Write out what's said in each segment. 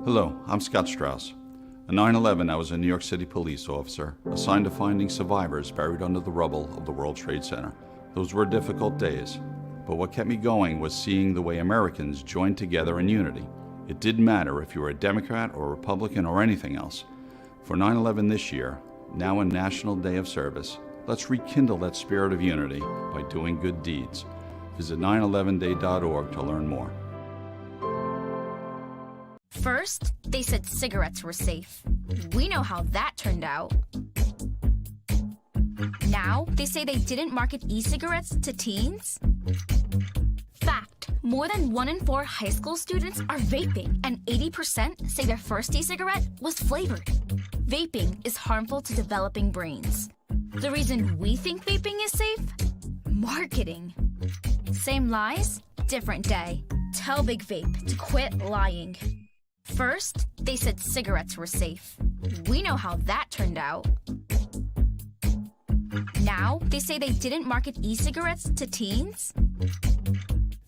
Hello, I'm Scott Strauss. On 9/11, I was a New York City police officer assigned to finding survivors buried under the rubble of the World Trade Center. Those were difficult days, but what kept me going was seeing the way Americans joined together in unity. It didn't matter if you were a Democrat or Republican or anything else. For 9/11 this year, now a National Day of Service, let's rekindle that spirit of unity by doing good deeds. Visit 911day.org to learn more. First, they said cigarettes were safe. We know how that turned out. Now, they say they didn't market e-cigarettes to teens? Fact, more than 1 in 4 high school students are vaping, and 80% say their first e-cigarette was flavored. Vaping is harmful to developing brains. The reason we think vaping is safe? Marketing. Same lies, different day. Tell Big Vape to quit lying. First, they said cigarettes were safe. We know how that turned out. Now, they say they didn't market e-cigarettes to teens?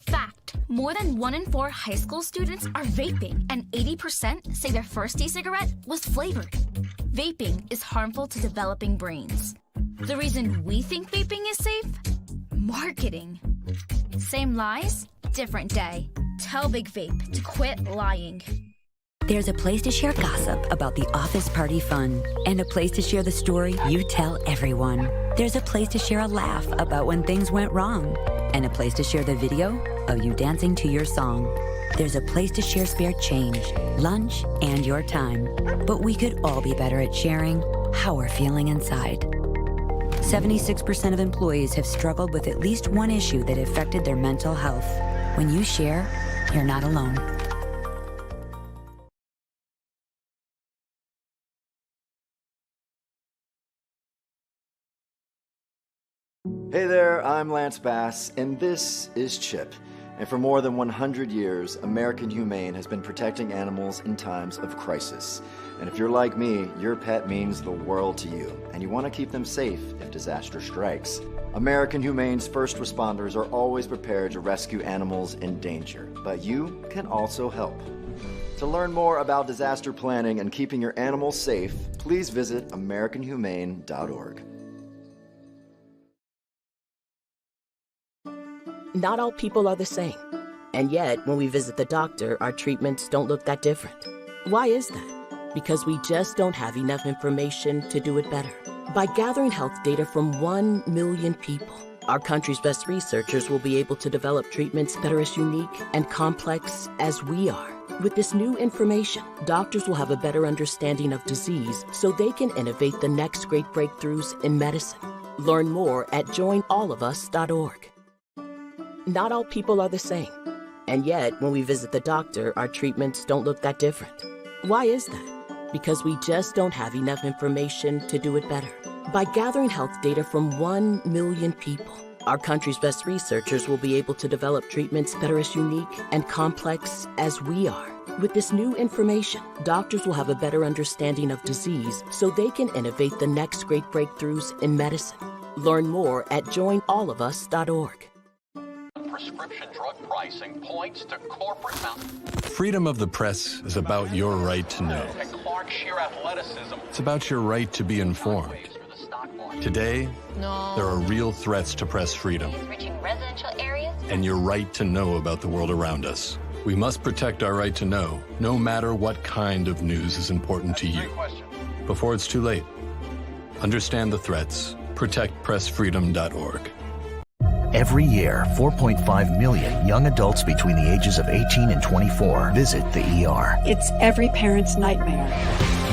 Fact, more than 1 in 4 high school students are vaping, and 80% say their first e-cigarette was flavored. Vaping is harmful to developing brains. The reason we think vaping is safe? Marketing. Same lies, different day. Tell Big Vape to quit lying. There's a place to share gossip about the office party fun, and a place to share the story you tell everyone. There's a place to share a laugh about when things went wrong, and a place to share the video of you dancing to your song. There's a place to share spare change, lunch, and your time. But we could all be better at sharing how we're feeling inside. 76% of employees have struggled with at least one issue that affected their mental health. When you share, you're not alone. Hey there, I'm Lance Bass, and this is CHIP. And for more than 100 years, American Humane has been protecting animals in times of crisis. And if you're like me, your pet means the world to you, and you want to keep them safe if disaster strikes. American Humane's first responders are always prepared to rescue animals in danger, but you can also help. To learn more about disaster planning and keeping your animals safe, please visit AmericanHumane.org. Not all people are the same. And yet, when we visit the doctor, our treatments don't look that different. Why is that? Because we just don't have enough information to do it better. By gathering health data from 1 million people, our country's best researchers will be able to develop treatments that are as unique and complex as we are. With this new information, doctors will have a better understanding of disease so they can innovate the next great breakthroughs in medicine. Learn more at joinallofus.org. Not all people are the same. And yet, when we visit the doctor, our treatments don't look that different. Why is that? Because we just don't have enough information to do it better. By gathering health data from 1 million people, our country's best researchers will be able to develop treatments that are as unique and complex as we are. With this new information, doctors will have a better understanding of disease so they can innovate the next great breakthroughs in medicine. Learn more at joinallofus.org. Prescription drug pricing points to corporate Freedom of the press is about your right to know. It's about your right to be informed. Today, there are real threats to press freedom and your right to know about the world around us. We must protect our right to know, no matter what kind of news is important to you. Before it's too late, understand the threats. ProtectPressFreedom.org. Every year, 4.5 million young adults between the ages of 18 and 24 visit the ER. It's every parent's nightmare.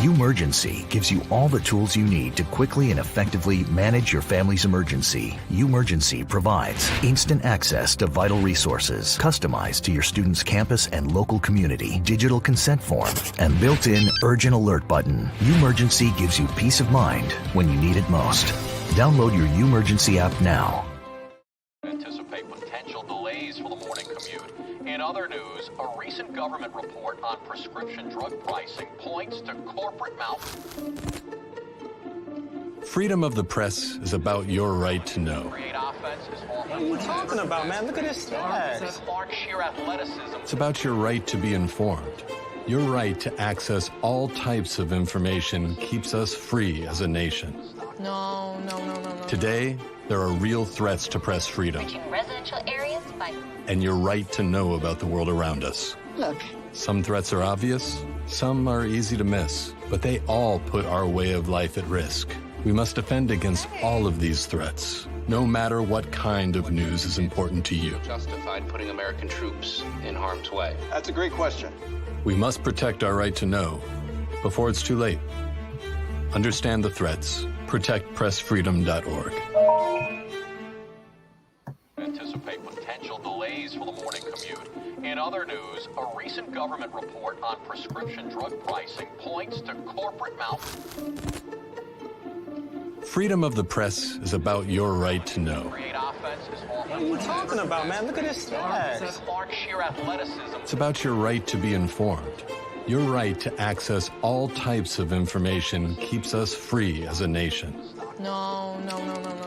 Umergency gives you all the tools you need to quickly and effectively manage your family's emergency. Umergency provides instant access to vital resources, customized to your student's campus and local community, digital consent form, and built-in urgent alert button. Umergency gives you peace of mind when you need it most. Download your Umergency app now. Anticipate potential delays for the morning commute. In other news, a recent government report on prescription drug pricing points to corporate Freedom of the press is about your right to know. What are you talking about, man? Look at his stats. It's about your right to be informed. Your right to access all types of information keeps us free as a nation. No. Today, there are real threats to press freedom. Residential areas by And your right to know about the world around us. Look, Some threats are obvious, some are easy to miss, but they all put our way of life at risk. We must defend against all of these threats, no matter what kind of news is important to you. Justified putting American troops in harm's way. that's a great question. We must protect our right to know before it's too late. Understand the threats. ProtectPressFreedom.org. Anticipate potential delays for the morning commute. In other news, a recent government report on prescription drug pricing points to corporate Freedom of the press is about your right to know. Create offense is What are you talking about, man? Look at his stats. Clark sheer athleticism. It's about your right to be informed. Your right to access all types of information keeps us free as a nation. No.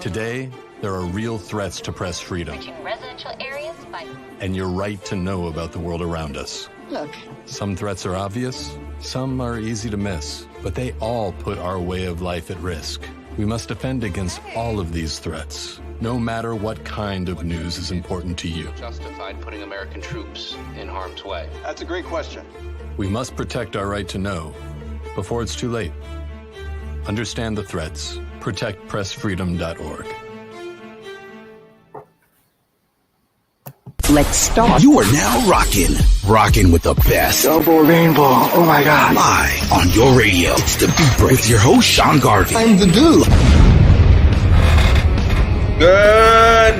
Today, there are real threats to press freedom. residential areas by And your right to know about the world around us. Look, Some threats are obvious, some are easy to miss, but they all put our way of life at risk. We must defend against all of these threats, no matter what kind of news is important to you. Justified putting American troops in harm's way. that's a great question. We must protect our right to know before it's too late. Understand the threats. ProtectPressFreedom.org. Let's start. You are now rocking with the best. Double rainbow. Oh my God. Live on your radio. It's the Beat Break with your host, Sean Garvey. I'm the dude. Good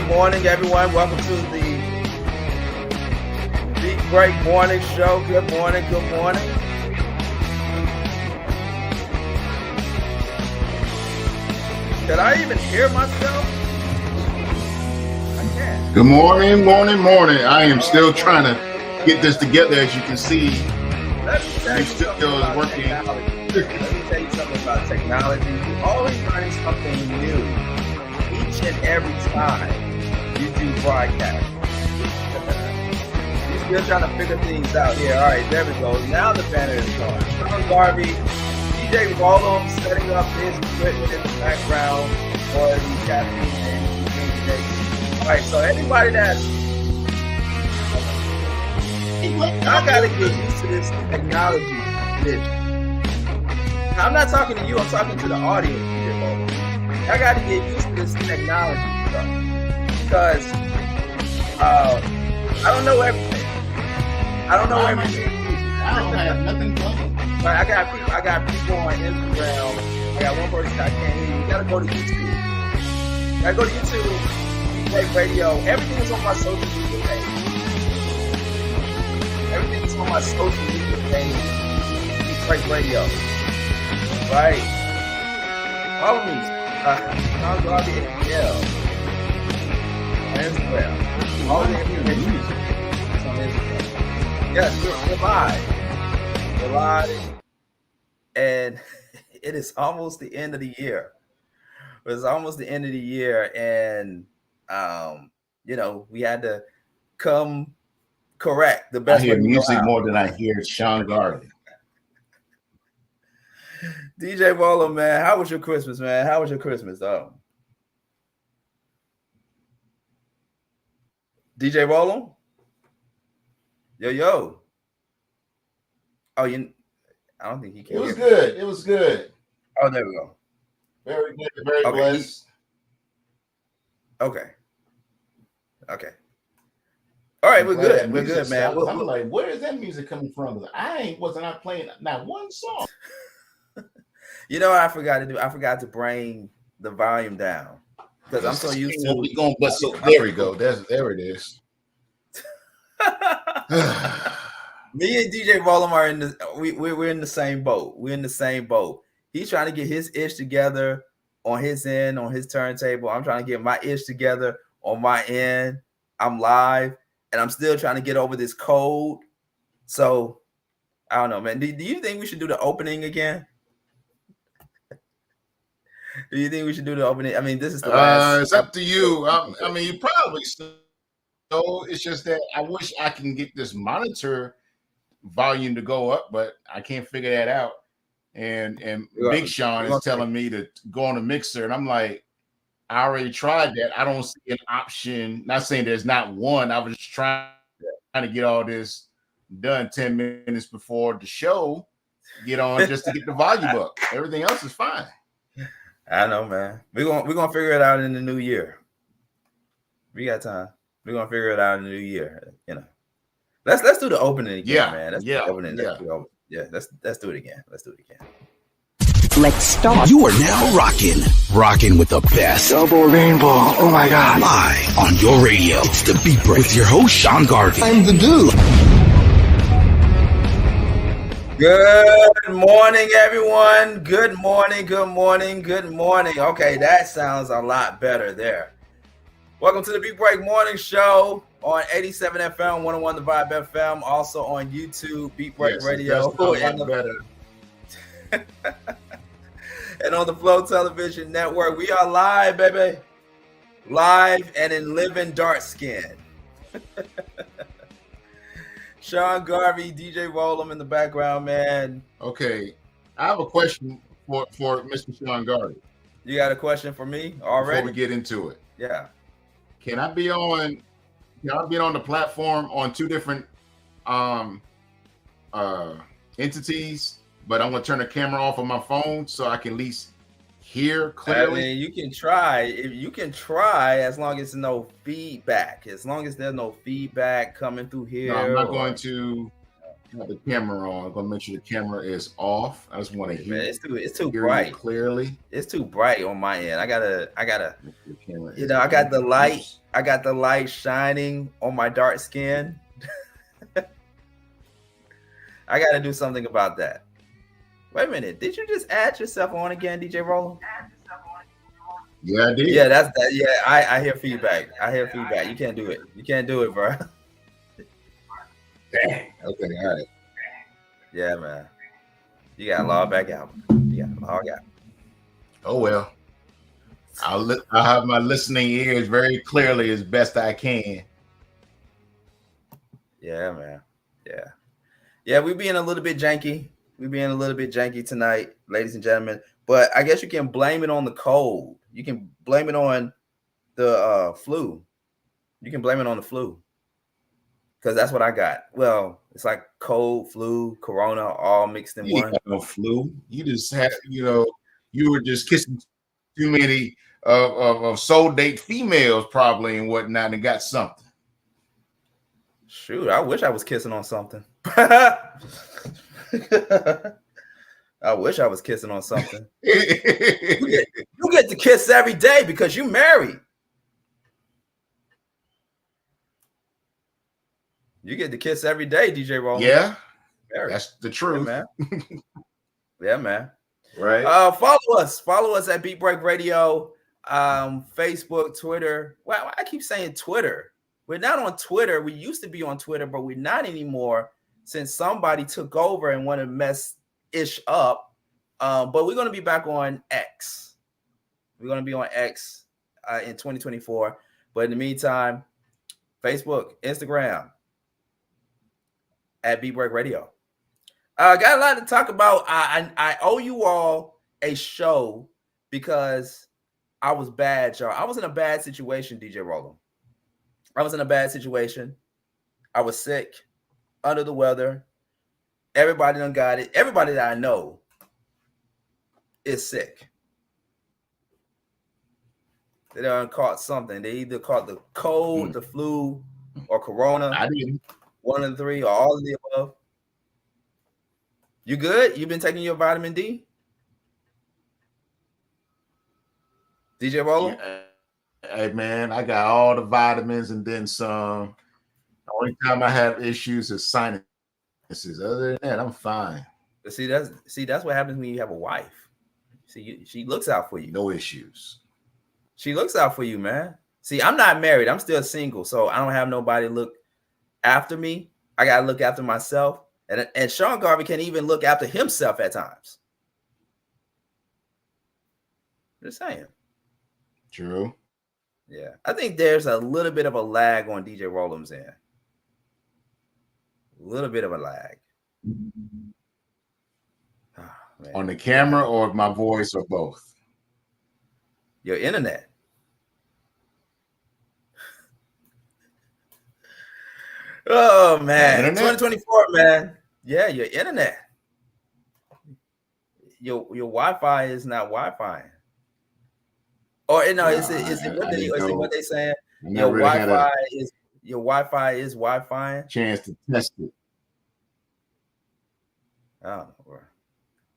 morning, everyone. Welcome to the Beat Break Morning Show. Good morning. Can I even hear myself? I can't. Good morning. I am still trying to get this together. As you can see, Let me tell you still something about working. technology. Let me tell you something about technology. You're always learning something new each and every time you do broadcast. You're still trying to figure things out here. All right, there we go. Now the banner is going. Sean Garvey, DJ Rollum setting up his equipment in the background for the Captain and today. All right, so anybody that's I gotta get used to this technology glitch. Now, I'm not talking to you, I'm talking to the audience here, Rollum. I gotta get used to this technology stuff. Because I don't know everything. I don't have nothing funny. But I got people on Instagram. I got one person I can't hear. You gotta go to YouTube. Break Radio. Everything is on my social media page. Everything is on my social media page. Break Radio. Right. Follow me. Sean Garvey ATL. On Instagram. All the information is on Instagram. Yes, we're live. And it is almost the end of the year. And we had to come correct the best. I hear music more than I hear Sean Garvey. DJ Rollum, man, how was your Christmas, man? How was your Christmas, though? DJ Rollum? Yo. Oh, I don't think he can. It was good. It was good. Oh, there we go. Very good. Very blessed. Okay. All right, we're good. We're good, man. I'm like, where is that music coming from? I wasn't playing not one song. You know what I forgot to do? I forgot to bring the volume down because I'm so used to. We going, but so there we go. There it is. Me and DJ Rollum are we're in the same boat. We're in the same boat. He's trying to get his ish together on his end, on his turntable. I'm trying to get my ish together on my end. I'm live, and I'm still trying to get over this cold. So I don't know, man. Do you think we should do the opening again? Do you think we should do the opening? I mean, this is the last. It's up to you. I mean, you probably should. It's just that I wish I can get this monitor volume to go up, but I can't figure that out. And Big Sean is telling me to go on a mixer, and I'm like, I already tried that. I don't see an option. Not saying there's not one. I was just trying to get all this done 10 minutes before the show. Get on just to get the volume up. Everything else is fine. I know, man. We're gonna figure it out in the new year. We got time. We're gonna figure it out in the new year. You know. Let's do the opening again, man. Let's do the opening. Let's do it again. Let's do it again. Let's start. You are now rocking with the best. Double rainbow. Oh my God. Live on your radio. It's the Beat Break with your host, Sean Garvey. I'm the dude. Good morning, everyone. Good morning. Okay, that sounds a lot better there. Welcome to the Beat Break Morning Show on 87 FM, 101 The Vibe FM, also on YouTube, Beat Break Radio. And on the Flow Television Network. We are live, baby. Live and in living dark skin. Sean Garvey, DJ Rollum in the background, man. Okay. I have a question for Mr. Sean Garvey. You got a question for me already? Before we get into it. Yeah. Can I be on the platform on two different entities, but I'm gonna turn the camera off on my phone so I can at least hear clearly? I mean, you can try. You can try as long as there's no feedback. As long as there's no feedback coming through here. No, I'm not going to have the camera on. I'm gonna make sure the camera is off. I just want to hear. Man, it's too bright. Clearly, it's too bright on my end. I gotta. You know, I got the light. I got the light shining on my dark skin. I got to do something about that. Wait a minute. Did you just add yourself on again, DJ Rollum? Yeah, I did. Yeah, that's that. Yeah, I hear feedback. You can't do it, bro. Dang. Okay, all right. Yeah, man. You got to log back out. You got to log out. Oh, well. I'll have my listening ears very clearly as best I can. Yeah, man. Yeah, we being a little bit janky. Tonight, ladies and gentlemen. But I guess you can blame it on the cold. You can blame it on the flu. You can blame it on the flu. Because that's what I got. Well, it's like cold, flu, corona, all mixed in one. No flu. You just had, you were just kissing too many of soul date females probably and whatnot and got something. Shoot, I wish I was kissing on something. I wish I was kissing on something. You get to kiss every day because you married. You get to kiss every day, DJ Rollum. Yeah, that's the truth, man. Yeah, man. Right. Follow us at Beat Break Radio, Facebook, Twitter. Well, I keep saying Twitter. We're not on Twitter. We used to be on Twitter, but we're not anymore since somebody took over and wanted to mess ish up. But we're going to be back on X. We're going to be on X in 2024. But in the meantime, Facebook, Instagram at Beat Break Radio. Got a lot to talk about. I owe you all a show because I was bad, y'all. I was in a bad situation, DJ Rollum. I was in a bad situation. I was sick, under the weather. Everybody done got it. Everybody that I know is sick. They done caught something. They either caught the cold, the flu, or corona. I didn't. One of the three, or all of the above. You good? You been taking your vitamin D? DJ Rollum? Yeah. Hey, man, I got all the vitamins and then some. The only time I have issues is sinuses. Other than that, I'm fine. But see, that's what happens when you have a wife. See, she looks out for you. No issues. She looks out for you, man. See, I'm not married. I'm still single, so I don't have nobody look after me. I gotta look after myself. And Sean Garvey can even look after himself at times. Just saying. True. Yeah, I think there's a little bit of a lag on DJ Rollum's end. A little bit of a lag. Oh, on the camera or my voice or both? Your internet. Oh man, 2024, man. Yeah, your internet. Your Wi-Fi is not Wi-Fi. Or no, is it what they saying? Your Wi-Fi is Wi-Fi. Chance to test it. I don't know, bro.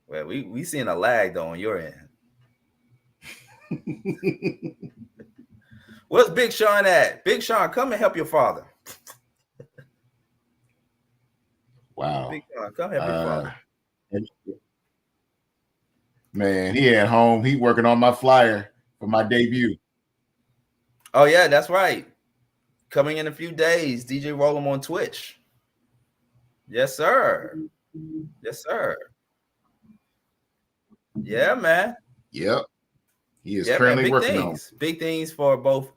Well, we seeing a lag though on your end. Where's Big Sean at? Big Sean, come and help your father. Wow. Big Sean, come help your father. Man, he at home. He working on my flyer for my debut. Oh yeah, that's right. Coming in a few days, DJ Rollum on Twitch. Yes, sir. Yes, sir. Yeah, man. Yep. He is currently working on big things for both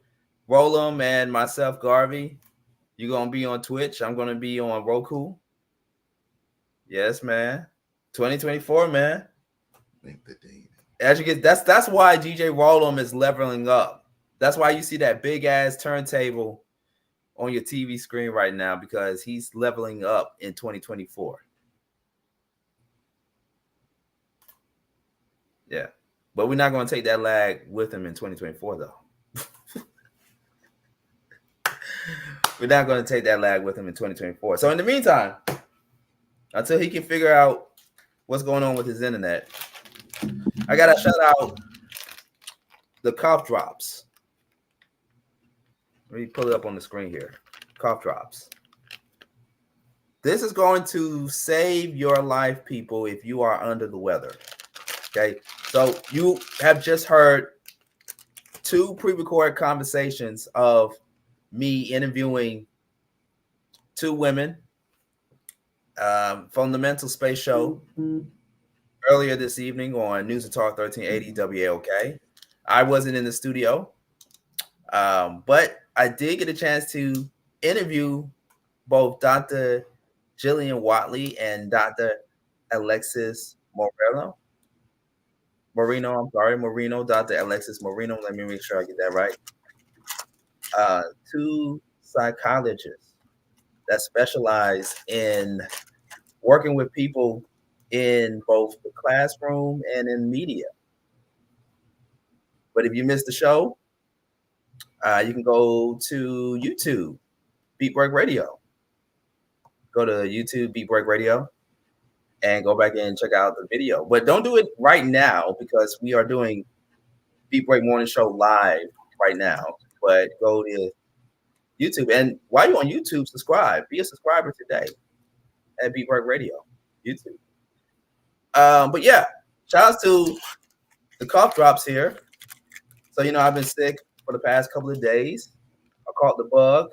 Rollum and myself, Garvey. You're gonna be on Twitch. I'm gonna be on Roku. Yes, man. 2024, man. As you get, that's why DJ Rollum is leveling up. That's why you see that big ass turntable on your TV screen right now, because he's leveling up in 2024. Yeah, but we're not going to take that lag with him in 2024, though. We're not going to take that lag with him in 2024. So in the meantime, until he can figure out what's going on with his internet, I got to shout out the cough drops. Let me pull it up on the screen here. Cough drops. This is going to save your life, people, if you are under the weather. Okay, so you have just heard 2 pre-recorded conversations of me interviewing 2 women from the Mental Space Show earlier this evening on News and Talk 1380 WAOK. I wasn't in the studio, but I did get a chance to interview both Dr. Jillian Watley and Dr. Alexis Moreno, Dr. Alexis Moreno. Let me make sure I get that right. 2 psychologists that specialize in working with people in both the classroom and in media. But if you missed the show, you can go to YouTube, Beat Break Radio. Go to YouTube, Beat Break Radio, and go back and check out the video. But don't do it right now, because we are doing Beat Break Morning Show live right now. But go to YouTube, and while you're on YouTube, subscribe. Be a subscriber today at Beat Break Radio, YouTube. But yeah, shout out to the cough drops here. So, you know, I've been sick for the past couple of days. I caught the bug.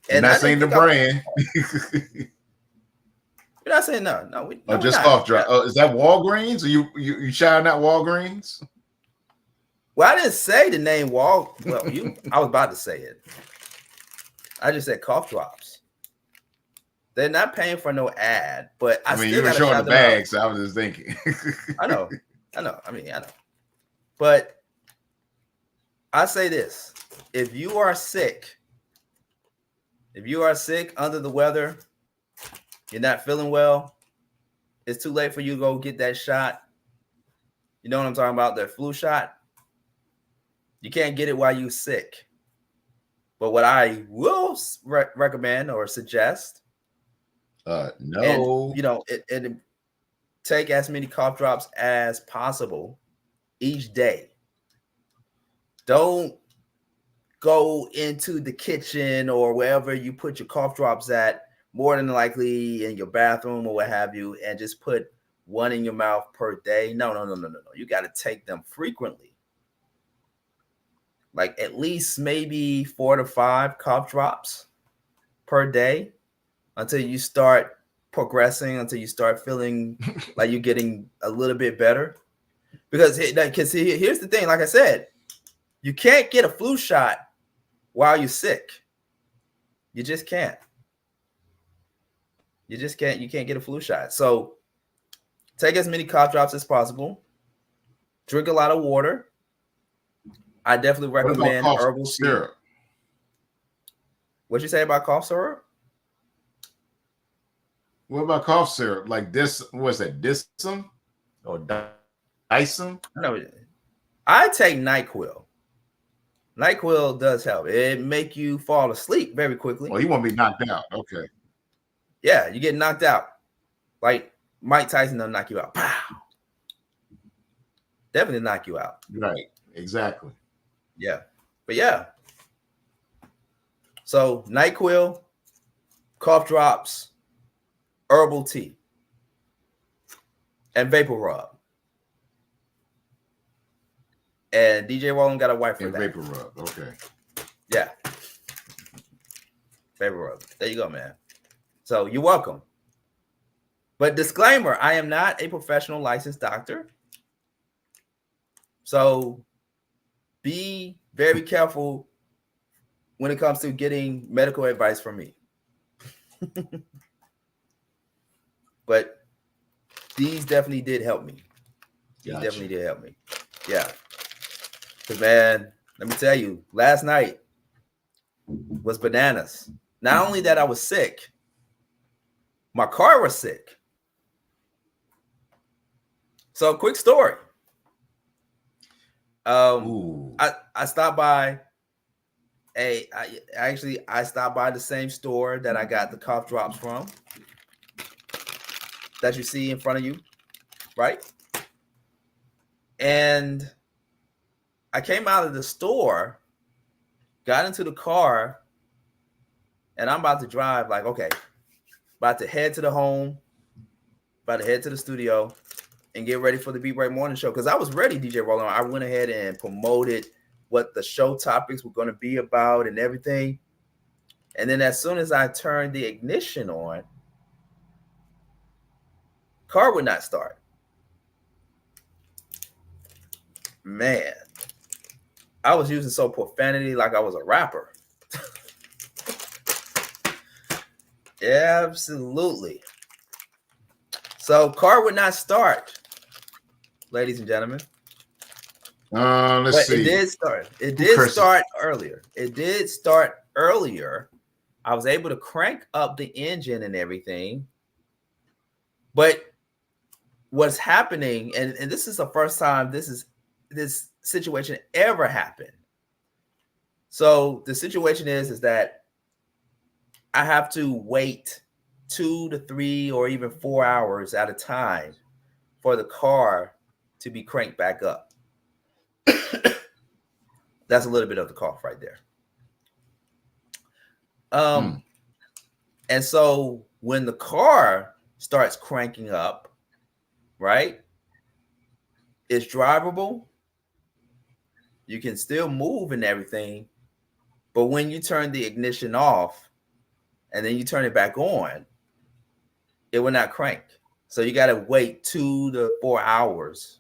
And not saying the brand. We're not saying no. No, just cough drop. Is that Walgreens? Or you shouting out Walgreens? Well, I didn't say the name I was about to say it. I just said cough drops. They're not paying for no ad, but I mean, you were showing the bags, so I was just thinking. I know. I know. But I say this: if you are sick under the weather, you're not feeling well, it's too late for you to go get that shot. You know what I'm talking about? The flu shot. You can't get it while you're sick. But what I will recommend or suggest, no, and, you know, it take as many cough drops as possible each day. Don't go into the kitchen or wherever you put your cough drops at, more than likely in your bathroom or what have you, and just put 1 in your mouth per day. No. You got to take them frequently. Like at least maybe 4 to 5 cough drops per day until you start progressing, until you start feeling like you're getting a little bit better. Because here's the thing. Like I said, you can't get a flu shot while you're sick. You just can't. You just can't. You can't get a flu shot. So take as many cough drops as possible. Drink a lot of water. I definitely recommend herbal syrup. What'd you say about cough syrup? What about cough syrup? Like this, what's that? Disum or Disum? No, I take NyQuil. NyQuil does help. It make you fall asleep very quickly. Oh, you want to be knocked out? Okay. Yeah, you get knocked out. Like Mike Tyson will knock you out. Pow. Definitely knock you out. Right. Exactly. Yeah. But yeah. So NyQuil, cough drops, herbal tea, and vapor rub. And DJ Roland got a wife for that. Vapor rub. Okay. Yeah. Vapor rub. There you go, man. So you're welcome. But disclaimer, I am not a professional licensed doctor. So be very careful when it comes to getting medical advice from me. But these definitely did help me. These definitely did help me. Yeah. Because, man, let me tell you, last night was bananas. Not only that I was sick, my car was sick. So, quick story. I stopped by I stopped by the same store that I got the cough drops from that you see in front of you, right? And I came out of the store, got into the car, and I'm about to drive, like, okay, about to head to the home, about to head to the studio and get ready for the Beat Right Morning Show. Because I was ready, DJ Roland. I went ahead and promoted what the show topics were going to be about and everything. And then as soon as I turned the ignition on, car would not start. Man, I was using so profanity like I was a rapper. Absolutely. So car would not start, ladies and gentlemen. Let's see. It did start. It did start earlier. It did start earlier. I was able to crank up the engine and everything. But what's happening, and this is the first time this situation ever happened. So the situation is that I have to wait 2 to 3 or even 4 hours at a time for the car to be cranked back up. That's a little bit of the cough right there. And so when the car starts cranking up, right, it's drivable. You can still move and everything. But when you turn the ignition off and then you turn it back on, it will not crank. So you got to wait 2 to 4 hours.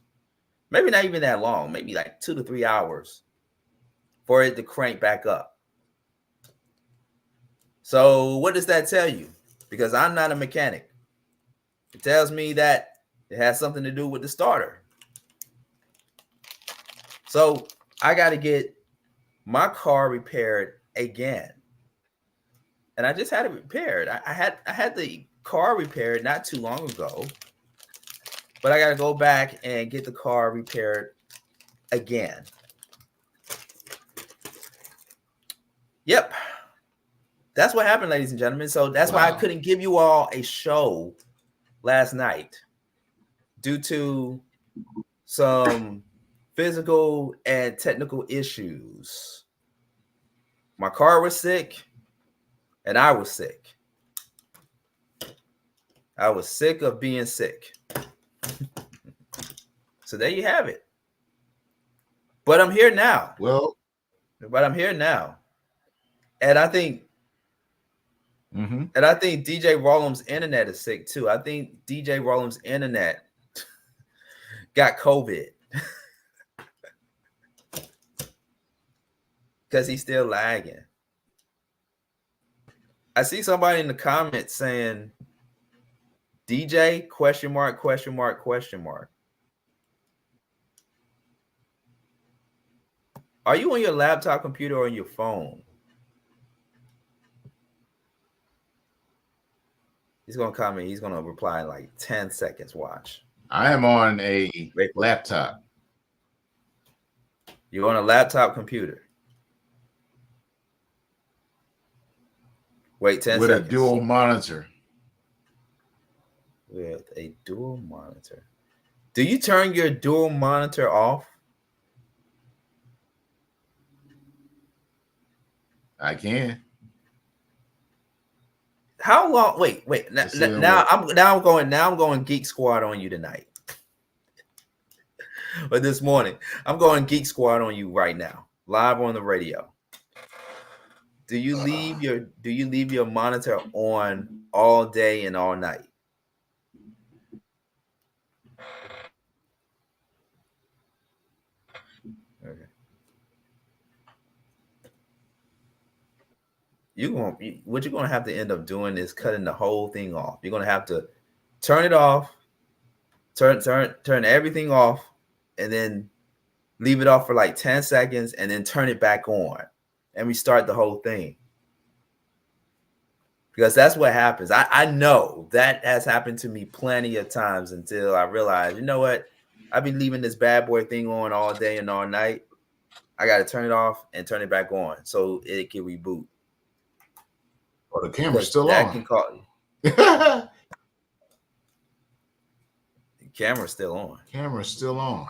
Maybe not even that long, maybe like 2 to 3 hours for it to crank back up. So what does that tell you? Because I'm not a mechanic. It tells me that it has something to do with the starter. So I got to get my car repaired again. And I just had it repaired. I had the car repaired not too long ago. But I got to go back and get the car repaired again. Yep. That's what happened, ladies and gentlemen. So that's why I couldn't give you all a show last night due to some physical and technical issues. My car was sick and I was sick. I was sick of being sick. So there you have it. But I'm here now. And I think DJ Rollum's internet is sick too. I think DJ Rollum's internet got COVID. Because he's still lagging. I see somebody in the comments saying DJ question mark. Are you on your laptop computer or on your phone? He's gonna comment. He's gonna reply in like 10 seconds. Watch. I am on a laptop. You're on a laptop computer. Wait 10 with seconds. a dual monitor. With a dual monitor. Do you turn your dual monitor off? I can. How long? Wait. Now I'm going Geek Squad on you tonight. But this morning, I'm going Geek Squad on you right now, live on the radio. Do you leave your monitor on all day and all night? Okay. What you're gonna have to end up doing is cutting the whole thing off. You're gonna have to turn it off, turn everything off, and then leave it off for like 10 seconds, and then turn it back on and restart the whole thing. Because that's what happens. I know that has happened to me plenty of times until I realized, you know what? I've been leaving this bad boy thing on all day and all night. I got to turn it off and turn it back on so it can reboot. Oh, the camera's still that on. Can call the camera's still on. Camera's still on.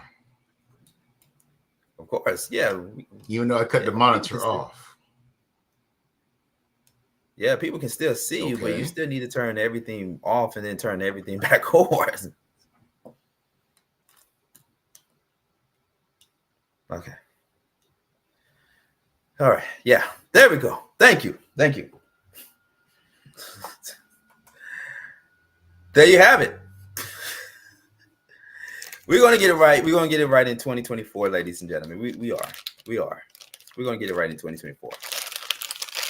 Of course, yeah. Even though I cut the monitor off. Yeah, people can still see you, but you still need to turn everything off and then turn everything back on. Okay. All right. Yeah, there we go. Thank you. There you have it. We're going to get it right. We're going to get it right in 2024, ladies and gentlemen. We are. We're going to get it right in 2024.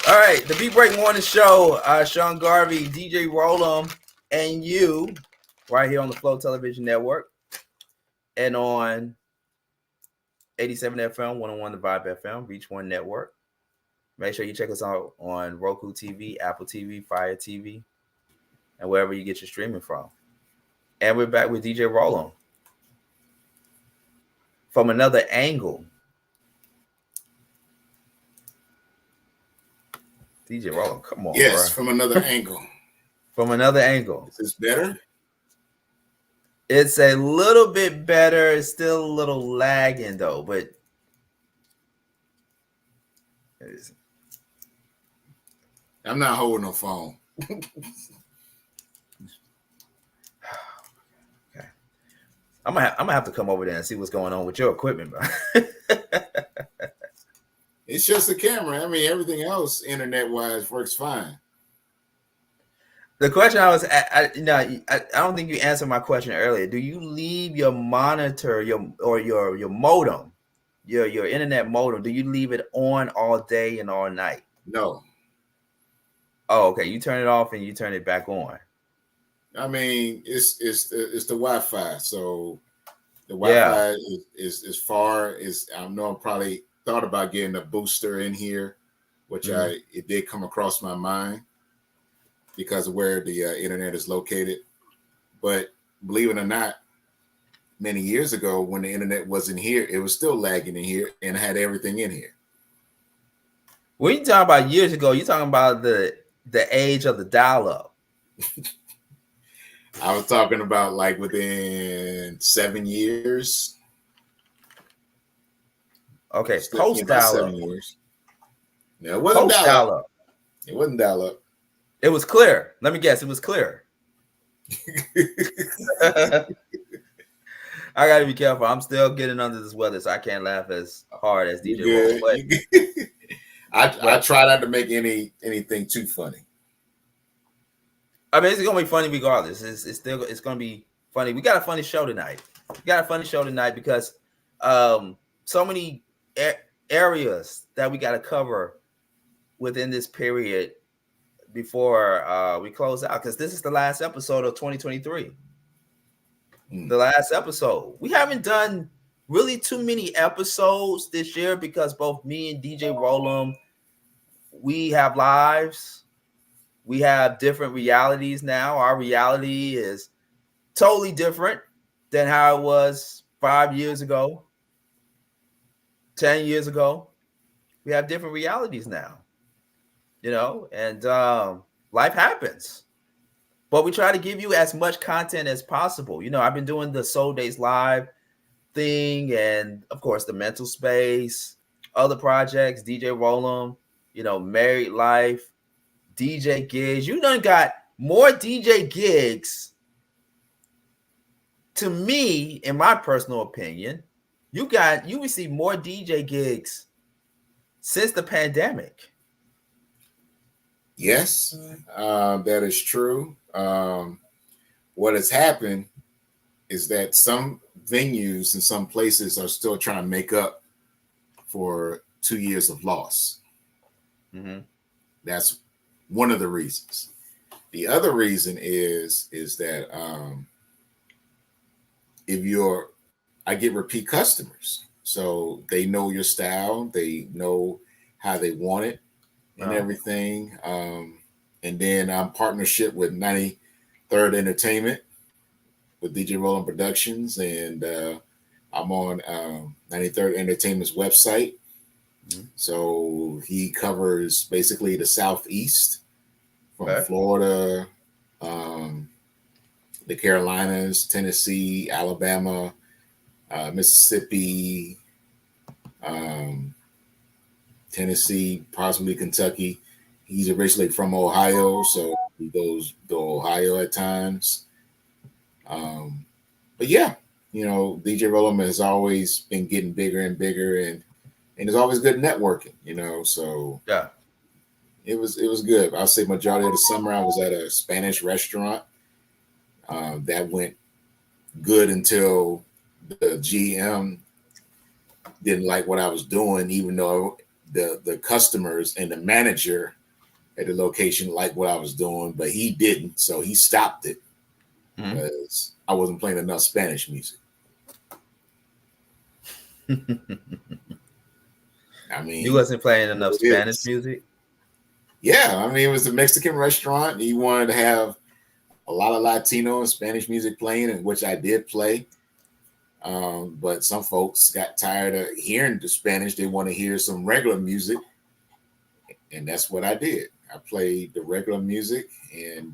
All right, the Beat Break Morning Show. Sean Garvey, DJ Roll'em, and you, right here on the Flow Television Network, and on 87 FM, 101 The Vibe FM, Reach One Network. Make sure you check us out on Roku TV, Apple TV, Fire TV, and wherever you get your streaming from. And we're back with DJ Roll'em from another angle. DJ Roll'em, come on. Yes, bro. from another angle. From another angle. Is this better? It's a little bit better. It's still a little lagging though, but I'm not holding no phone. Okay. I'm gonna have to come over there and see what's going on with your equipment, bro. It's just the camera. I mean, everything else, internet-wise, works fine. The question I was, I don't think you answered my question earlier. Do you leave your monitor, your modem, your internet modem? Do you leave it on all day and all night? No. Oh, okay. You turn it off and you turn it back on. I mean, it's the Wi-Fi. So the Wi-Fi is far. I know I'm probably thought about getting a booster in here, which it did come across my mind because of where the internet is located. But believe it or not, many years ago when the internet wasn't here, it was still lagging in here and had everything in here. When you talking about years ago, you're talking about the age of the dial-up. I was talking about like within 7 years. Okay, post dial-up. 7 years. No, it wasn't dial-up. It wasn't dial-up. It was clear. Let me guess. It was clear. I got to be careful. I'm still getting under this weather, so I can't laugh as hard as DJ Roll. I try not to make anything too funny. I mean, it's gonna be funny regardless. It's gonna be funny. We got a funny show tonight. Because So many areas that we got to cover within this period before we close out, because this is the last episode of 2023. The last episode. We haven't done really too many episodes this year because both me and DJ Rollum, we have lives. We have different realities now. Our reality is totally different than how it was 5 years ago, 10 years ago. We have different realities now, and life happens. But we try to give you as much content as possible. I've been doing the Soul Days Live thing and, of course, the Mental Space, other projects, DJ Rollum, Married Life, DJ gigs. You done got more DJ gigs, to me, in my personal opinion. You received more DJ gigs since the pandemic. Yes, that is true. What has happened is that some venues and some places are still trying to make up for 2 years of loss. Mm-hmm. That's one of the reasons. The other reason is that I get repeat customers, so they know your style, they know how they want it and everything. And then I'm partnership with 93rd Entertainment with DJ Rollum Productions, and I'm on 93rd Entertainment's website. Mm-hmm. So he covers basically the Southeast, from Florida, the Carolinas, Tennessee, Alabama, Mississippi, Tennessee, possibly Kentucky. He's originally from Ohio, so he goes to Ohio at times. But yeah, DJ Rollum has always been getting bigger and bigger, and it's always good networking, so yeah, it was good. I'll say majority of the summer I was at a Spanish restaurant. That went good until the GM didn't like what I was doing, even though the customers and the manager at the location liked what I was doing, but he didn't, so he stopped it because I wasn't playing enough Spanish music. I mean, you wasn't playing enough Spanish music? Yeah, I mean, it was a Mexican restaurant. He wanted to have a lot of Latino and Spanish music playing, and which I did play. But some folks got tired of hearing the Spanish. They want to hear some regular music. And that's what I did. I played the regular music, and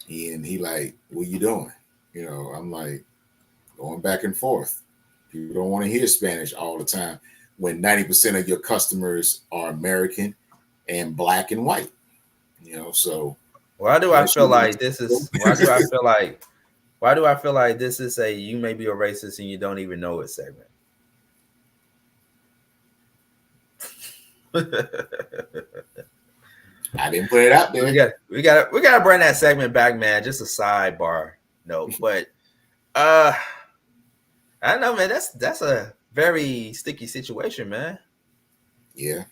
he like, what you doing? I'm like, going back and forth. People don't want to hear Spanish all the time when 90% of your customers are American and black and white. So why do I feel like this is a you may be a racist and you don't even know it segment? I didn't put it out there. We gotta bring that segment back, man. Just a sidebar note, but I don't know, man. That's a very sticky situation, man. Yeah.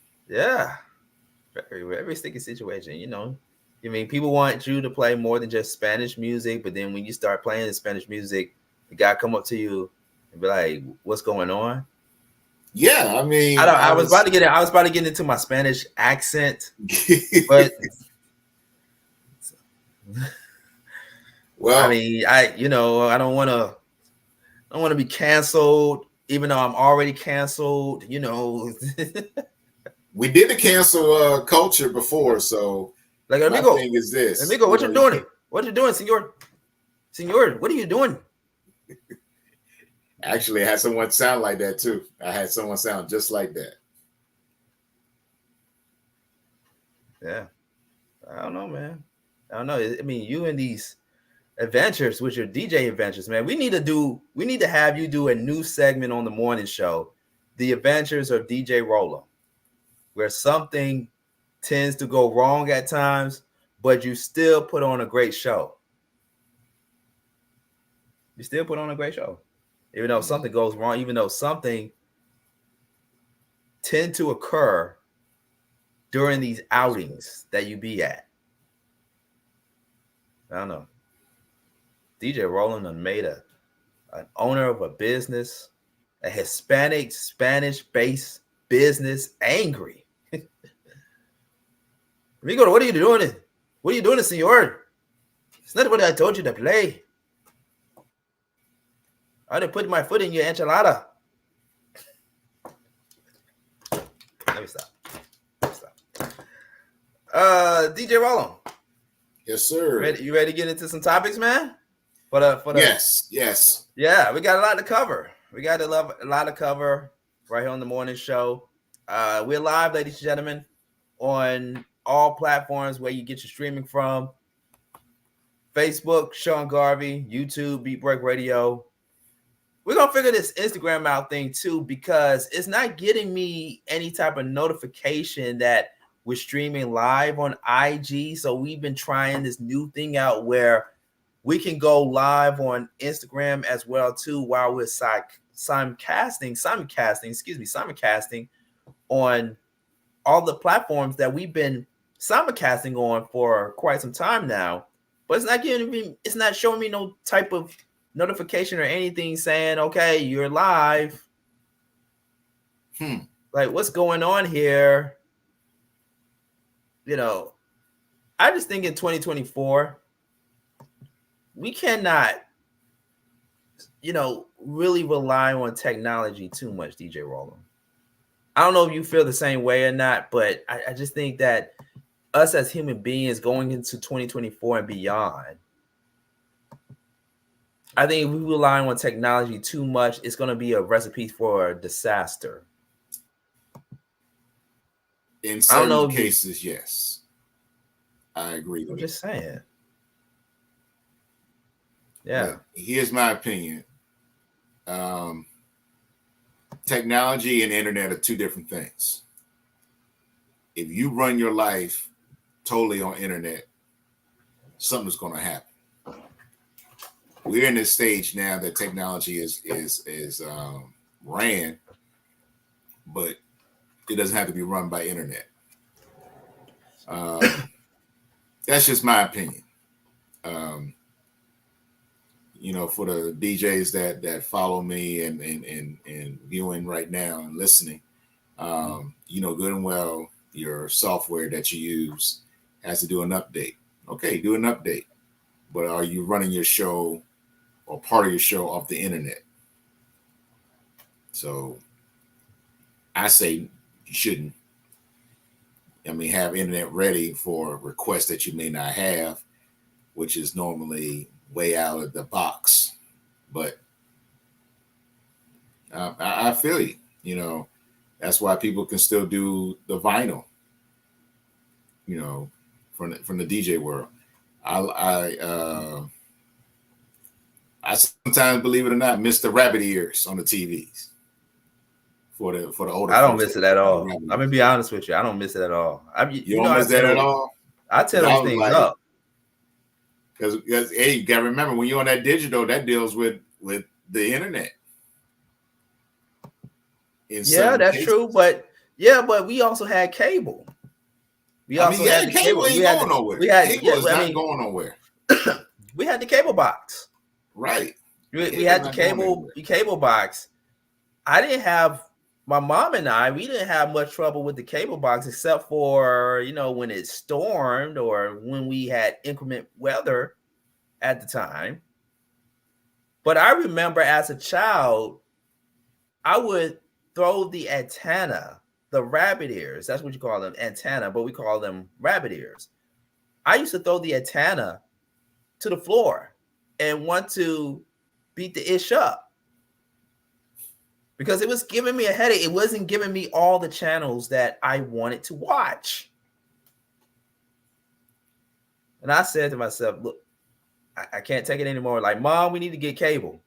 Very, very sticky situation. I mean, people want you to play more than just Spanish music, but then when you start playing the Spanish music, the guy come up to you and be like, "What's going on?" Yeah, I mean, I was about to get into my Spanish accent, but well, I mean, I don't want to be canceled, even though I'm already canceled. We did the cancel culture before, so like, my thing is this. Amigo, what you doing? What you doing, senor? Senor, what are you doing? Actually, I had someone sound like that too. I had someone sound just like that. Yeah. I don't know, man. I don't know. I mean, you and these adventures with your DJ adventures, man. We need to have you do a new segment on the morning show, The Adventures of DJ Rollum, where something tends to go wrong at times, but you still put on a great show. You still put on a great show. Even though something goes wrong, even though something tend to occur during these outings that you be at. I don't know. DJ Roland made an owner of a business, a Hispanic, Spanish-based business, angry. Amigo, what are you doing? What are you doing, senor? It's not what I told you to play. I didn't put my foot in your enchilada. Let me stop. DJ Roland. Yes, sir. You ready to get into some topics, man? Yes. Yeah, we got a lot to cover. We got a lot to cover right here on the morning show. We're live, ladies and gentlemen, on all platforms where you get your streaming from. Facebook, Sean Garvey, YouTube, Beat Break Radio. We're going to figure this Instagram out thing too, because it's not getting me any type of notification that we're streaming live on IG. So we've been trying this new thing out where we can go live on Instagram as well too, while we're simulcasting on all the platforms that we've been simulcasting on for quite some time now. But it's not showing me no type of notification or anything saying, okay, you're live. Like, what's going on here? You know, I just think in 2024, we cannot, really rely on technology too much, DJ Roland. I don't know if you feel the same way or not, but I just think that us as human beings going into 2024 and beyond, I think if we rely on technology too much, it's going to be a recipe for disaster. In certain cases, yes. I agree with I'm just saying. Yeah. But here's my opinion. Technology and internet are two different things. If you run your life totally on internet, something's going to happen. We're in this stage now that technology is ran, but it doesn't have to be run by internet. That's just my opinion. For the DJs that follow me and viewing right now and listening, good and well, your software that you use has to do an update. Okay, do an update. But are you running your show or part of your show off the internet? So I say you shouldn't. Have internet ready for requests that you may not have, which is normally way out of the box. But I feel you. That's why people can still do the vinyl. From the DJ world. I sometimes, believe it or not, miss the rabbit ears on the TVs for the older. I don't miss it at all. I'm gonna be honest with you. I don't miss it at all. You don't miss that at all? I tell those things up. Because hey, you gotta remember, when you're on that digital, that deals with the internet. Yeah, that's true. But we also had cable. Cable ain't going nowhere. Cable is not going nowhere. We had the cable box. Right. We had the cable box. My mom and I, we didn't have much trouble with the cable box, except for, when it stormed or when we had inclement weather at the time. But I remember as a child, I would throw the antenna, the rabbit ears. That's what you call them, antenna, but we call them rabbit ears. I used to throw the antenna to the floor and want to beat the ish up because it was giving me a headache. It wasn't giving me all the channels that I wanted to watch. And I said to myself, look, I can't take it anymore. Like, Mom, we need to get cable.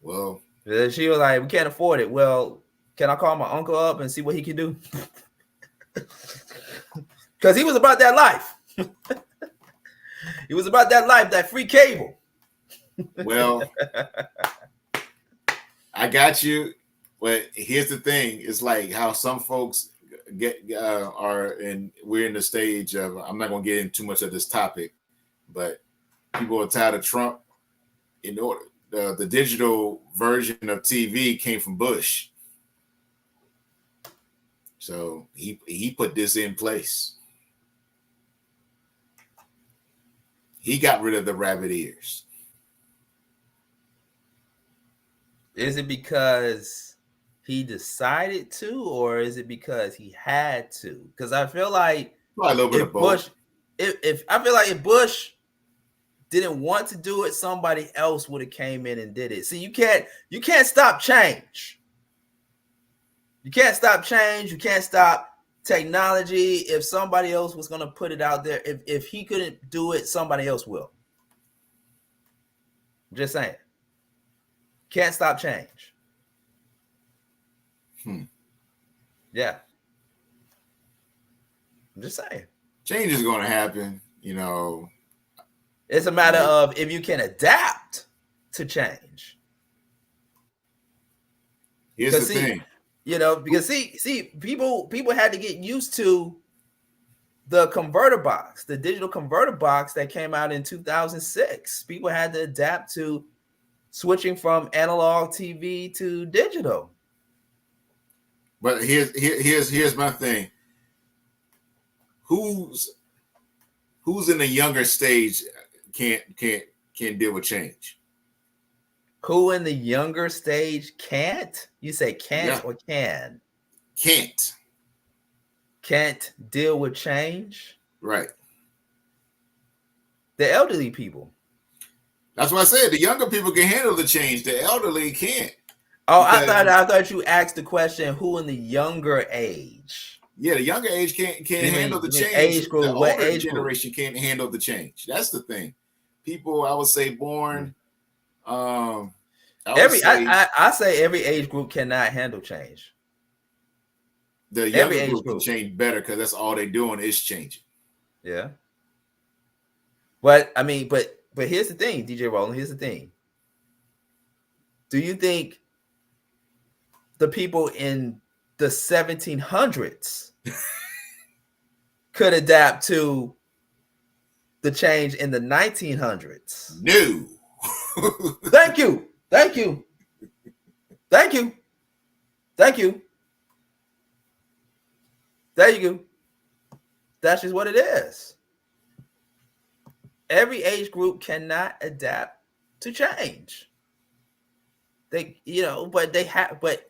Well, she was like, we can't afford it. Well, can I call my uncle up and see what he can do? Because he was about that life. He was about that life, that free cable. Well, I got you. But here's the thing: it's like how some folks are, and we're in the stage of. I'm not going to get into too much of this topic, but people are tired of Trump. In order, the digital version of TV came from Bush, so he put this in place. He got rid of the rabbit ears. Is it because he decided to, or is it because he had to? Because I feel like a little bit of both. Bush, if I feel like if Bush didn't want to do it, somebody else would have came in and did it. See, you can't stop change. You can't stop change. You can't stop technology. If somebody else was going to put it out there, if he couldn't do it, somebody else will. I'm just saying. Can't stop change. Yeah. I'm just saying. Change is going to happen, It's a matter of if you can adapt to change. Here's the thing. Because people had to get used to the converter box, the digital converter box that came out in 2006. People had to adapt to switching from analog TV to digital. But here's my thing. Who's in the younger stage can't deal with change? Who in the younger stage can't? You say can't or can? Can't deal with change? Right. The elderly people. That's what I said. The younger people can handle the change. The elderly can't. Oh, I thought you asked the question, who in the younger age? Yeah, the younger age can't handle the change. Age group, the what older age generation group? can't handle the change. That's the thing. People, I would say, born. I say every age group cannot handle change. The younger group can change better because that's all they're doing is changing. Yeah. But I mean, but here's the thing, DJ Roland. Here's the thing. Do you think the people in the 1700s could adapt to the change in the 1900s? No. Thank you. There you go. That's just what it is. Every age group cannot adapt to change. But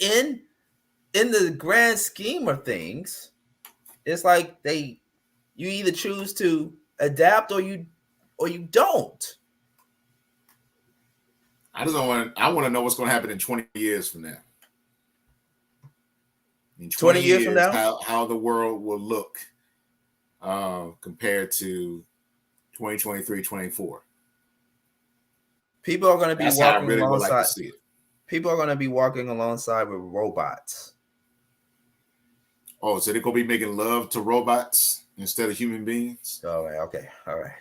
in the grand scheme of things, it's like you either choose to adapt or you don't. I want to know what's going to happen in 20 years from now. In 20 years from now, how the world will look compared to 2023, 24. People are going to be walking alongside. People are going to be walking alongside with robots. Oh, so they're going to be making love to robots instead of human beings? All right. Okay. All right.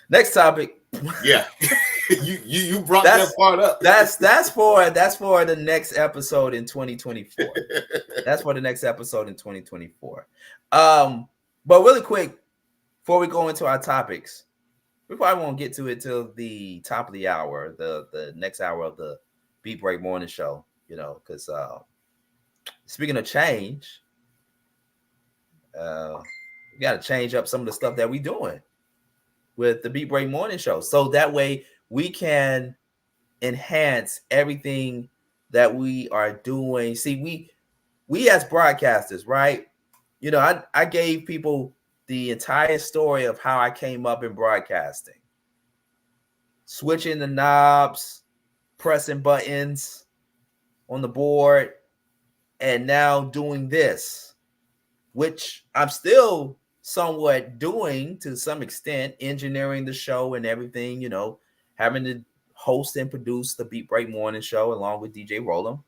Next topic. Yeah. you brought that part up. That's for the next episode in 2024. That's for the next episode in 2024. But really quick, before we go into our topics, we probably won't get to it till the top of the hour, the next hour of the Beat Break Morning Show, because speaking of change, we got to change up some of the stuff that we're doing with the Beat Break Morning Show. So that way we can enhance everything that we are doing. See, we as broadcasters, right? I gave people the entire story of how I came up in broadcasting. Switching the knobs, pressing buttons on the board, and now doing this, which I'm still somewhat doing to some extent, engineering the show and everything, having to host and produce the Beat Break Morning Show along with DJ Roland.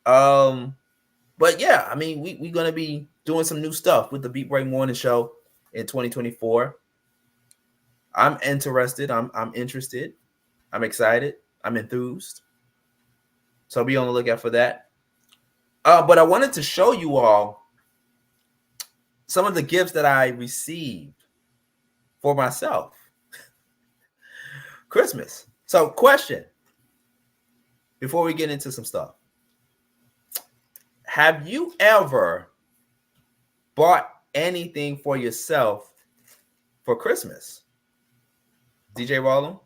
But yeah, I mean, we're going to be doing some new stuff with the Beat Break Morning Show. in 2024. I'm interested. I'm interested. I'm excited. I'm enthused. So be on the lookout for that. But I wanted to show you all some of the gifts that I received for myself. Christmas. So, question before we get into some stuff. Have you ever bought anything for yourself for Christmas? DJ Rollum?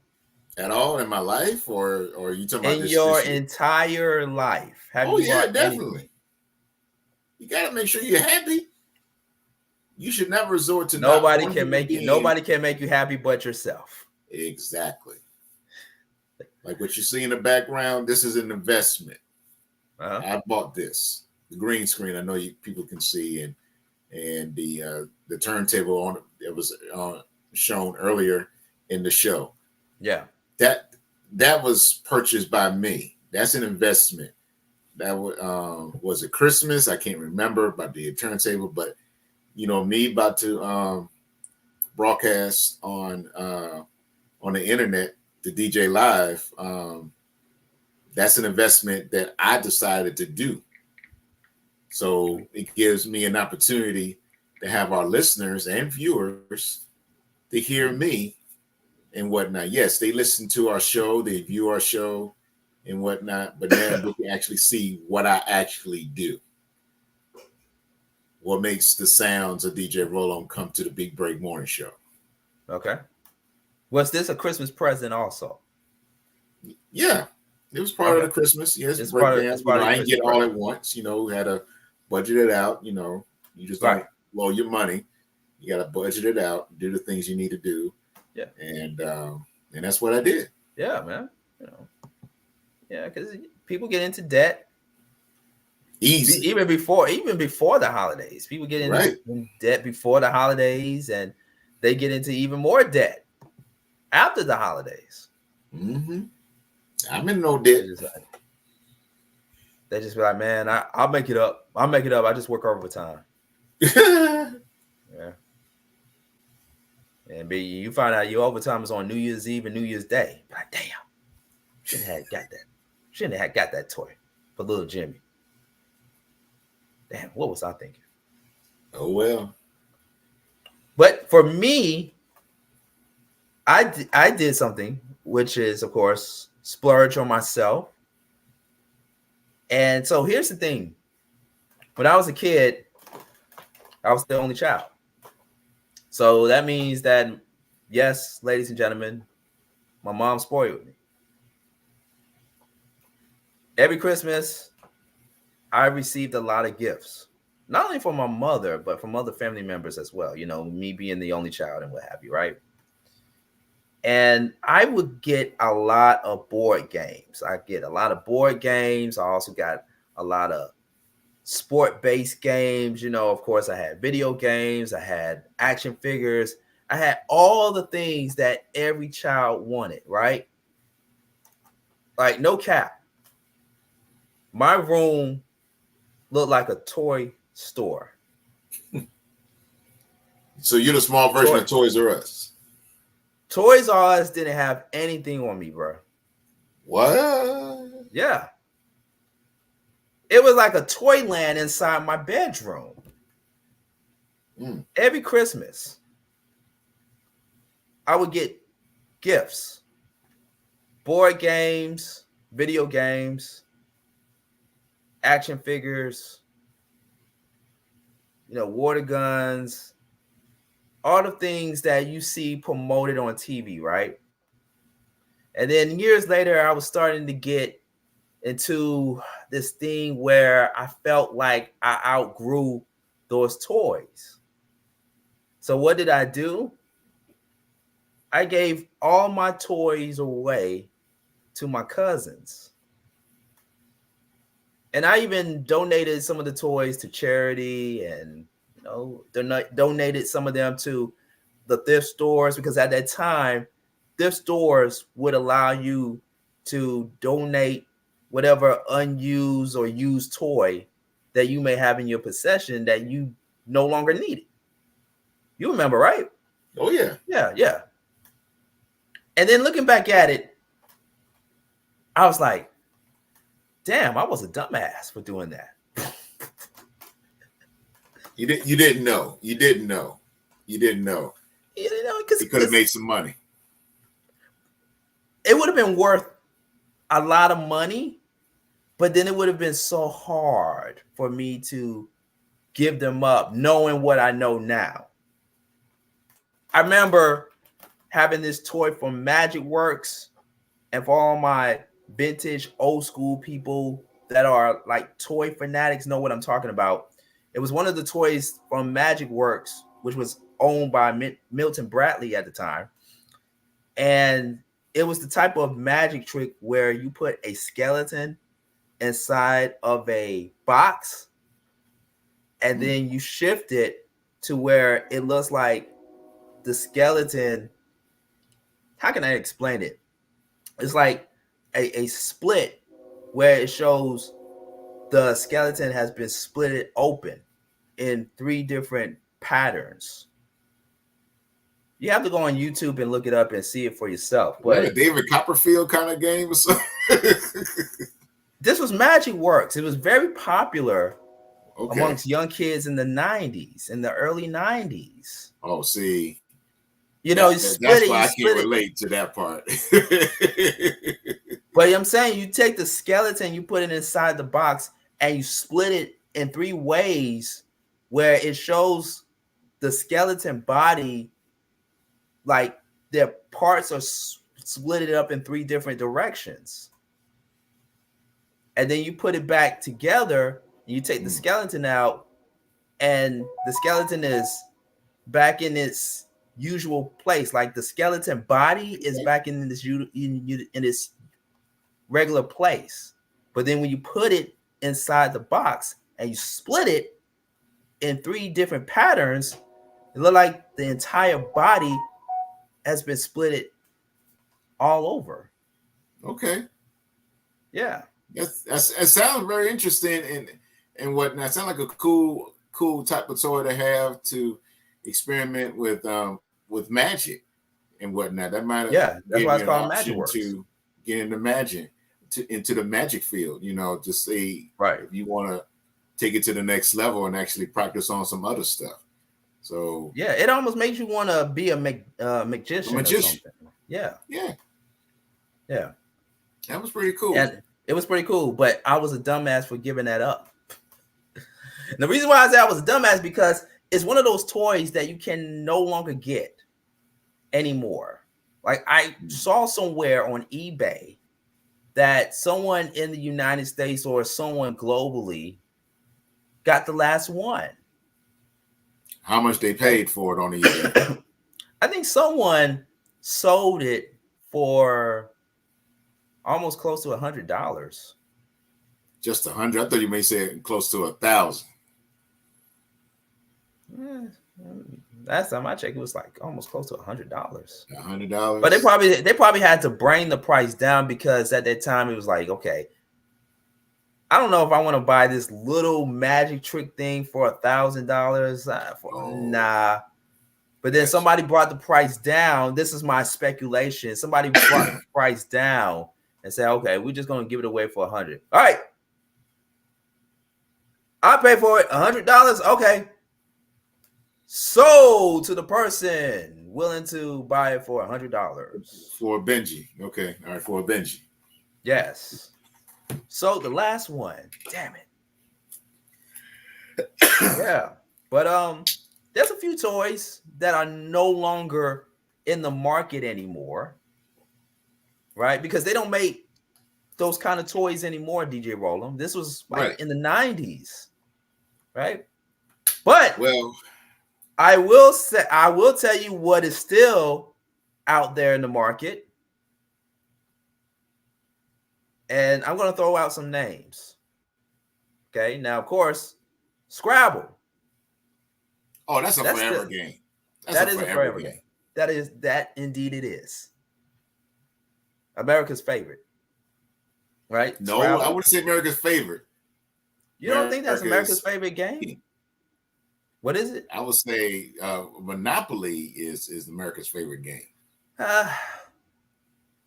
At all in my life, or are you talking about in this your year? entire life? Have Oh you yeah, bought definitely. anything? You gotta make sure you're happy. You should never resort to Nobody can make you happy but yourself. Exactly. Like what you see in the background, this is an investment. I bought this. The green screen, I know people can see, and the turntable on it was shown earlier in the show. Yeah. That was purchased by me. That's an investment. That was it Christmas? I can't remember about the turntable, but me about to broadcast on the internet, the DJ Live. That's an investment that I decided to do. So it gives me an opportunity to have our listeners and viewers to hear me and whatnot. Yes, they listen to our show, they view our show and whatnot, but now they can actually see what I actually do. What makes the sounds of DJ Rollum come to the Big Break Morning Show. Okay. Was this a Christmas present also? Yeah, it was part of the Christmas. Yes, it's part of I didn't get all at once. We had to budget it out. You just don't blow your money. You got to budget it out, do the things you need to do. Yeah, and that's what I did. Yeah, man. Yeah, because people get into debt easy even before the holidays. People get into debt before the holidays, and they get into even more debt after the holidays. Mm-hmm. I'm in no debt. They just be like, man, I'll make it up. I'll make it up. I just work overtime. Yeah. And you find out your overtime is on New Year's Eve and New Year's Day. Like, damn, shouldn't have got that. Shouldn't have got that toy for little Jimmy. Damn, what was I thinking? Oh well. But for me, I did something, which is, of course, splurge on myself. And so here's the thing. When I was a kid, I was the only child. So that means that, yes, ladies and gentlemen, my mom spoiled me. Every Christmas, I received a lot of gifts, not only from my mother, but from other family members as well. Me being the only child and what have you, right? And I would get a lot of board games. I get a lot of board games. I also got a lot of sport-based games. Of course, I had video games. I had action figures. I had all the things that every child wanted, right? Like, no cap. My room looked like a toy store. So you're the small version of Toys R Us. Toys R Us didn't have anything on me, bro. What? Yeah. It was like a toy land inside my bedroom. Every Christmas, I would get gifts, board games, video games, action figures, water guns, all the things that you see promoted on TV, right? And then years later, I was starting to get into this thing where I felt like I outgrew those toys. So what did I do? I gave all my toys away to my cousins. And I even donated some of the toys to charity, and donated some of them to the thrift stores, because at that time, thrift stores would allow you to donate whatever unused or used toy that you may have in your possession that you no longer needed. You remember, right? Oh yeah. Yeah. And then looking back at it, I was like, damn, I was a dumbass for doing that. You didn't know because he could have made some money. It would have been worth a lot of money, but then it would have been so hard for me to give them up knowing what I know now. I remember having this toy from Magic Works, and for all my vintage old school people that are like toy fanatics know what I'm talking about. It was one of the toys from Magic Works, which was owned by Milton Bradley at the time. And it was the type of magic trick where you put a skeleton inside of a box and then you shift it to where it looks like the skeleton. How can I explain it? It's like a split where it shows the skeleton has been split open in 3 different patterns. You have to go on YouTube and look it up and see it for yourself. But a David Copperfield kind of game or something. This was Magic Works. It was very popular amongst young kids in the 90s, in the early 90s. Oh, see. You know, that's why I can't relate to that part. But I'm saying you take the skeleton, you put it inside the box, and you split it in 3 ways where it shows the skeleton body, like their parts are split it up in 3 different directions. And then you put it back together, and you take the skeleton out, and the skeleton is back in its usual place. Like the skeleton body is back in its regular place. But then when you put it inside the box and you split it in 3 different patterns, it looked like the entire body has been split all over. Okay. Yeah. It sounds very interesting and whatnot. It sounds like a cool type of toy to have to experiment with magic and whatnot. That might have that's why it's called Magic Works. To get into magic, into the magic field, to see if you want to take it to the next level and actually practice on some other stuff. So yeah, it almost makes you want to be a magician. Or something. Yeah. That was pretty cool. And it was pretty cool, but I was a dumbass for giving that up. And the reason why I said I was a dumbass because it's one of those toys that you can no longer get anymore. Like I saw somewhere on eBay that someone in the United States or someone globally got the last one. How much they paid for it on eBay? I think someone sold it for almost close to $100. Just 100? I thought you may say close to 1,000. Last time I checked, it was like almost close to $100. $100. But they probably had to bring the price down because at that time it was like, okay, I don't know if I want to buy this little magic trick thing for $1,000. Nah. But then somebody brought the price down. This is my speculation. Somebody brought the price down and said, okay, we're just going to give it away for $100. All right. I pay for it, $100. Okay. Sold to the person willing to buy it for $100. For Benji. Okay. All right. For a Benji. Yes. So the last one. Damn it. Yeah. But there's a few toys that are no longer in the market anymore. Right? Because they don't make those kind of toys anymore, DJ Rollum. This was like in the 90s. Right? But I will tell you what is still out there in the market. And I'm going to throw out some names. Okay. Now, of course, Scrabble. Oh, that's a forever game. That is a forever game. That indeed it is. America's favorite. Right? No, Scrabble. I wouldn't say America's favorite. You don't think that's America's favorite game? What is it? I would say Monopoly is America's favorite game.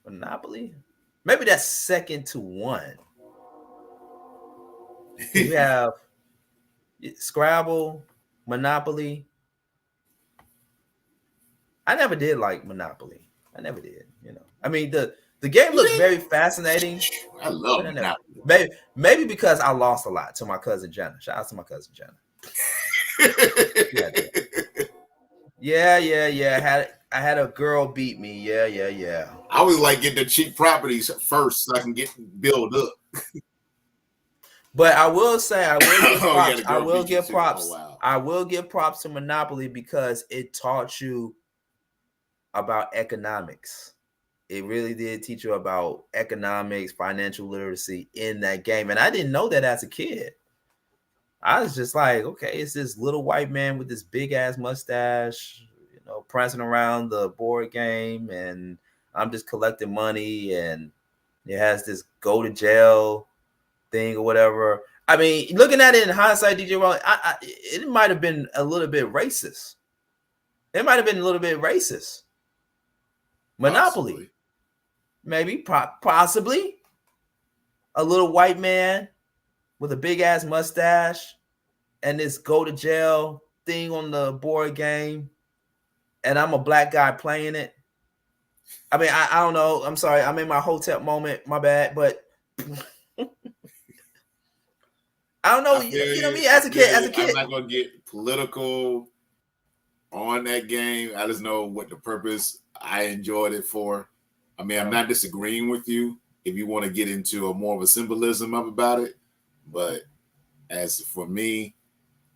Monopoly? Maybe that's second to one. We have Scrabble, Monopoly. I never did like Monopoly. I never did. I mean, the game looked very fascinating. I love Monopoly. Maybe because I lost a lot to my cousin Jenna. Shout out to my cousin Jenna. Yeah. I had a girl beat me. Yeah. I always like getting the cheap properties first so I can build up. But I will say, I will give props. Oh, wow. I will give props to Monopoly because it taught you about economics. It really did teach you about economics, financial literacy in that game. And I didn't know that as a kid. I was just like, okay, it's this little white man with this big ass mustache, prancing around the board game, and I'm just collecting money, and it has this go to jail thing or whatever. I mean, looking at it in hindsight, DJ Rollins, it might have been a little bit racist. Monopoly. Possibly. Maybe, possibly. A little white man with a big ass mustache and this go to jail thing on the board game, and I'm a black guy playing it. I mean, I don't know. I'm sorry. I'm in my Hotep moment. My bad. But I don't know. You know me as a kid. I'm not going to get political on that game. I just know what the purpose I enjoyed it for. I mean, I'm not disagreeing with you if you want to get into a more of a symbolism about it. But as for me,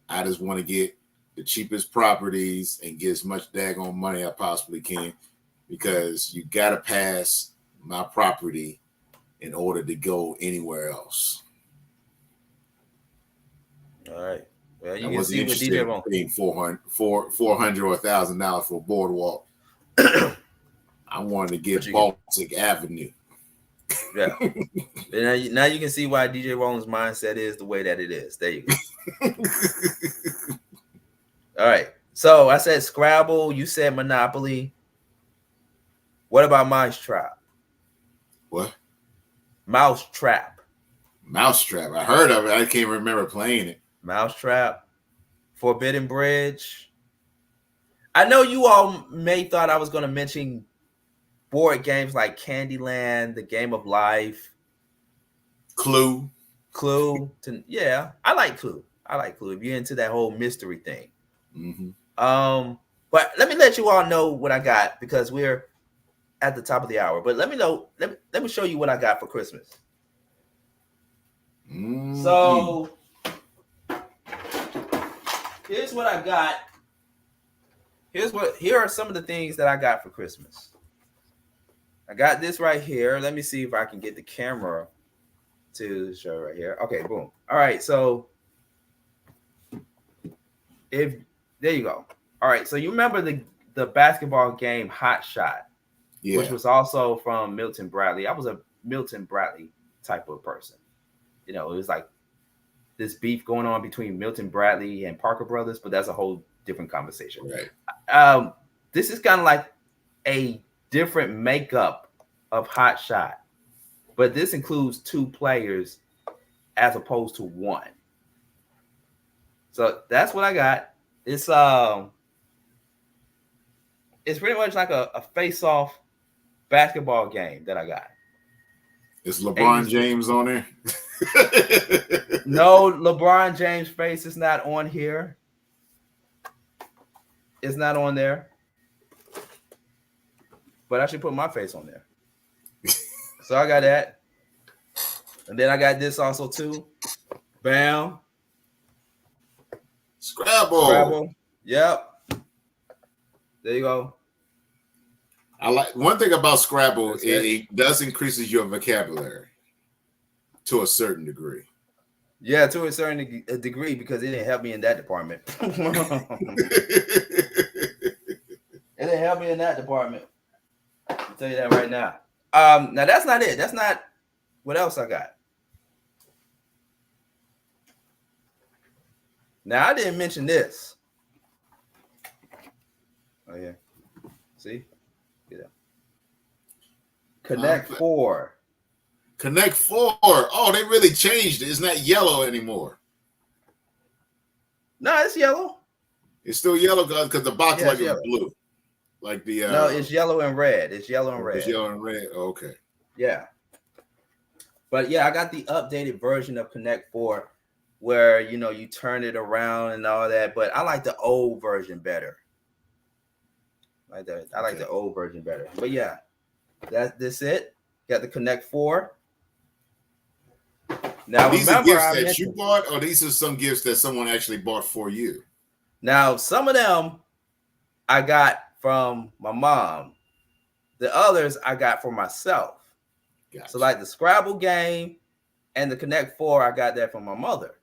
I just want to get the cheapest properties and get as much daggone money I possibly can, because you got to pass my property in order to go anywhere else. All right. Well, you I can wasn't see what interested DJ in won't. paying $400 or $1,000 for a boardwalk. I wanted to get Baltic Avenue. Yeah. Now you can see why DJ Rollins' mindset is the way that it is. There you go. All right. So I said Scrabble. You said Monopoly. What about Mousetrap? What? Mousetrap. Mousetrap. I heard of it. I can't remember playing it. Mousetrap. Forbidden Bridge. I know you all may thought I was going to mention board games like Candyland, The Game of Life, Clue. Yeah, I like Clue. If you're into that whole mystery thing. Mm-hmm. But let me let you all know what I got, because we're at the top of the hour. But let me know. Let me show you what I got for Christmas. Mm-hmm. So here's what I got. Here are some of the things that I got for Christmas. I got this right here. Let me see if I can get the camera to show right here. Okay, boom. All right, so there you go. All right, so you remember the basketball game Hot Shot, which was also from Milton Bradley. I was a Milton Bradley type of person. It was like this beef going on between Milton Bradley and Parker Brothers, but that's a whole different conversation. Right. This is kind of like a different makeup of Hot Shot, but this includes 2 players as opposed to 1. So that's what I got. It's pretty much like a face-off basketball game that I got. Is LeBron James on there? No, LeBron James' face is not on here. It's not on there. But I should put my face on there. So I got that. And then I got this also too. Bam. Scrabble. Yep. There you go. I like one thing about Scrabble, it does increases your vocabulary to a certain degree. Yeah, to a certain degree, because it didn't help me in that department. It didn't help me in that department. I'll tell you that right now. Now that's not it. That's not what else I got. Now I didn't mention this. Oh yeah. See? Yeah. Connect 4. Connect 4. Oh, they really changed it. It's not yellow anymore. No, it's yellow. It's still yellow because the box like it's is blue. Like the no, it's yellow and red. It's yellow and red. It's yellow and red. Oh, okay. Yeah. But yeah, I got the updated version of Connect 4 where you turn it around and all that. But I like the old version better. I like the old version better. But yeah, that's it. Got the Connect 4. Now these remember, are gifts that you bought, or these are some gifts that someone actually bought for you? Now, some of them I got from my mom. The others I got for myself. Gotcha. So like the Scrabble game and the Connect 4, I got that from my mother.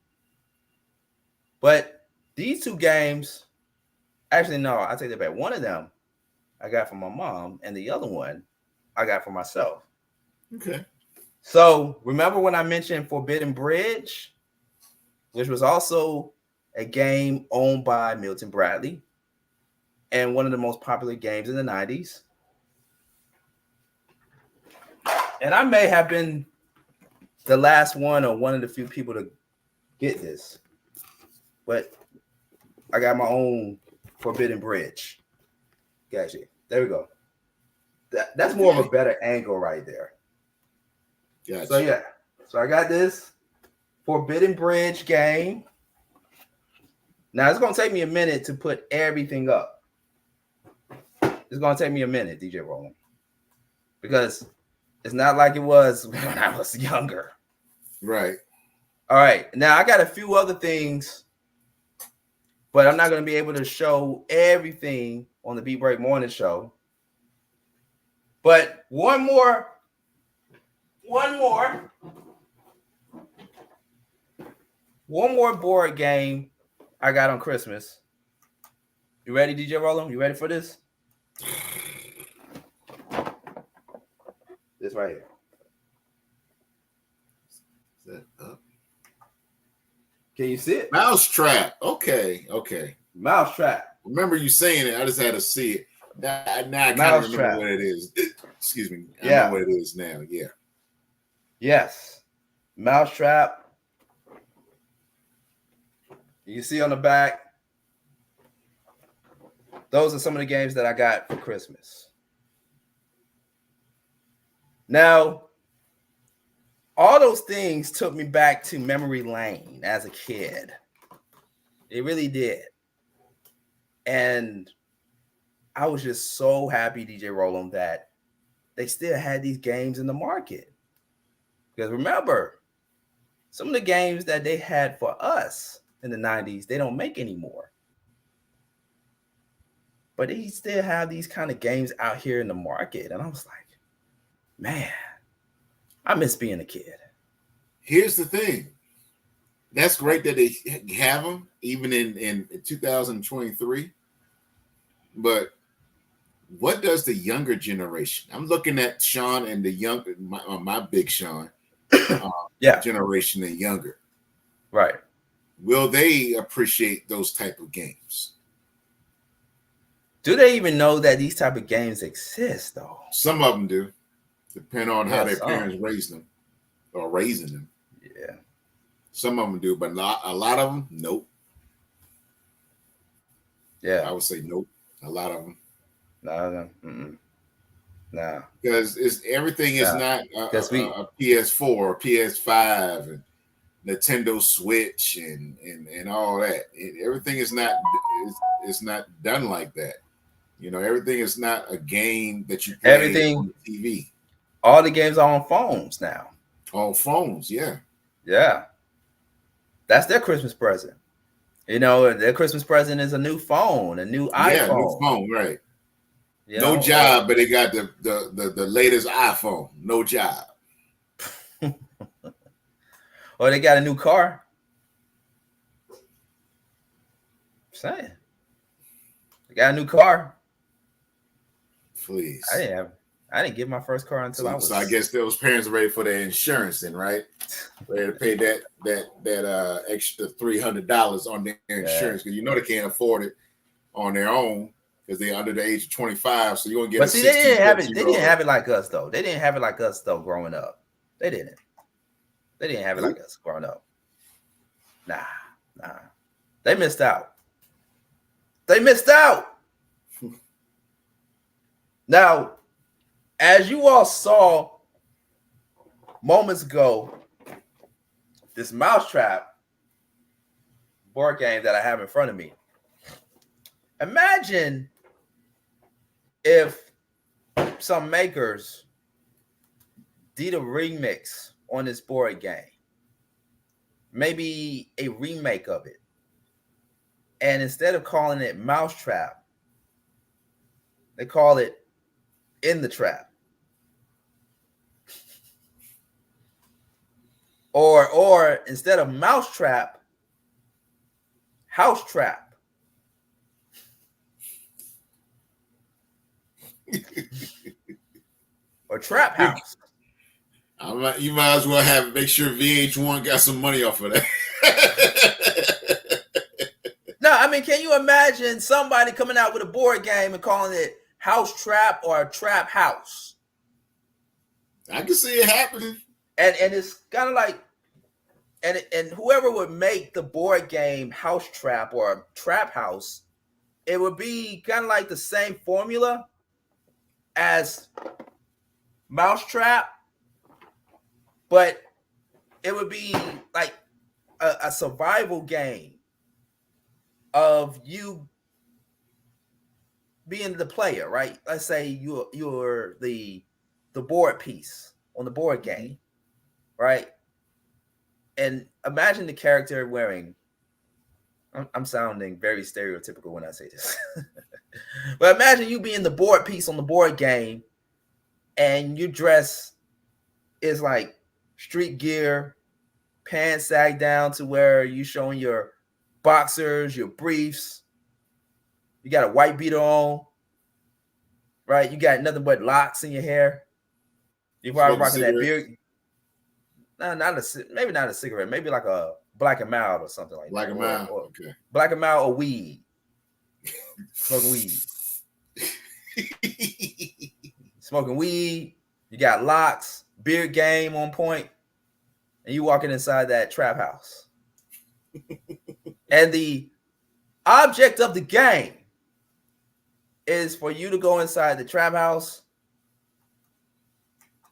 But these two games, actually, no, I take that back. One of them I got from my mom, and the other one I got for myself. Okay. So remember when I mentioned Forbidden Bridge, which was also a game owned by Milton Bradley and one of the most popular games in the 90s. And I may have been the last one or one of the few people to get this, but I got my own Forbidden Bridge. Gotcha. There we go. That's more of a better angle right there. Gotcha. So yeah, so I got this Forbidden Bridge game. Now it's gonna take me a minute to put everything up. It's gonna take me a minute, DJ Roland, because it's not like it was when I was younger. Right. All right. Now I got a few other things, but I'm not gonna be able to show everything on the Beat Break Morning Show. But one more board game I got on Christmas. You ready, DJ Roland? You ready for this? This right here. Is that up? Can you see it? Mousetrap. Okay. Mousetrap. Remember you saying it. I just had to see it. Now I kind of remember what it is. Excuse me. I know what it is now. Yeah. Yes. Mousetrap. You can see on the back. Those are some of the games that I got for Christmas. Now, all those things took me back to memory lane as a kid. It really did. And I was just so happy, DJ Roland, that they still had these games in the market. Because remember, some of the games that they had for us in the 90s, they don't make anymore. But they still have these kind of games out here in the market. And I was like, man, I miss being a kid. Here's the thing. That's great that they have them, even in 2023. But what does the younger generation? I'm looking at Sean and the younger, my big Sean, generation and younger. Right. Will they appreciate those type of games? Do they even know that these type of games exist, though? Some of them do, depending on how their parents raised them or raising them. Yeah. Some of them do, but a lot of them, nope. Yeah. I would say nope. A lot of them. No. No. Because everything is not a PS4 or PS5 and Nintendo Switch and all that. Everything is not done like that. You know, everything is not a game that you play on the TV. All the games are on phones now. On phones, yeah. Yeah. That's their Christmas present. You know, their Christmas present is a new phone, a new iPhone. Yeah, new phone, right. You no know, job, but they got the latest iPhone. No job. Or they got a new car. Saying. They got a new car. Please. I didn't get my first car until I was. So I guess those parents are ready for their insurance then, right? Ready to pay that extra $300 on their insurance because you know they can't afford it on their own. because they're under the age of 25. So you won't get. But see, they didn't have it. They didn't have it like us though. They didn't have it like us though. Growing up, they didn't. They didn't have it like us growing up. Nah. They missed out. Now, as you all saw moments ago, this Mousetrap board game that I have in front of me. Imagine if some makers did a remix on this board game, maybe a remake of it, and instead of calling it Mousetrap, they call it In the Trap. Or instead of Mousetrap, House Trap. Or Trap House. You might as well make sure VH1 got some money off of that. No, I mean, can you imagine somebody coming out with a board game and calling it House Trap or Trap House? I can see it happening. And it's kind of like, and whoever would make the board game House Trap or Trap House, it would be kind of like the same formula as Mousetrap, but it would be like a survival game of you being the player, right? Let's say you're the board piece on the board game, right? And imagine the character wearing, I'm sounding very stereotypical when I say this, but imagine you being the board piece on the board game and your dress is like street gear, pants sag down to where you showing your boxers, your briefs. You got a white beater on, right? You got nothing but locks in your hair. You probably rocking that beard. No, maybe not a cigarette. Maybe like a Black and Mild or something like Black that. Black and Mild, okay. Black and Mild or weed. Smoking weed. Smoking weed. You got locks, beard game on point, and you walking inside that trap house. And the object of the game is for you to go inside the trap house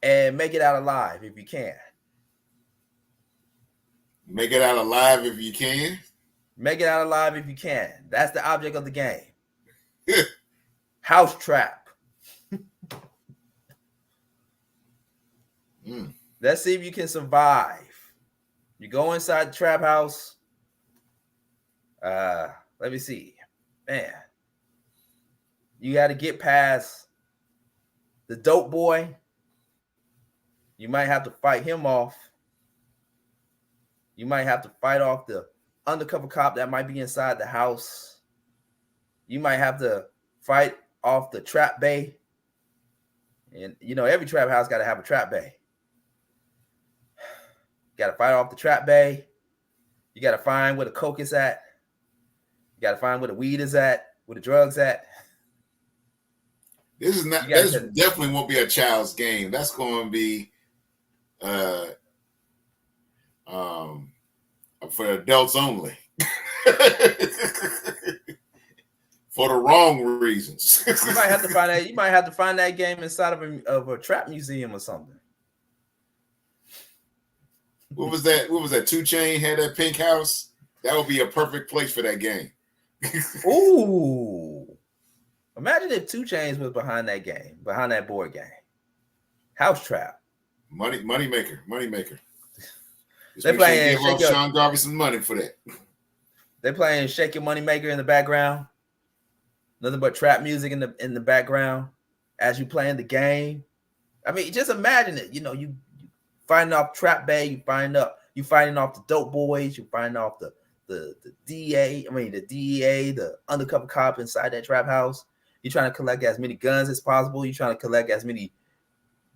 and make it out alive if you can. Make it out alive if you can? Make it out alive if you can. That's the object of the game. House trap. Let's see if you can survive. You go inside the trap house. Let me see. Man. You got to get past the dope boy. You might have to fight him off. You might have to fight off the undercover cop that might be inside the house. You might have to fight off the trap bay. And, you know, every trap house got to have a trap bay. You got to fight off the trap bay. You got to find where the coke is at. You got to find where the weed is at, where the drugs at. This definitely won't be a child's game. That's going to be for adults only. For the wrong reasons. You might have to find that. You might have to find that game inside of a trap museum or something. What was that? 2 Chainz had that pink house. That would be a perfect place for that game. Ooh. Imagine if 2 Chainz was behind that game, behind that board game. House trap. Money maker. They're playing Sean Garvey some money for that. They're playing Shake Your Money Maker in the background. Nothing but trap music in the background as you playing the game. I mean, just imagine it. You know, you finding off Trap Bay, you finding off the dope boys, you finding off the DA, the DEA, the undercover cop inside that trap house. You're trying to collect as many guns as possible. You're trying to collect as many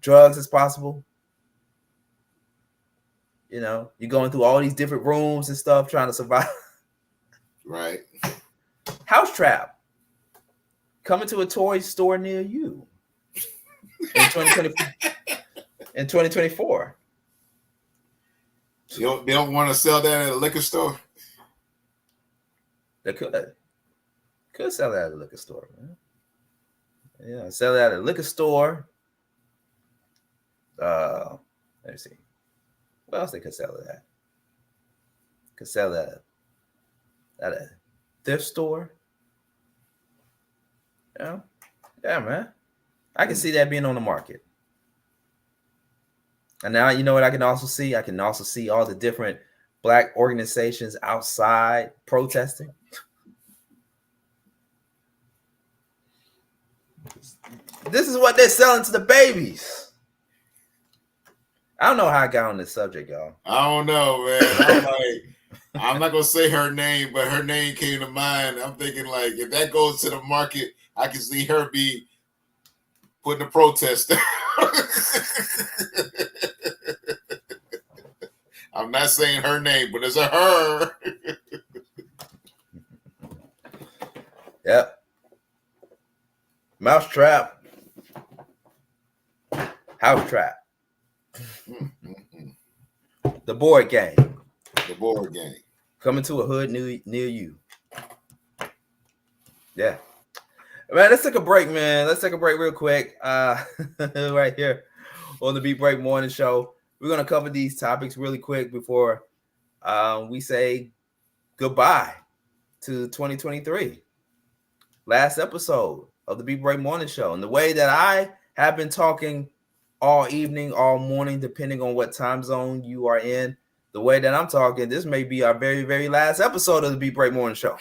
drugs as possible. You know, you're going through all these different rooms and stuff, trying to survive. Right. House trap. coming to a toy store near you in 2024. They don't want to sell that at a liquor store. They could sell that at a liquor store, man. Yeah, sell that at a liquor store. Let me see. What else they could sell it at? Could sell that at a thrift store. Yeah, man. I can see that being on the market. And now you know what I can also see? I can also see all the different Black organizations outside protesting. This is what they're selling to the babies. I don't know how I got on this subject, y'all. I don't know, man. I'm not gonna say her name, but her name came to mind. I'm thinking like if that goes to the market, I can see her be putting a protest down. I'm not saying her name, but it's a her. Yep. Mousetrap. House trap. The board game. The board game. Coming to a hood near you. Yeah. Man, let's take a break, man. Let's take a break real quick. Right here on the Beat Break Morning Show. We're going to cover these topics really quick before we say goodbye to 2023. Last episode of the Beat Break Morning Show. And the way that I have been talking all evening, all morning, depending on what time zone you are in, the way that I'm talking, this may be our very, very last episode of the Beat Break Morning Show.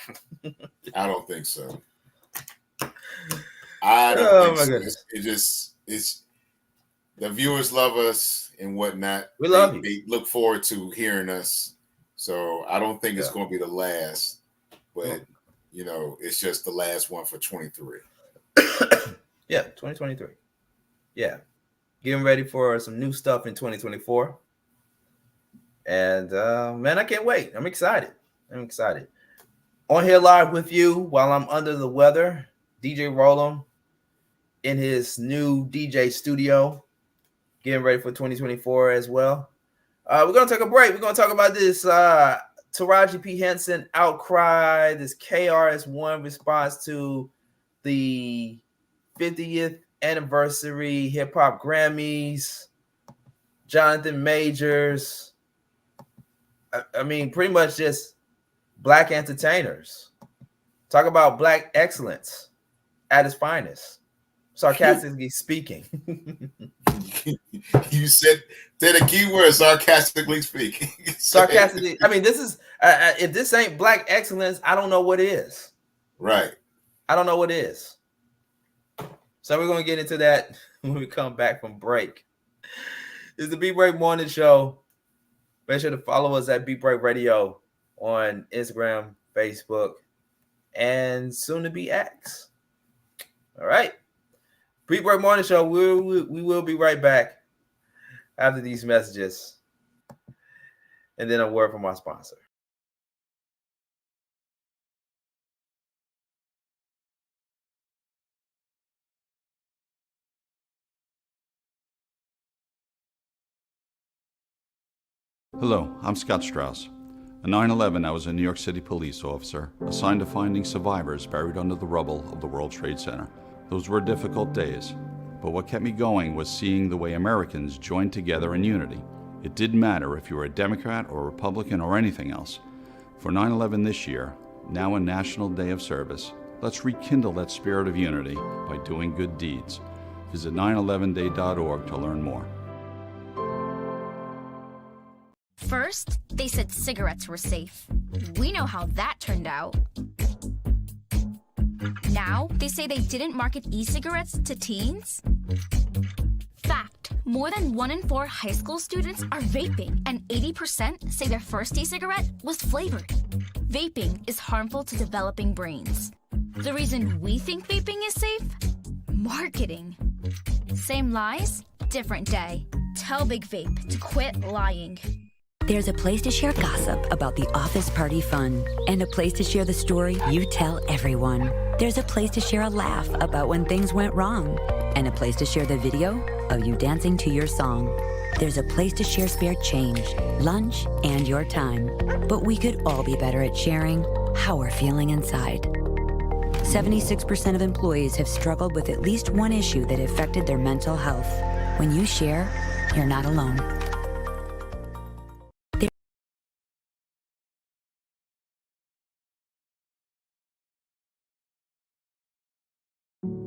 I don't think so. I don't think so. Goodness. It's the viewers love us and whatnot. We love you. They look forward to hearing us. So I don't think it's going to be the last, but you know, it's just the last one for 23. Yeah, 2023. Yeah. Getting ready for some new stuff in 2024. And man, I can't wait. I'm excited. On here live with you while I'm under the weather, DJ Rollum in his new DJ studio, getting ready for 2024 as well. We're going to take a break. We're going to talk about this Taraji P. Henson outcry, this KRS-One response to the 50th anniversary hip hop Grammys, Jonathan Majors. I mean, pretty much just Black entertainers. Talk about Black excellence at its finest, sarcastically speaking. You said the key word, sarcastically speaking. Sarcastically. I mean, this is if this ain't Black excellence, I don't know what is. Right. I don't know what is. So we're going to get into that when we come back from break. This is the Beat Break Morning Show. Make sure to follow us at Beat Break Radio on Instagram, Facebook, and soon to be X. All right. Beat Break Morning Show. We will be right back after these messages. And then a word from our sponsor. Hello, I'm Scott Strauss. On 9/11, I was a New York City police officer assigned to finding survivors buried under the rubble of the World Trade Center. Those were difficult days, but what kept me going was seeing the way Americans joined together in unity. It didn't matter if you were a Democrat or a Republican or anything else. For 9/11 this year, now a National Day of Service, let's rekindle that spirit of unity by doing good deeds. Visit 911day.org to learn more. First, they said cigarettes were safe. We know how that turned out. Now, they say they didn't market e-cigarettes to teens. Fact, more than 1 in 4 high school students are vaping, and 80% say their first e-cigarette was flavored. Vaping is harmful to developing brains. The reason we think vaping is safe? Marketing. Same lies, different day. Tell Big Vape to quit lying. There's a place to share gossip about the office party fun and a place to share the story you tell everyone. There's a place to share a laugh about when things went wrong and a place to share the video of you dancing to your song. There's a place to share spare change, lunch, and your time. But we could all be better at sharing how we're feeling inside. 76% of employees have struggled with at least one issue that affected their mental health. When you share, you're not alone.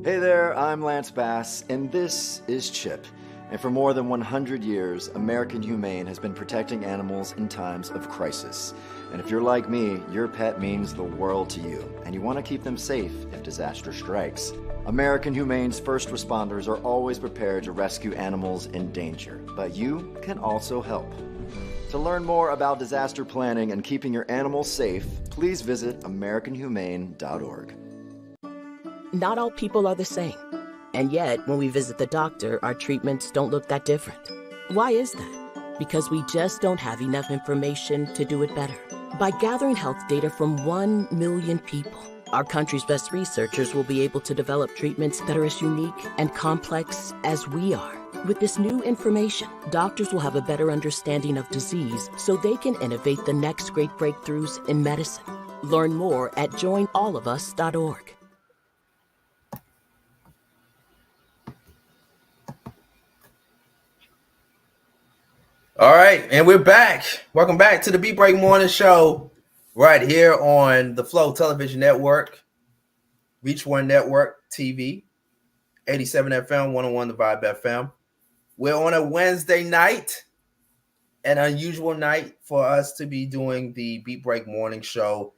Hey there, I'm Lance Bass, and this is Chip. And for more than 100 years, American Humane has been protecting animals in times of crisis. And if you're like me, your pet means the world to you, and you want to keep them safe if disaster strikes. American Humane's first responders are always prepared to rescue animals in danger, but you can also help. To learn more about disaster planning and keeping your animals safe, please visit AmericanHumane.org. Not all people are the same. And yet, when we visit the doctor, our treatments don't look that different. Why is that? Because we just don't have enough information to do it better. By gathering health data from 1 million people, our country's best researchers will be able to develop treatments that are as unique and complex as we are. With this new information, doctors will have a better understanding of disease so they can innovate the next great breakthroughs in medicine. Learn more at joinallofus.org. All right, and we're back. Welcome back to the Beat Break Morning Show right here on the Flow Television Network, Reach One Network TV, 87 FM, 101 The Vibe FM. We're on a Wednesday night, an unusual night for us to be doing the Beat Break Morning Show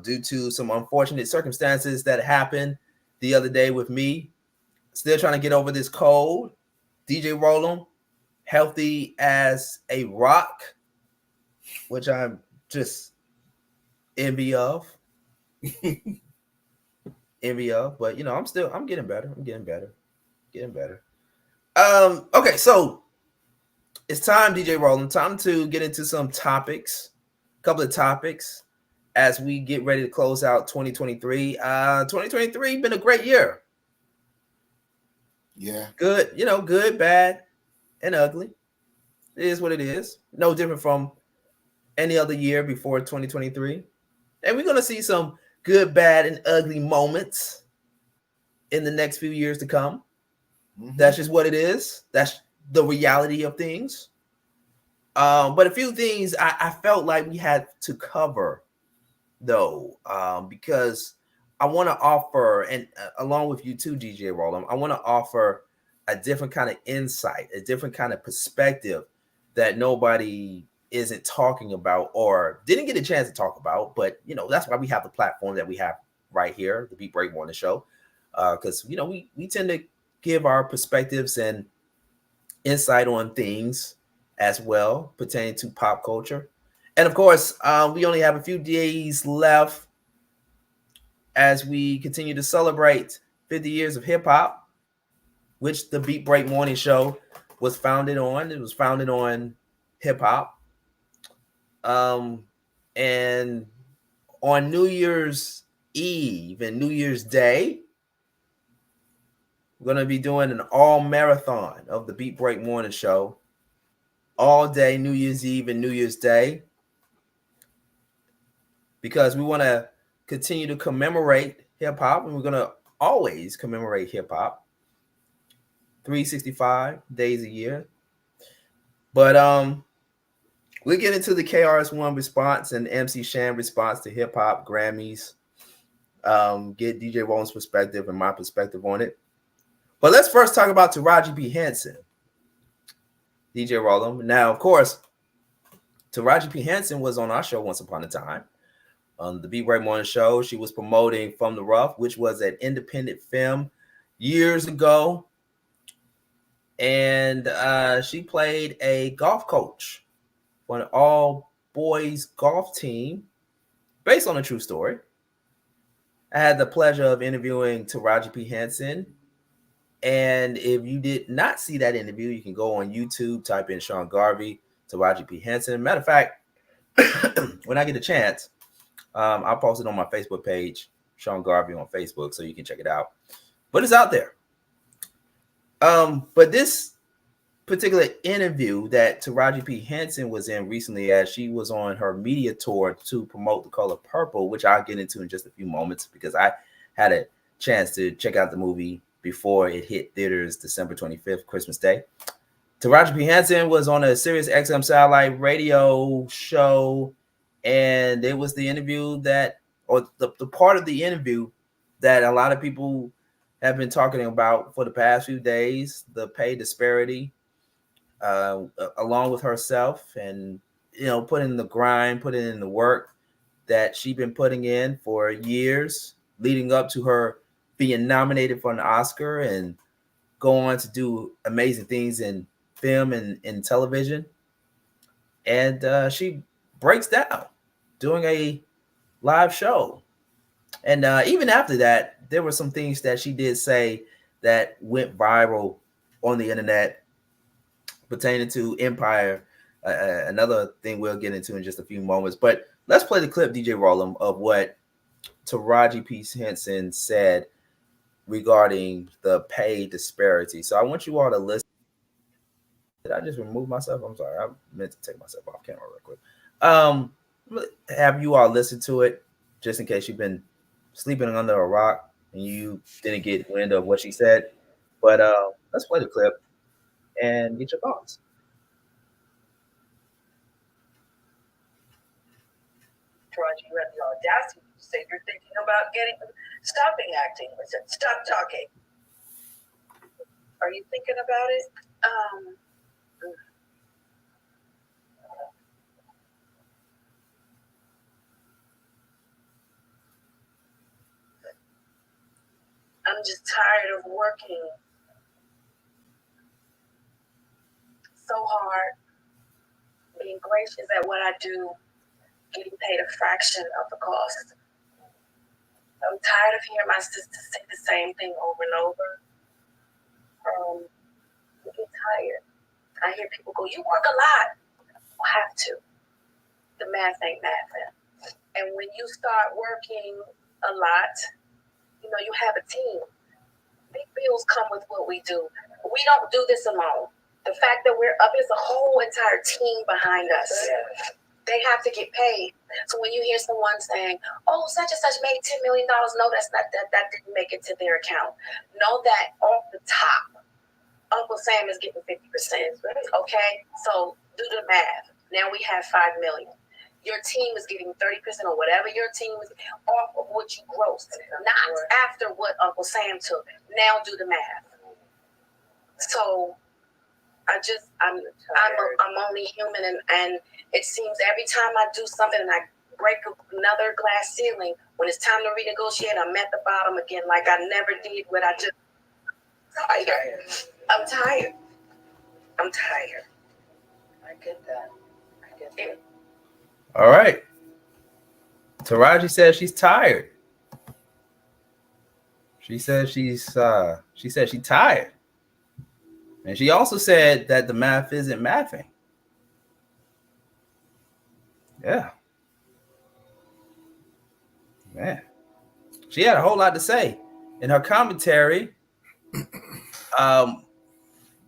due to some unfortunate circumstances that happened the other day with me. Still trying to get over this cold. DJ Rollum, healthy as a rock, which I'm just envy of. But you know, I'm getting better. Okay, so it's time, DJ Rollum, time to get into some topics, a couple of topics as we get ready to close out 2023. 2023 been a great year. Yeah. Good, good, bad, and ugly. It is what it is. No different from any other year before 2023. And we're going to see some good, bad, and ugly moments in the next few years to come. Mm-hmm. That's just what it is. That's the reality of things. But a few things I felt like we had to cover, though, because I want to offer, and along with you too, DJ Rollum, I want to offer a different kind of insight, a different kind of perspective that nobody isn't talking about or didn't get a chance to talk about. But, that's why we have the platform that we have right here, the Beat Break Morning Show, because, we tend to give our perspectives and insight on things as well pertaining to pop culture. And, of course, we only have a few days left as we continue to celebrate 50 years of hip hop, which the Beat Break Morning Show was founded on. It was founded on hip hop. And on New Year's Eve and New Year's Day, we're going to be doing an all marathon of the Beat Break Morning Show all day, New Year's Eve and New Year's Day, because we want to continue to commemorate hip hop, and we're going to always commemorate hip hop 365 days a year. But we'll get into the KRS-One response and MC Shan response to hip hop Grammys. Get DJ Rollum's perspective and my perspective on it. But let's first talk about Taraji P. Henson, DJ Rollum. Now, of course, Taraji P. Henson was on our show once upon a time. On the Beat Break Morning Show, she was promoting From the Rough, which was an independent film years ago. And she played a golf coach for an all-boys golf team based on a true story. I had the pleasure of interviewing Taraji P. Henson. And if you did not see that interview, you can go on YouTube, type in Sean Garvey, Taraji P. Henson. Matter of fact, when I get a chance, I'll post it on my Facebook page, Sean Garvey on Facebook, so you can check it out. But it's out there. But this particular interview that Taraji P. Henson was in recently, as she was on her media tour to promote The Color Purple, which I'll get into in just a few moments because I had a chance to check out the movie before it hit theaters December 25th, Christmas Day. Taraji P. Henson was on a Sirius XM satellite radio show, and it was the interview that, or the part of the interview that a lot of people have been talking about for the past few days, the pay disparity, along with herself, and putting in the grind, putting in the work that she's been putting in for years, leading up to her being nominated for an Oscar and go on to do amazing things in film and in television. And she breaks down doing a live show. And even after that, there were some things that she did say that went viral on the internet pertaining to Empire. Another thing we'll get into in just a few moments. But let's play the clip, DJ Rollum, of what Taraji P. Henson said regarding the pay disparity. So I want you all to listen. Did I just remove myself? I'm sorry. I meant to take myself off camera real quick. Have you all listen to it just in case you've been sleeping under a rock and you didn't get wind of what she said. But let's play the clip and get your thoughts. Taraji, you have the audacity to say you're thinking about stopping acting. I said, stop talking. Are you thinking about it? I'm just tired of working so hard, being gracious at what I do, getting paid a fraction of the cost. I'm tired of hearing my sisters say the same thing over and over. I get tired. I hear people go, you work a lot. I have to. The math ain't mathing. And when you start working a lot, you have a team. Big bills come with what we do. We don't do this alone. The fact that we're up is a whole entire team behind us. Yeah. They have to get paid. So when you hear someone saying, oh, such and such made $10 million, no, that's not that didn't make it to their account. Know that off the top, Uncle Sam is getting 50%. Okay? So do the math. Now we have $5 million. Your team is getting 30% or whatever your team is off of what you grossed, not after what Uncle Sam took. Now do the math. So I'm only human, and it seems every time I do something and I break another glass ceiling, when it's time to renegotiate, I'm at the bottom again, like I never did what I just. I'm tired. I get that. All right. Taraji says she's tired. She says she's tired. And she also said that the math isn't mathing. Yeah. Man. She had a whole lot to say. In her commentary,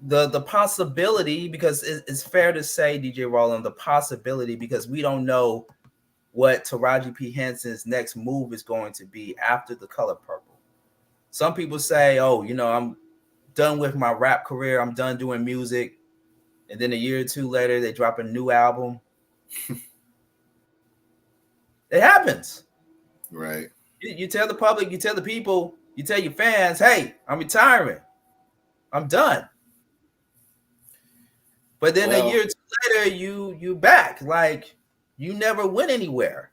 the possibility, because it's fair to say, DJ Roland, the possibility, because we don't know what Taraji P. Henson's next move is going to be after The Color Purple. Some people say, oh, I'm done with my rap career. I'm done doing music. And then a year or two later, they drop a new album. It happens. Right. You tell the public, you tell the people, you tell your fans, hey, I'm retiring. I'm done. But then a year or two later, you back. Like, you never went anywhere.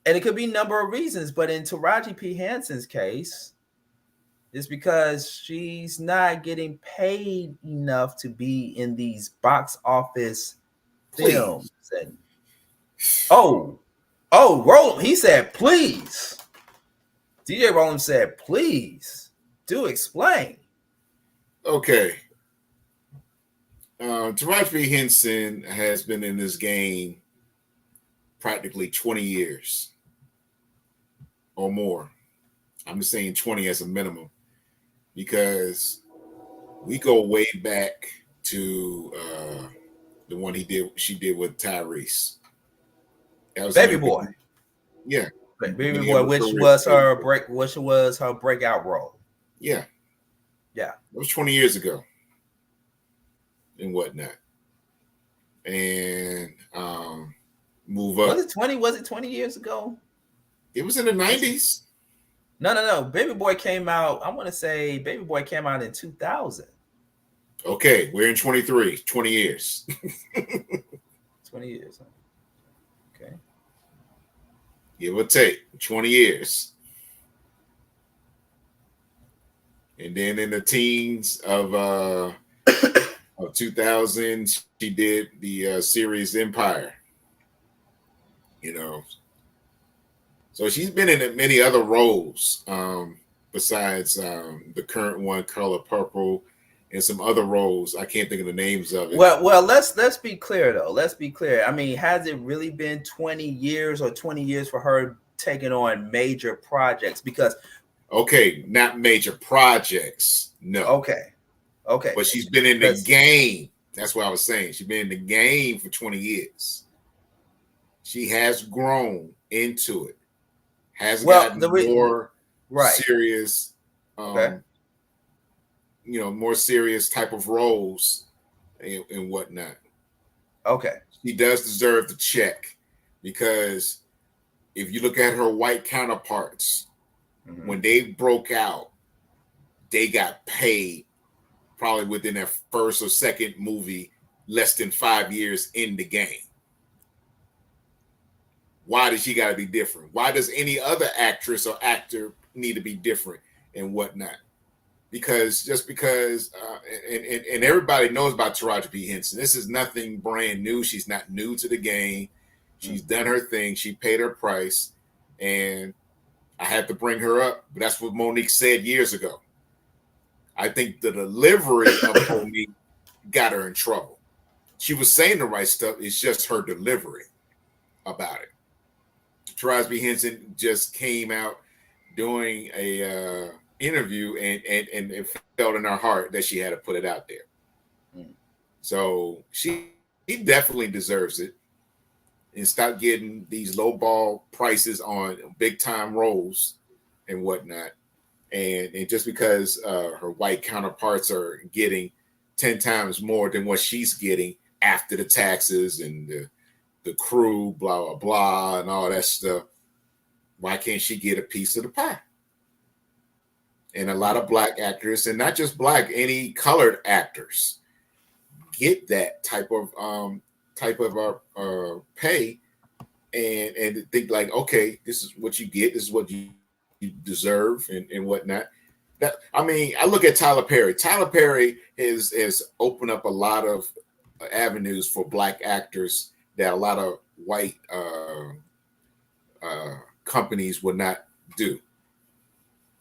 And it could be a number of reasons. But in Taraji P. Henson's case, it's because she's not getting paid enough to be in these box office films. And, Roland, he said, please. DJ Roland said, please do explain. Okay. Taraji P. Henson has been in this game practically 20 years or more. I'm just saying 20 as a minimum, because we go way back to the one she did with Tyrese. That was Baby Boy. Yeah. Baby Boy, which was her breakout role. Yeah. Yeah. It was 20 years ago and whatnot. And move up. Was it 20 years ago? It was in the 90s. No. Baby Boy came out, I want to say Baby Boy came out in 2000. Okay, we're in 23, 20 years. 20 years. Okay. Give or take 20 years. And then in the teens of 2000, she did the series Empire. You know, so she's been in many other roles besides the current one, Color Purple, and some other roles. I can't think of the names of it. Well, let's be clear though. Let's be clear. I mean, has it really been 20 years or 20 years for her taking on major projects? Because okay, not major projects. No. Okay. But she's been in the game. That's what I was saying. She's been in the game for 20 years. She has grown into it. Has gotten more serious, more serious type of roles and whatnot. Okay. She does deserve the check, because if you look at her white counterparts, when they broke out, they got paid probably within their first or second movie, less than 5 years in the game. Why does she got to be different? Why does any other actress or actor need to be different and whatnot? Because and everybody knows about Taraji P. Henson. This is nothing brand new. She's not new to the game. She's done her thing. She paid her price, and I had to bring her up. But that's what Monique said years ago. I think the delivery of Monique got her in trouble. She was saying the right stuff. It's just her delivery about it. Taraji P. Henson just came out doing a interview, and it felt in her heart that she had to put it out there. So she definitely deserves it, and stop getting these low ball prices on big time roles and whatnot. And just because her white counterparts are getting 10 times more than what she's getting after the taxes and the crew, blah, blah, blah, and all that stuff, why can't she get a piece of the pie? And a lot of black actors, and not just black, any colored actors, get that type of pay, and think like, okay, this is what you get, this is what you deserve, and whatnot. That, I mean, I look at Tyler Perry. Tyler Perry has opened up a lot of avenues for black actors that a lot of white companies would not do.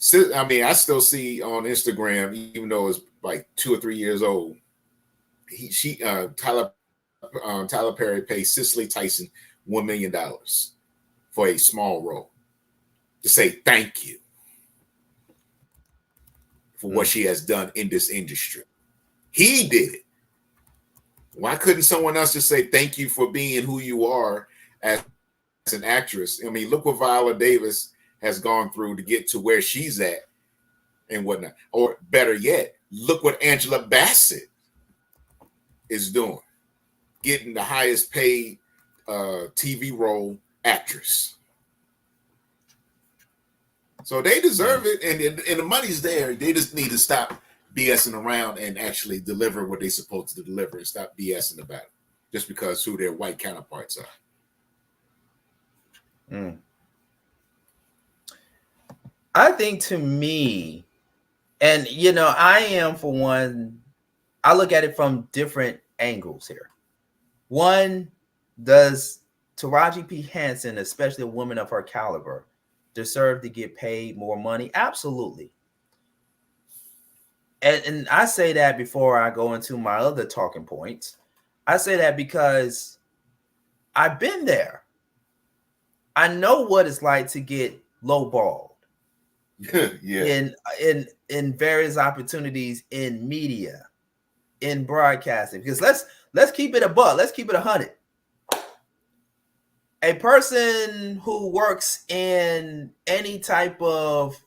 So, I mean, I still see on Instagram, even though it's like 2 or 3 years old, Tyler Perry paid Cicely Tyson $1 million for a small role to say thank you for what she has done in this industry. He did it. Why couldn't someone else just say thank you for being who you are as an actress? I mean, look what Viola Davis has gone through to get to where she's at and whatnot. Or better yet, look what Angela Bassett is doing, getting the highest paid TV role actress. So they deserve it, and the money's there. They just need to stop BSing around and actually deliver what they're supposed to deliver, and stop BSing about it just because who their white counterparts are. I think, to me, and I am, for one, I look at it from different angles here. One, does Taraji P. Henson, especially a woman of her caliber, deserve to get paid more money? Absolutely. And I say that before I go into my other talking points. I say that because I've been there. I know what it's like to get lowballed. Yeah. In various opportunities in media, in broadcasting. Because let's keep it a buck. Let's keep it 100. A person who works in any type of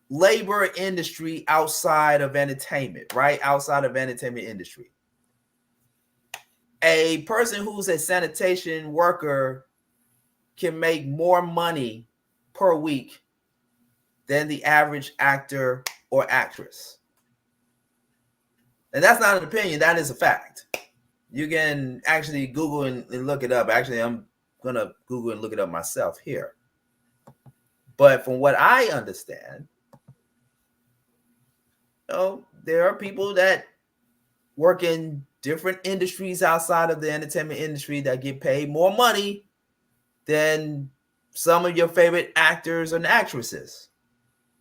labor industry outside of entertainment, right? Outside of entertainment industry. A person who's a sanitation worker can make more money per week than the average actor or actress. And that's not an opinion, that is a fact. You can actually Google and look it up. Actually, I'm going to Google and look it up myself here. But from what I understand, there are people that work in different industries outside of the entertainment industry that get paid more money than some of your favorite actors and actresses.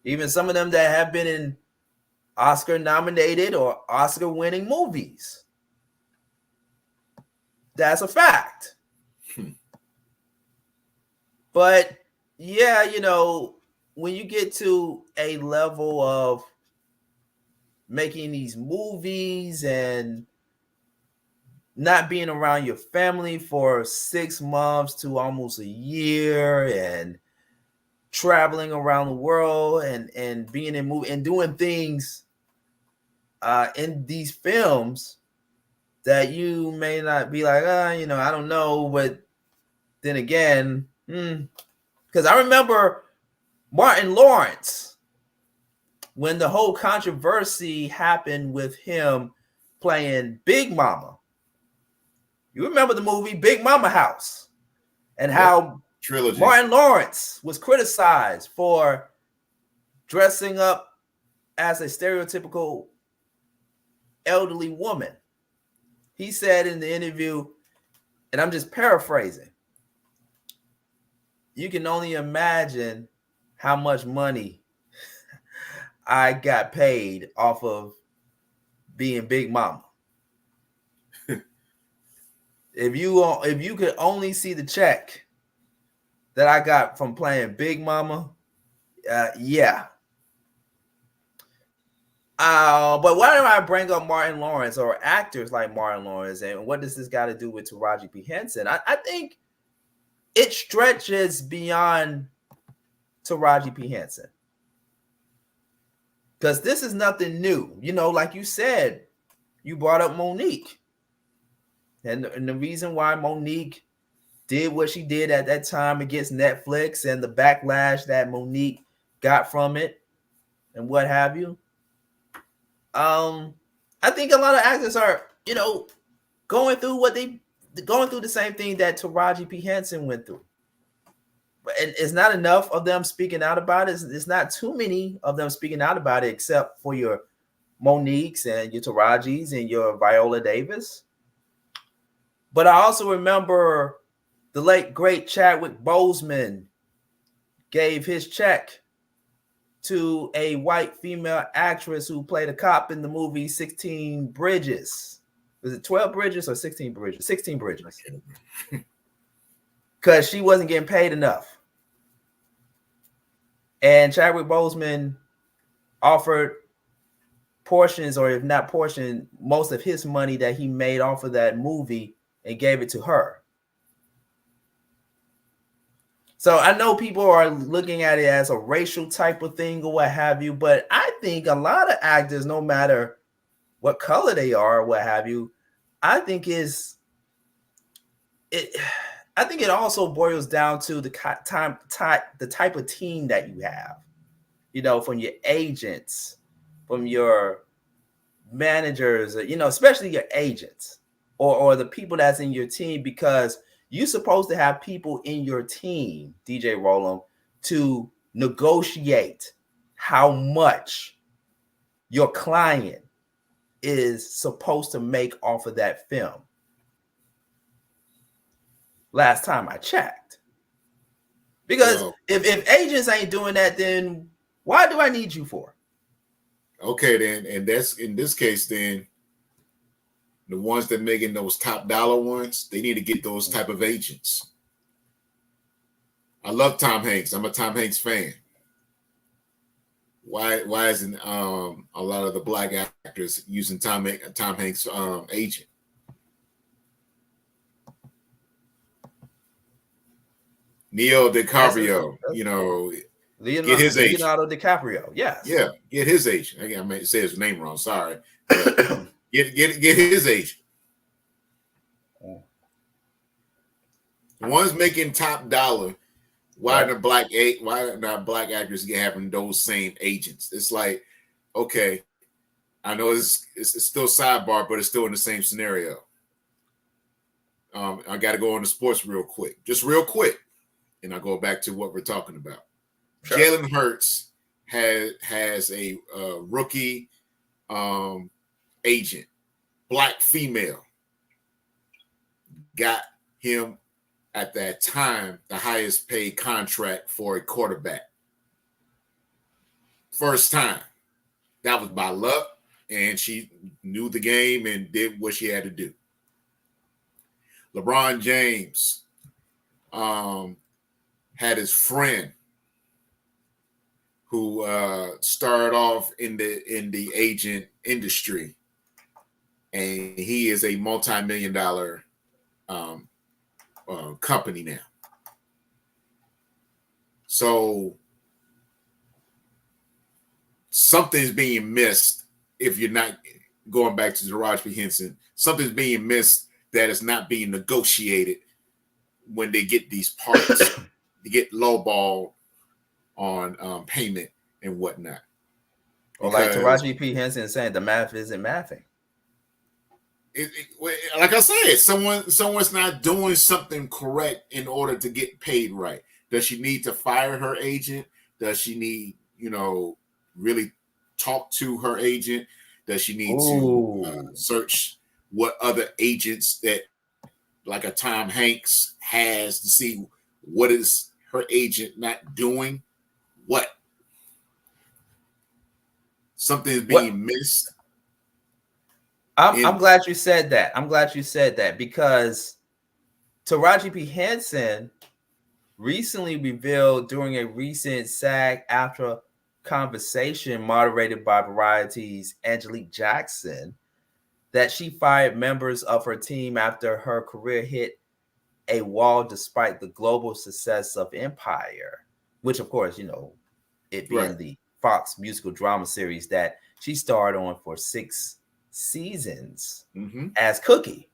Even some of them that have been in Oscar nominated or Oscar winning movies. That's a fact. But yeah, when you get to a level of making these movies and not being around your family for 6 months to almost a year and traveling around the world and being in movie and doing things in these films that you may not be like, I don't know. But then again, because I remember Martin Lawrence, when the whole controversy happened with him playing Big Mama. You remember the movie Big Mama House and how trilogy. Martin Lawrence was criticized for dressing up as a stereotypical elderly woman. He said in the interview, and I'm just paraphrasing, you can only imagine how much money I got paid off of being Big Mama. If you could only see the check that I got from playing Big Mama, yeah. But why do I bring up Martin Lawrence or actors like Martin Lawrence, and what does this got to do with Taraji P. Henson? I think it stretches beyond Taraji P. Henson. Because this is nothing new. Like you said, you brought up Monique. And the reason why Monique did what she did at that time against Netflix and the backlash that Monique got from it and what have you. I think a lot of actors are, going through the same thing that Taraji P. Henson went through. And it's not enough of them speaking out about it. It's not too many of them speaking out about it, except for your Moniques and your Tarajis and your Viola Davis. But I also remember the late, great Chadwick Boseman gave his check to a white female actress who played a cop in the movie 16 Bridges. Was it 12 Bridges or 16 Bridges? 16 Bridges. Because she wasn't getting paid enough. And Chadwick Boseman offered portions, or if not portion, most of his money that he made off of that movie and gave it to her. So I know people are looking at it as a racial type of thing or what have you, but I think a lot of actors, no matter what color they are or what have you, I think it also boils down to the type of team that you have, from your agents, from your managers, especially your agents or the people that's in your team, because you're supposed to have people in your team, DJ Roland, to negotiate how much your client is supposed to make off of that film. Last time I checked. Because if agents ain't doing that, then why do I need you for? Okay, then, and that's in this case, then the ones that making those top dollar ones, they need to get those type of agents. I love Tom Hanks. I'm a Tom Hanks fan. Why isn't a lot of the black actors using Tom Hanks agent? Neil DiCaprio, get his agent. Leonardo DiCaprio, yes. Yeah, get his agent. I may say his name wrong. Sorry. Get his agent. The ones making top dollar. Why not black actors having those same agents? It's like, okay, I know it's still sidebar, but it's still in the same scenario. I got to go on the sports real quick, and I'll go back to what we're talking about. Sure. Jalen Hurts has a rookie agent, black female, got him at that time the highest paid contract for a quarterback. First time. That was by luck, and she knew the game and did what she had to do. LeBron James had his friend who started off in the agent industry, and he is a multi-million-dollar company now. So something's being missed if you're not going back to Taraji P. Henson. Something's being missed that is not being negotiated when they get these parts. They get lowball on payment and whatnot. Or like Taraji P. Henson saying, the math isn't mathing. Like I said, someone's not doing something correct in order to get paid right. Does she need to fire her agent? Does she need, really talk to her agent? Does she need to search what other agents that, like a Tom Hanks, has to see what is her agent not doing? What? Something is being missed. I'm glad you said that. I'm glad you said that because Taraji P. Henson recently revealed during a recent SAG-AFTRA conversation moderated by Variety's Angelique Jackson that she fired members of her team after her career hit a wall despite the global success of Empire, which of course, it being the Fox musical drama series that she starred on for 6 seasons as Cookie.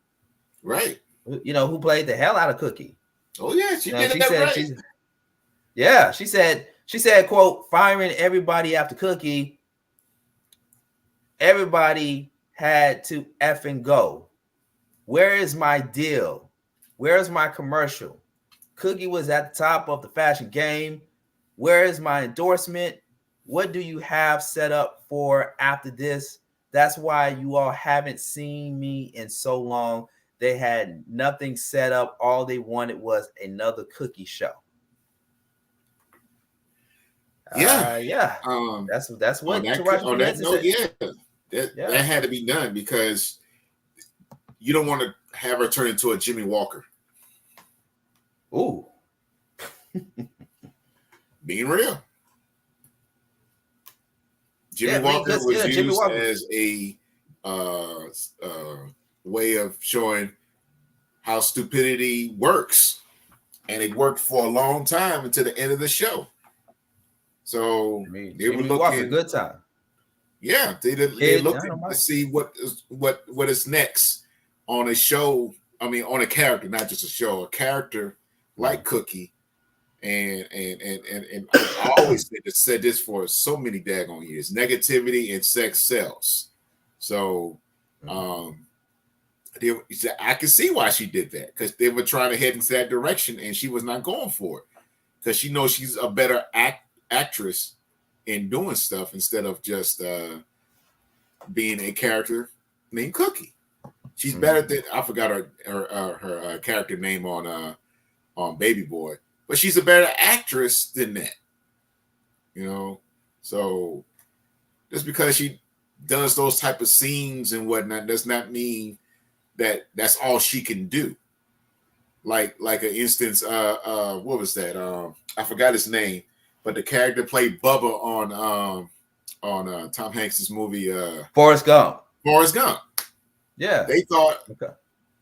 Right. Who played the hell out of Cookie. Oh yeah, she said, quote, firing everybody after Cookie, everybody had to effing go. Where is my deal? Where's my commercial? Cookie was at the top of the fashion game. Where is my endorsement? What do you have set up for after this? That's why you all haven't seen me in so long. They had nothing set up. All they wanted was another Cookie show. Yeah. That's what that had to be done because you don't want to have her turn into a Jimmy Walker. Ooh. Being real. Jimmy Walker was used as a way of showing how stupidity works. And it worked for a long time until the end of the show. So they were looking a good time. Yeah, they're looking to see what is next on a show. I mean, on a character, not just a show, a character like Cookie. And I always said this for so many daggone years: negativity and sex sells. So, I can see why she did that because they were trying to head into that direction, and she was not going for it because she knows she's a better actress in doing stuff instead of just being a character named Cookie. She's better than I forgot her character name on Baby Boy. But she's a better actress than that, So Just because she does those type of scenes and whatnot does not mean that that's all she can do. Like an instance, what was that? I forgot his name, but the character played Bubba on Tom Hanks's movie Forrest Gump. Forrest Gump. Yeah. They thought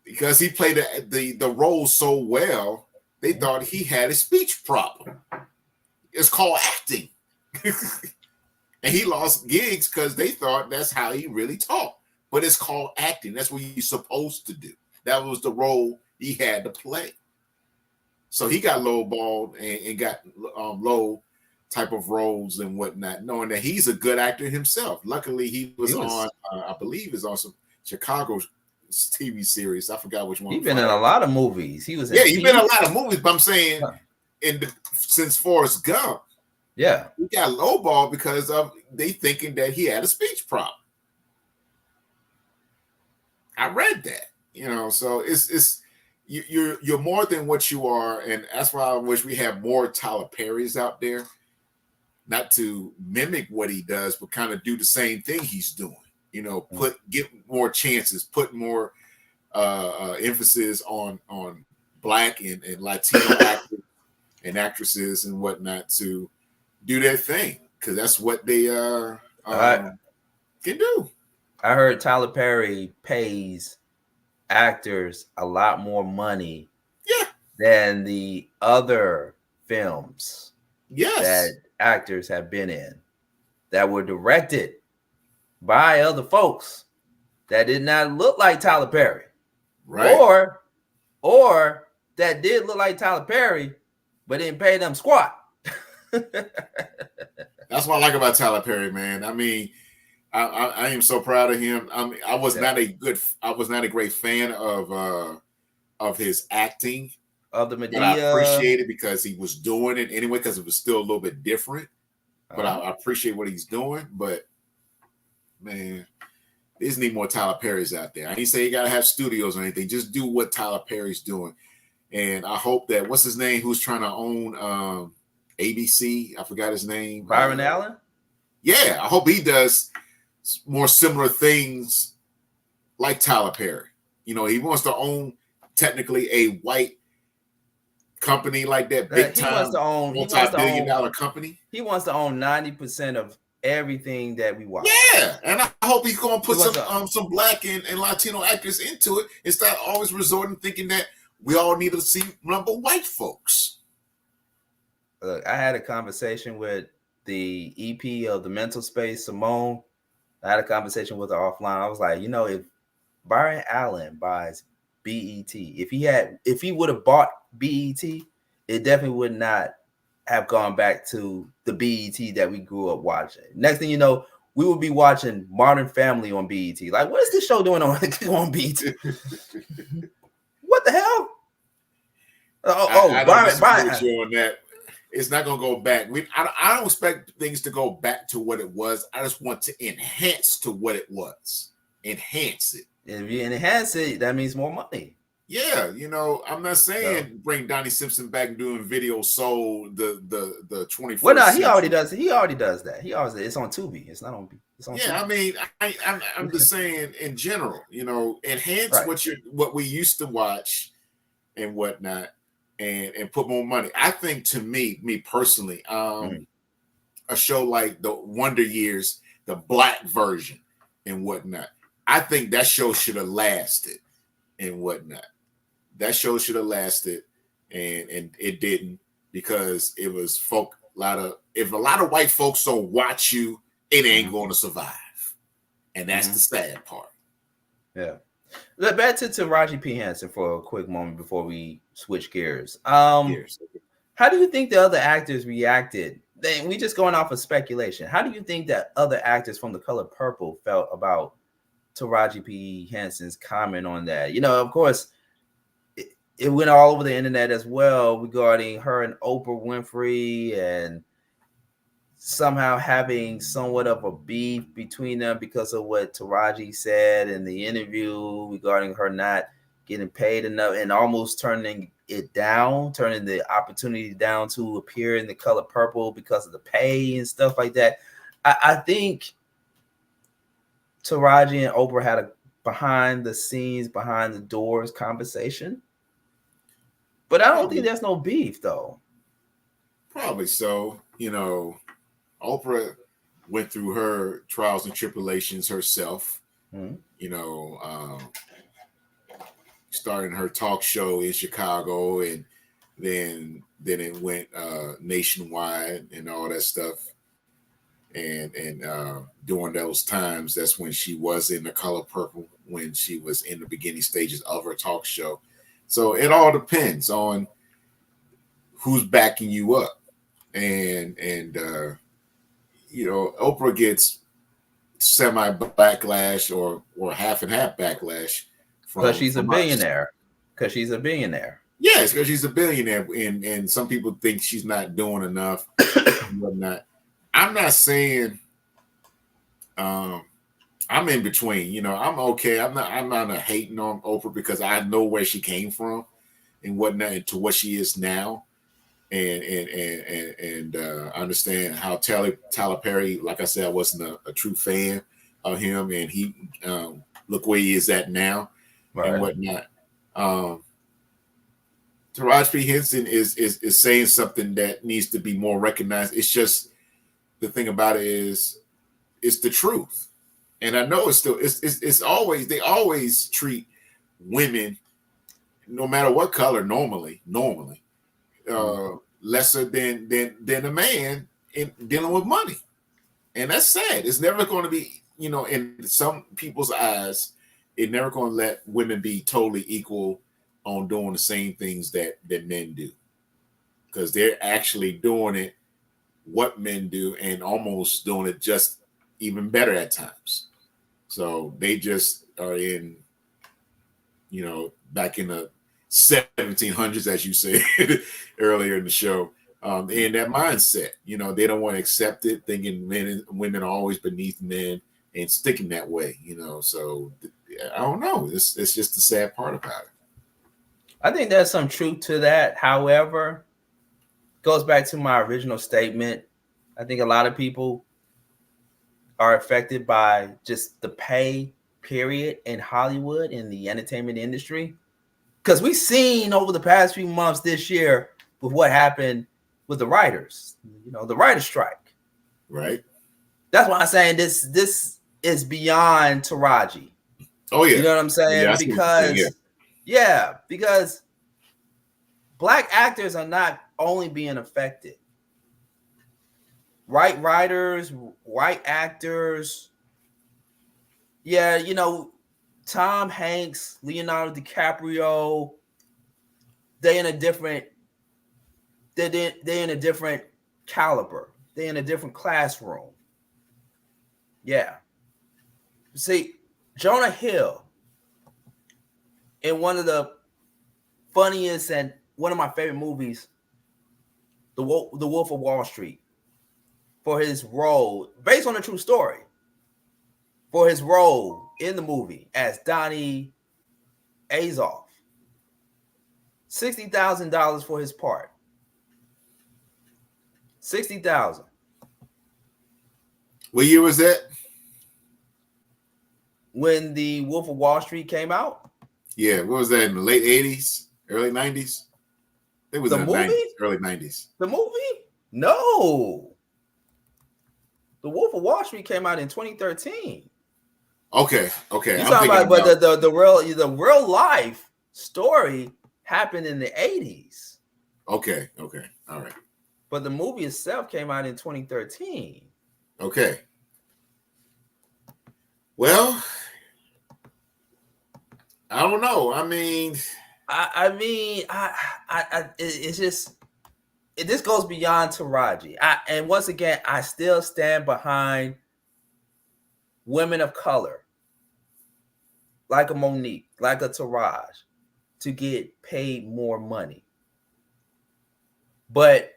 because he played the role so well, they thought he had a speech problem. It's called acting. And he lost gigs because they thought that's how he really talked. But it's called acting. That's what he's supposed to do. That was the role he had to play. So he got lowballed and got low type of roles and whatnot, knowing that he's a good actor himself. Luckily, he was on, I believe, is on some Chicago TV series. I forgot which one. He's been in a lot of movies. He's been in a lot of movies. But I'm saying, since Forrest Gump, he got lowballed because of they thinking that he had a speech problem. I read that, so it's you're more than what you are, and that's why I wish we had more Tyler Perrys out there, not to mimic what he does, but kind of do the same thing he's doing. Get more chances, put more emphasis on Black and Latino actors and actresses and whatnot to do their thing, because that's what they can do. I heard Tyler Perry pays actors a lot more money than the other films that actors have been in that were directed by other folks that did not look like Tyler Perry. Right. Or that did look like Tyler Perry, but didn't pay them squat. That's what I like about Tyler Perry, man. I mean, I am so proud of him. I mean, I was not a great fan of his acting of the Medea. But I appreciate it because he was doing it anyway, because it was still a little bit different. But I appreciate what he's doing. But man, there's need more Tyler Perrys out there. I didn't say you gotta have studios or anything. Just do what Tyler Perry's doing. And I hope that what's his name, who's trying to own ABC? I forgot his name. Byron Allen? Yeah, I hope he does more similar things like Tyler Perry. He wants to own technically a white company like that, big time, multi-billion-dollar company. He wants to own 90% of everything that we watch. Yeah, and I hope he's going to put some Black and Latino actors into it instead of always resorting thinking that we all need to see number white folks. Look, I had a conversation with the EP of the Mental Space, Simone. I had a conversation with her offline. I was like, if Byron Allen buys BET, if he would have bought BET, it definitely would not have gone back to the BET that we grew up watching. Next thing you know, we would be watching Modern Family on BET. Like, what is this show doing on BET? What the hell? Byron on that. It's not going to go back. I don't expect things to go back to what it was. I just want to enhance to what it was. Enhance it. If you enhance it, that means more money. Yeah, I'm not saying bring Donnie Simpson back and doing Video Soul the 21st. Well, no, he already does. He already does that. It's on Tubi. It's not on. It's on. Yeah, Tubi. I mean, I'm just saying in general. Enhance what we used to watch and whatnot. And put more money. I think, to me personally, a show like the Wonder Years, the Black version and whatnot, I think that show should have lasted and whatnot. That show should have lasted, and it didn't, because it was if a lot of white folks don't watch you, it ain't going to survive, and that's the sad part. Yeah. Back to Taraji P. Henson for a quick moment before we switch gears. How do you think the other actors reacted? We just going off of speculation. How do you think that other actors from The Color Purple felt about Taraji P. Henson's comment on that? Of course, it went all over the internet as well regarding her and Oprah Winfrey and somehow having somewhat of a beef between them because of what Taraji said in the interview regarding her not getting paid enough and almost turning the opportunity down to appear in The Color Purple because of the pay and stuff like that. I think Taraji and Oprah had a behind the scenes, behind the doors conversation. But I don't think there's no beef though. Probably so. You know, Oprah went through her trials and tribulations herself. You know, starting her talk show in Chicago, and then it went nationwide and all that stuff. And during those times, that's when she was in The Color Purple, when she was in the beginning stages of her talk show. So it all depends on who's backing you up. And you know, Oprah gets semi backlash or half and half backlash because she's a billionaire. Because she's a billionaire. Yes, because she's a billionaire, and some people think she's not doing enough and whatnot. I'm not saying I'm in between. You know, I'm okay. I'm not a hating on Oprah because I know where she came from and whatnot, and to what she is now. And I understand how Tyler Perry, like I said, I wasn't a true fan of him, and he look where he is at now and whatnot. Taraji P. Henson is saying something that needs to be more recognized. It's just the thing about it is it's the truth, and I know it's always they always treat women, no matter what color, normally. Lesser than a man in dealing with money. And that's sad. It's never going to be, you know, in some people's eyes, it's never going to let women be totally equal on doing the same things that men do. Because they're actually doing it what men do and almost doing it just even better at times. So they just are in, you know, back in the 1700s, as you said earlier in the show, and that mindset, you know, they don't want to accept it, thinking men and women are always beneath men and sticking that way, you know. So I don't know. It's just the sad part about it. I think there's some truth to that. However, goes back to my original statement. I think a lot of people are affected by just the pay period in Hollywood, in the entertainment industry. Because we've seen over the past few months this year with what happened with the writers, you know, the writer's strike. Right. That's why I'm saying this is beyond Taraji. Oh, yeah. You know what I'm saying? Yeah, because Black actors are not only being affected. White writers, white actors. Yeah, you know, Tom Hanks, Leonardo DiCaprio, they're in a different caliber. They're in a different classroom. Yeah. See, Jonah Hill, in one of the funniest and one of my favorite movies, The Wolf of Wall Street, for his role, based on a true story, for his role in the movie as Donnie Azoff. $60,000 for his part. $60,000. What year was that? When The Wolf of Wall Street came out? Yeah, what was that, in the late 80s, early 90s? It was the in movie? The 90s, early 90s. The movie? No. The Wolf of Wall Street came out in 2013. Okay. You're talking about, but the real life story happened in the 80s. Okay, all right. But the movie itself came out in 2013. Okay. Well, I don't know. I mean, it's just this goes beyond Taraji. And once again, I still stand behind women of color, like a Monique, like a Taraji, to get paid more money. But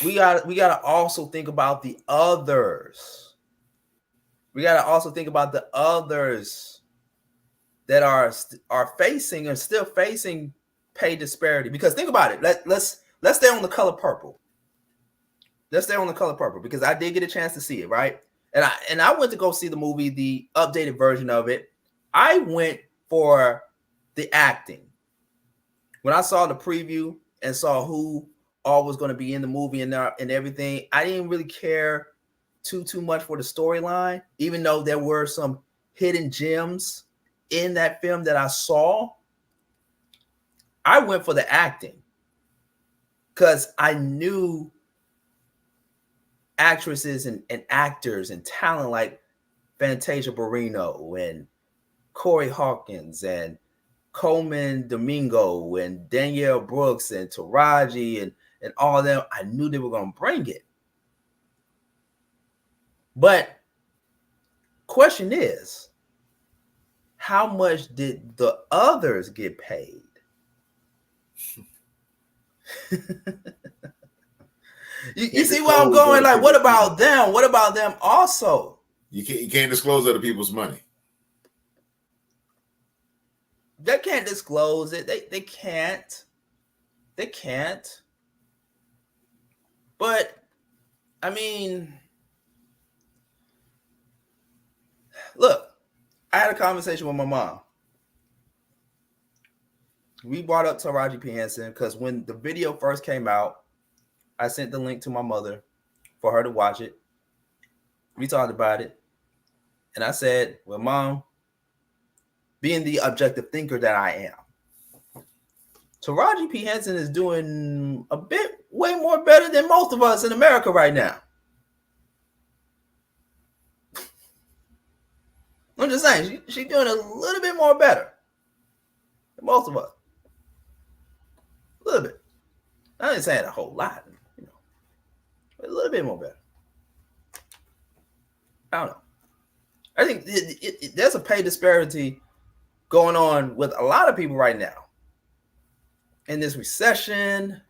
we gotta also think about the others. We gotta also think about the others that are facing and still facing pay disparity. Because think about it. Let's stay on The Color Purple. Let's stay on The Color Purple, because I did get a chance to see it, right? And I went to go see the movie, the updated version of it. I went for the acting. When I saw the preview and saw who all was going to be in the movie and everything, I didn't really care too much for the storyline, even though there were some hidden gems in that film that I saw. I went for the acting because I knew actresses and actors and talent like Fantasia Barrino and Corey Hawkins and Coleman Domingo and Danielle Brooks and Taraji and all of them. I knew they were going to bring it. But question is, how much did the others get paid? you see where I'm going? Like, what about them? What about them also? You can't disclose other people's money. They can't disclose it. They can't. They can't. But I mean, look, I had a conversation with my mom. We brought up Taraji P. Henson because when the video first came out, I sent the link to my mother for her to watch it. We talked about it. And I said, well, Mom, being the objective thinker that I am, Taraji P. Henson is doing a bit way more better than most of us in America right now. I'm just saying, she's doing a little bit more better than most of us. A little bit. I ain't saying a whole lot, but a little bit more better. I don't know. I think there's a pay disparity going on with a lot of people right now. In this recession,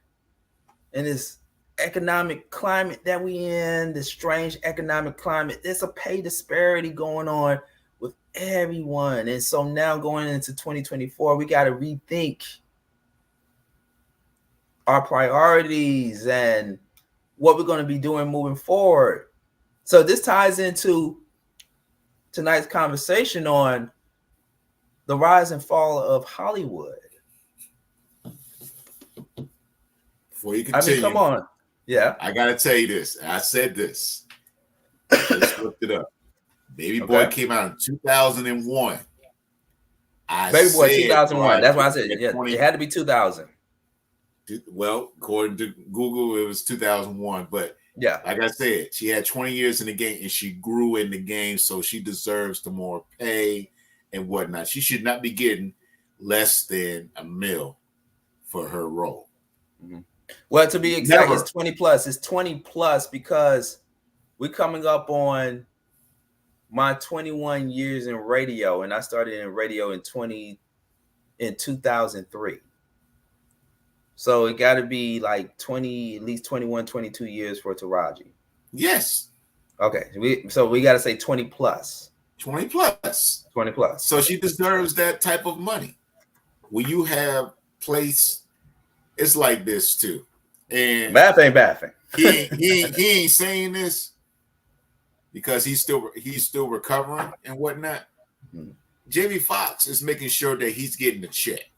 in this economic climate that we in, this strange economic climate, there's a pay disparity going on with everyone. And so now going into 2024, we got to rethink our priorities and what we're going to be doing moving forward. So this ties into tonight's conversation on the rise and fall of Hollywood. Before you continue, come on. Yeah. I got to tell you this. I said this. I just looked it up. Baby Boy came out in 2001. Baby Boy 2001. That's why I said it had to be 2000. Well, according to Google, it was 2001. But yeah, like I said, she had 20 years in the game and she grew in the game, so she deserves the more pay and whatnot. She should not be getting less than $1 million for her role. Mm-hmm. Well, to be exact, it's 20 plus. It's 20 plus because we're coming up on my 21 years in radio, and I started in radio in 2003. So it got to be like 20, at least 21, 22 years for Taraji. Yes. Okay. We got to say 20 plus. 20 plus. 20 plus. So she deserves that type of money. When you have place, it's like this too. And math ain't bathing. he ain't saying this because he's still recovering and whatnot. Mm-hmm. Jamie Foxx is making sure that he's getting a check.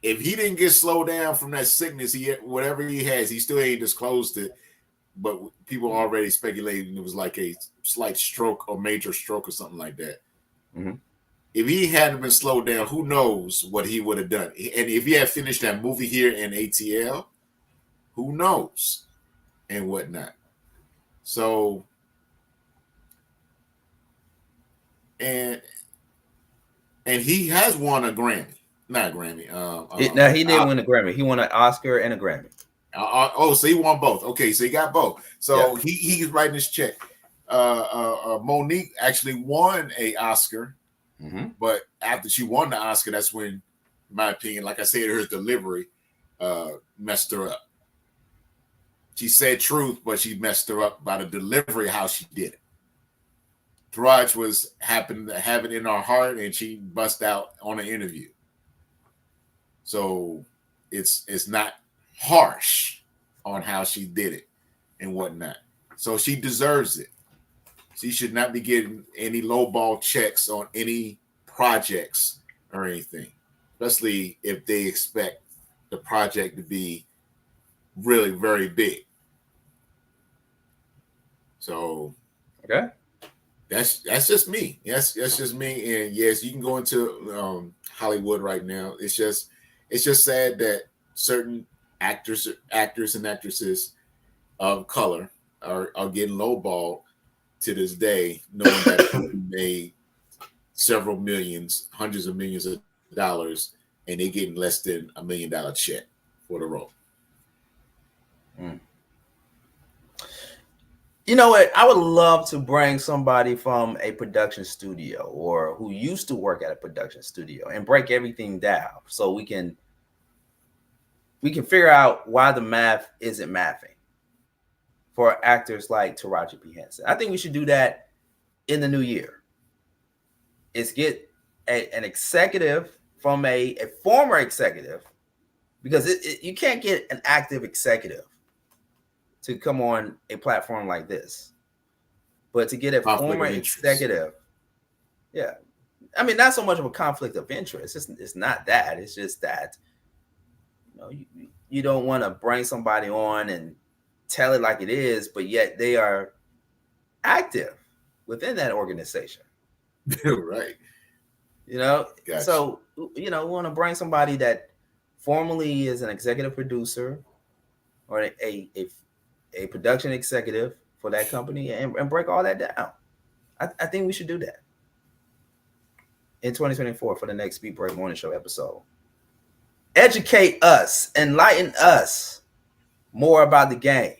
If he didn't get slowed down from that sickness, whatever he has, he still ain't disclosed it. But people already speculating it was like a slight stroke or major stroke or something like that. Mm-hmm. If he hadn't been slowed down, who knows what he would have done? And if he had finished that movie here in ATL, who knows and whatnot. So, and he has won a Grammy. Not a Grammy. No, he didn't win a Grammy. He won an Oscar and a Grammy. So he won both. Okay, so he got both. So yeah. He's writing his check. Monique actually won a Oscar, but after she won the Oscar, that's when, in my opinion, like I said, her delivery messed her up. She said truth, but she messed her up by the delivery, how she did it. Taraji was happened to have it in her heart, and she bust out on an interview. So it's not harsh on how she did it and whatnot. So she deserves it. She should not be getting any lowball checks on any projects or anything, especially if they expect the project to be really very big. So okay, that's just me. That's just me. And yes, you can go into Hollywood right now. It's just sad that certain actors and actresses of color are getting lowballed to this day, knowing that they made several millions, hundreds of millions of dollars, and they getting less than $1 million check for the role. You know what? I would love to bring somebody from a production studio or who used to work at a production studio and break everything down so we can figure out why the math isn't mathing for actors like Taraji P. Henson. I think we should do that in the new year. Is get an executive from a former executive, because you can't get an active executive to come on a platform like this, but to get a former executive, yeah, I mean, not so much of a conflict of interest. It's not that. It's just that, you know, you don't want to bring somebody on and tell it like it is, but yet they are active within that organization. Right. You know, gotcha. So, you know, we want to bring somebody that formerly is an executive producer or a production executive for that company and break all that down. I think we should do that in 2024 for the next Beat Break Morning Show episode. Educate us, enlighten us more about the game.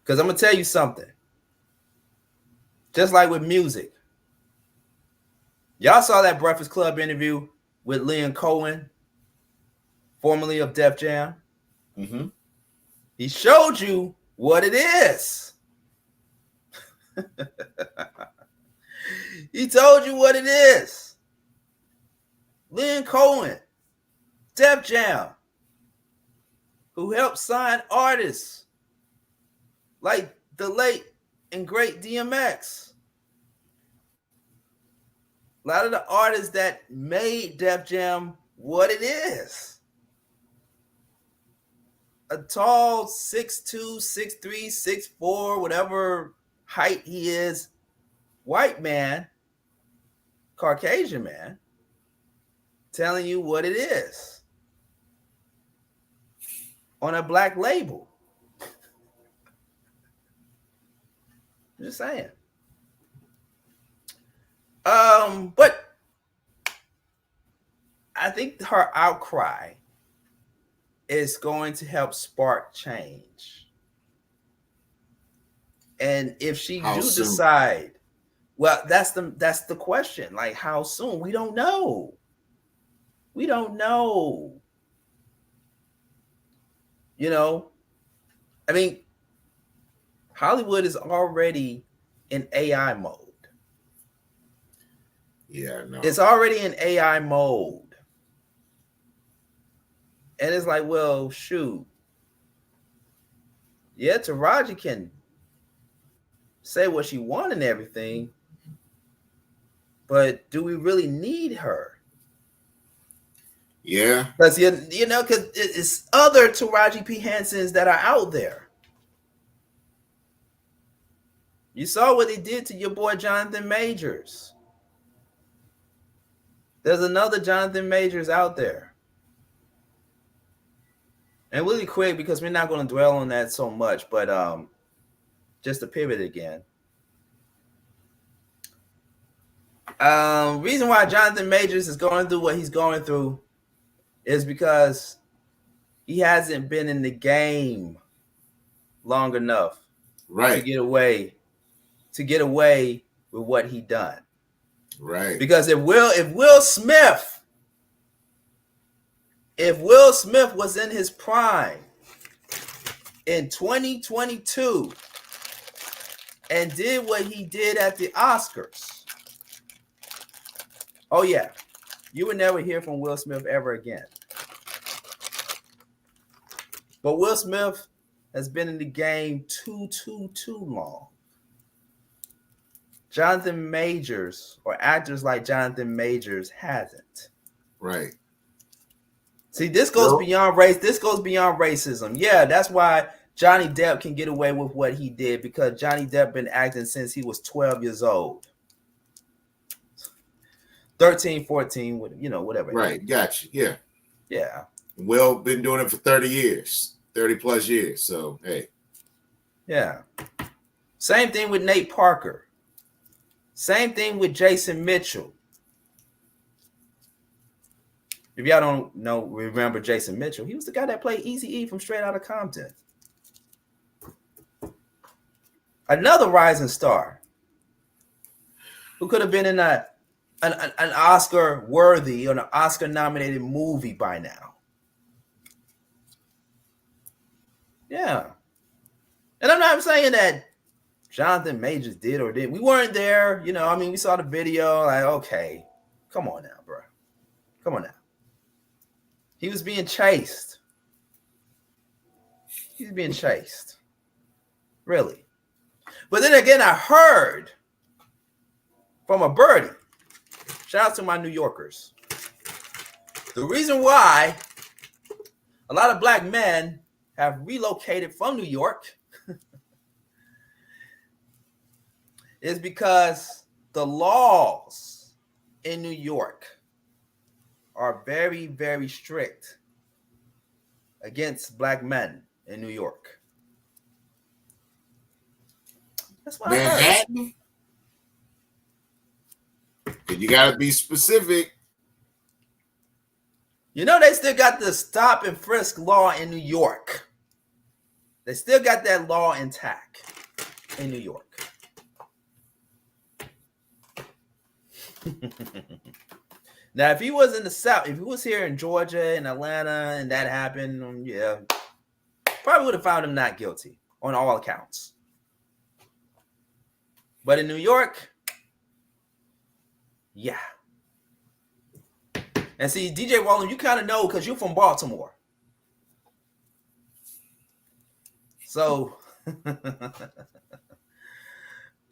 Because I'm going to tell you something. Just like with music. Y'all saw that Breakfast Club interview with Leon Cohen, formerly of Def Jam. Mm-hmm. He showed you what it is. He told you what it is. Leon Cohen, Def Jam, who helped sign artists like the late and great DMX. A lot of the artists that made Def Jam what it is. A tall 6'2", 6'3", 6'4", whatever height he is, white man, Caucasian man, telling you what it is on a black label. I'm just saying. But I think her outcry is going to help spark change. And if she decide, well, that's the question. Like, how soon? We don't know. We don't know. You know, I mean, Hollywood is already in AI mode. Yeah, no. It's already in AI mode. And it's like, well, shoot. Yeah, Taraji can say what she wants and everything, but do we really need her? Yeah. Because, you know, because it's other Taraji P. Hensons that are out there. You saw what they did to your boy Jonathan Majors. There's another Jonathan Majors out there. And really quick, because we're not going to dwell on that so much, but just to pivot again. Reason why Jonathan Majors is going through what he's going through is because he hasn't been in the game long enough, right, to get away with what he done. Right. Because if Will Smith was in his prime in 2022 and did what he did at the Oscars, oh yeah, you would never hear from Will Smith ever again. But Will Smith has been in the game too long. Jonathan Majors or actors like Jonathan Majors hasn't. Right. See, this goes beyond race. This goes beyond racism. Yeah, that's why Johnny Depp can get away with what he did, because Johnny Depp been acting since he was 12 years old. 13, 14, whatever. Right, gotcha. Yeah. Yeah. Will been doing it for 30 years, 30 plus years. So, hey. Yeah. Same thing with Nate Parker. Same thing with Jason Mitchell. If y'all don't remember Jason Mitchell, he was the guy that played Eazy-E from Straight Outta Compton. Another rising star who could have been in an Oscar-worthy or an Oscar-nominated movie by now. Yeah. And I'm not saying that Jonathan Majors did or didn't. We weren't there. We saw the video. Like, okay, come on now, bro. Come on now. He was being chased. He's being chased. Really. But then again, I heard from a birdie. Shout out to my New Yorkers. The reason why a lot of black men have relocated from New York is because the laws in New York are very, very strict against black men in New York. That's why Manhattan? You got to be specific. They still got the stop and frisk law in New York. They still got that law intact in New York. Now, if he was in the South, if he was here in Georgia and Atlanta and that happened, yeah, probably would have found him not guilty on all accounts. But in New York, yeah. And see, DJ Wallen, you kind of know because you're from Baltimore. So,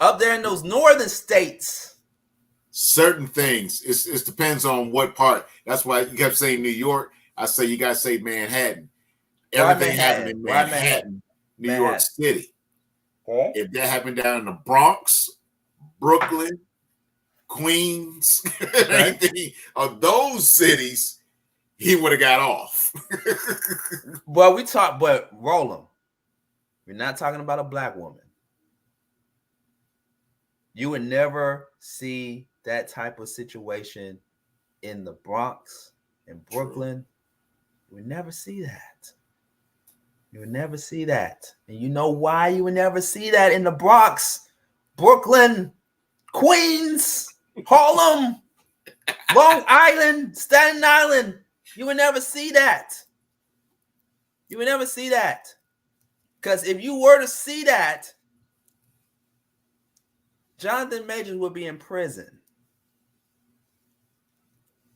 up there in those northern states, certain things, it depends on what part. That's why you kept saying New York. I say you got to say Manhattan. Everything happened in Manhattan, New York City. Okay. If that happened down in the Bronx, Brooklyn, Queens, anything of those cities, he would have got off. Well, but Roland, we're not talking about a black woman. You would never see that type of situation in the Bronx, in Brooklyn. You would never see that. You would never see that. And you know why you would never see that in the Bronx, Brooklyn, Queens, Harlem, Long Island, Staten Island. You would never see that. You would never see that. Because if you were to see that, Jonathan Majors would be in prison.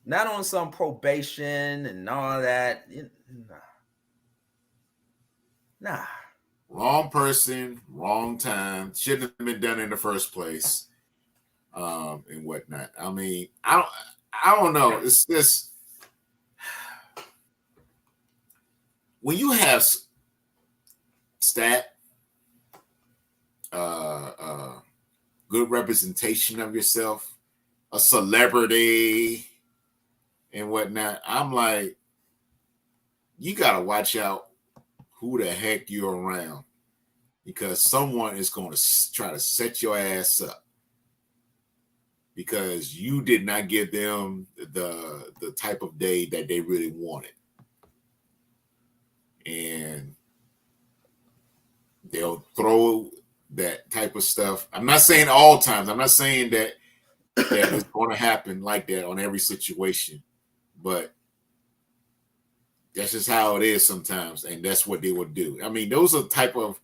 Not on some probation and all that. Nah. Wrong person, wrong time. Shouldn't have been done in the first place. And whatnot. I mean, I don't know. It's just when you have good representation of yourself, a celebrity and whatnot, I'm like, you gotta watch out who the heck you're around, because someone is going to try to set your ass up because you did not give them the type of day that they really wanted. And they'll throw that type of stuff. I'm not saying all times. I'm not saying that it's going to happen like that on every situation, but that's just how it is sometimes, and that's what they will do. I mean, those are the type of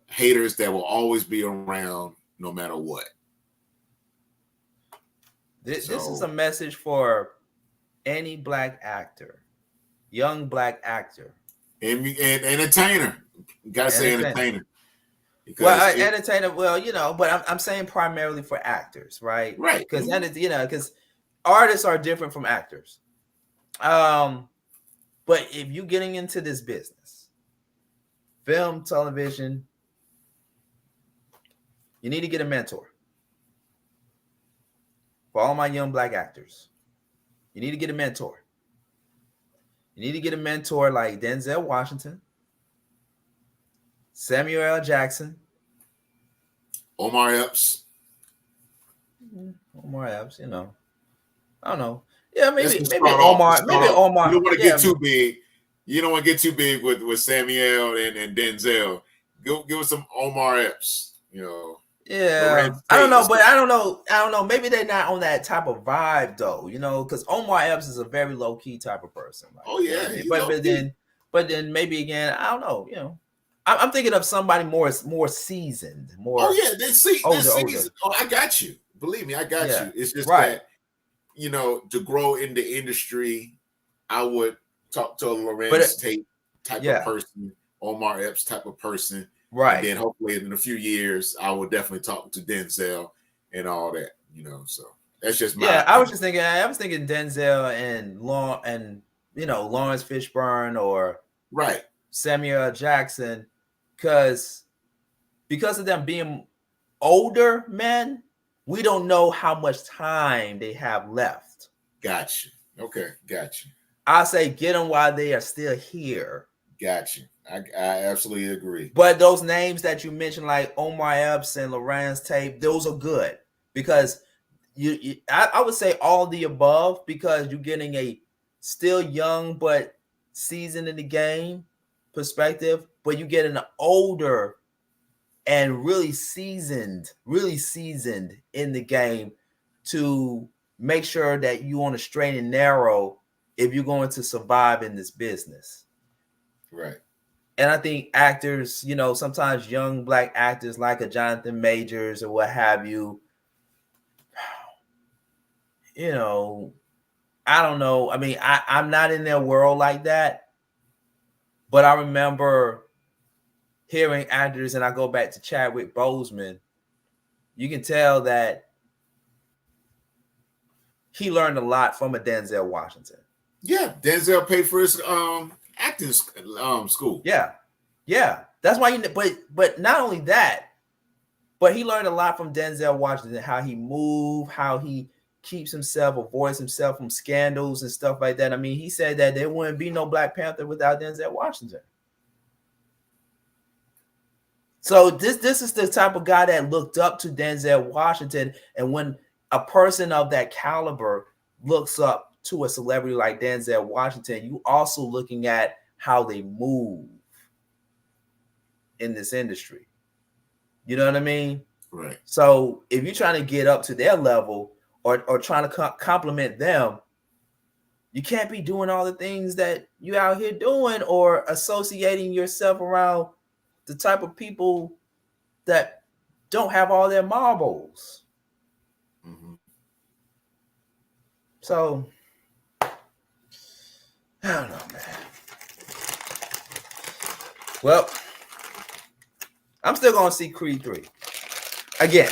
haters that will always be around no matter what. This is a message for any black actor, young black actor. And entertainer. Gotta say entertainer. Well, entertainer. Well, but I'm saying primarily for actors, right? Right. Because because artists are different from actors. But if you're getting into this business, film, television, you need to get a mentor. For all my young Black actors, you need to get a mentor. You need to get a mentor like Denzel Washington, Samuel L. Jackson, Omar Epps. I don't know. Yeah, maybe Omar. Maybe Omar. You don't want to get too big. You don't want to get too big with Samuel and Denzel. Give us some Omar Epps. Yeah, I don't know, but I don't know. Maybe they're not on that type of vibe though, because Omar Epps is a very low key type of person. Like, but then maybe again, I don't know. I'm thinking of somebody more seasoned, more. Oh yeah, they're seasoned. Oh, I got you. Believe me, I got you. It's just that to grow in the industry, I would talk to a Lorenz Tate type of person, Omar Epps type of person. Right. And then hopefully in a few years, I will definitely talk to Denzel and all that, So that's just my opinion. I was thinking Denzel and Lawrence Fishburne or Samuel L. Jackson, because of them being older men, we don't know how much time they have left. Gotcha. Okay, gotcha. I say get them while they are still here. Gotcha. I absolutely agree. But those names that you mentioned, like Omar Epps and Lorenz Tate, those are good because I would say all the above, because you're getting a still young but seasoned in the game perspective, but you get an older and really seasoned in the game to make sure that you're on a straight and narrow if you're going to survive in this business. Right. And I think actors, sometimes young Black actors like a Jonathan Majors or what have you, I don't know. I mean, I'm not in their world like that, but I remember hearing actors, and I go back to Chadwick Boseman, you can tell that he learned a lot from a Denzel Washington. Yeah, Denzel paid for his acting school. Yeah. That's why but not only that, but he learned a lot from Denzel Washington, how he moved, how he keeps himself, avoids himself from scandals and stuff like that. I mean, he said that there wouldn't be no Black Panther without Denzel Washington. So this is the type of guy that looked up to Denzel Washington. And when a person of that caliber looks up to a celebrity like Denzel Washington, you also looking at how they move in this industry. You know what I mean? Right. So if you're trying to get up to their level or trying to compliment them, you can't be doing all the things that you out here doing or associating yourself around the type of people that don't have all their marbles. Mm-hmm. So I don't know, man. Well, I'm still gonna see Creed 3 again.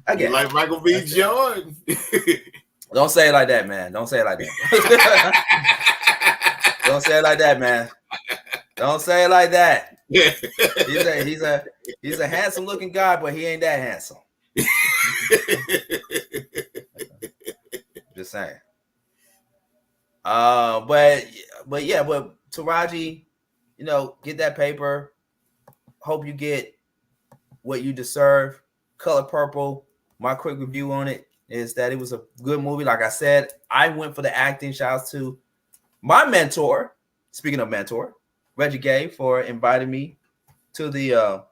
Again, like Michael B. Jordan. Don't say it like that, man. Don't say it like that. Don't say it like that, man. Don't say it like that. He's a handsome looking guy, but he ain't that handsome. Just saying. But Taraji, get that paper. Hope you get what you deserve. Color Purple. My quick review on it is that it was a good movie. Like I said, I went for the acting. Shouts to my mentor. Speaking of mentor, Reggie Gay, for inviting me to the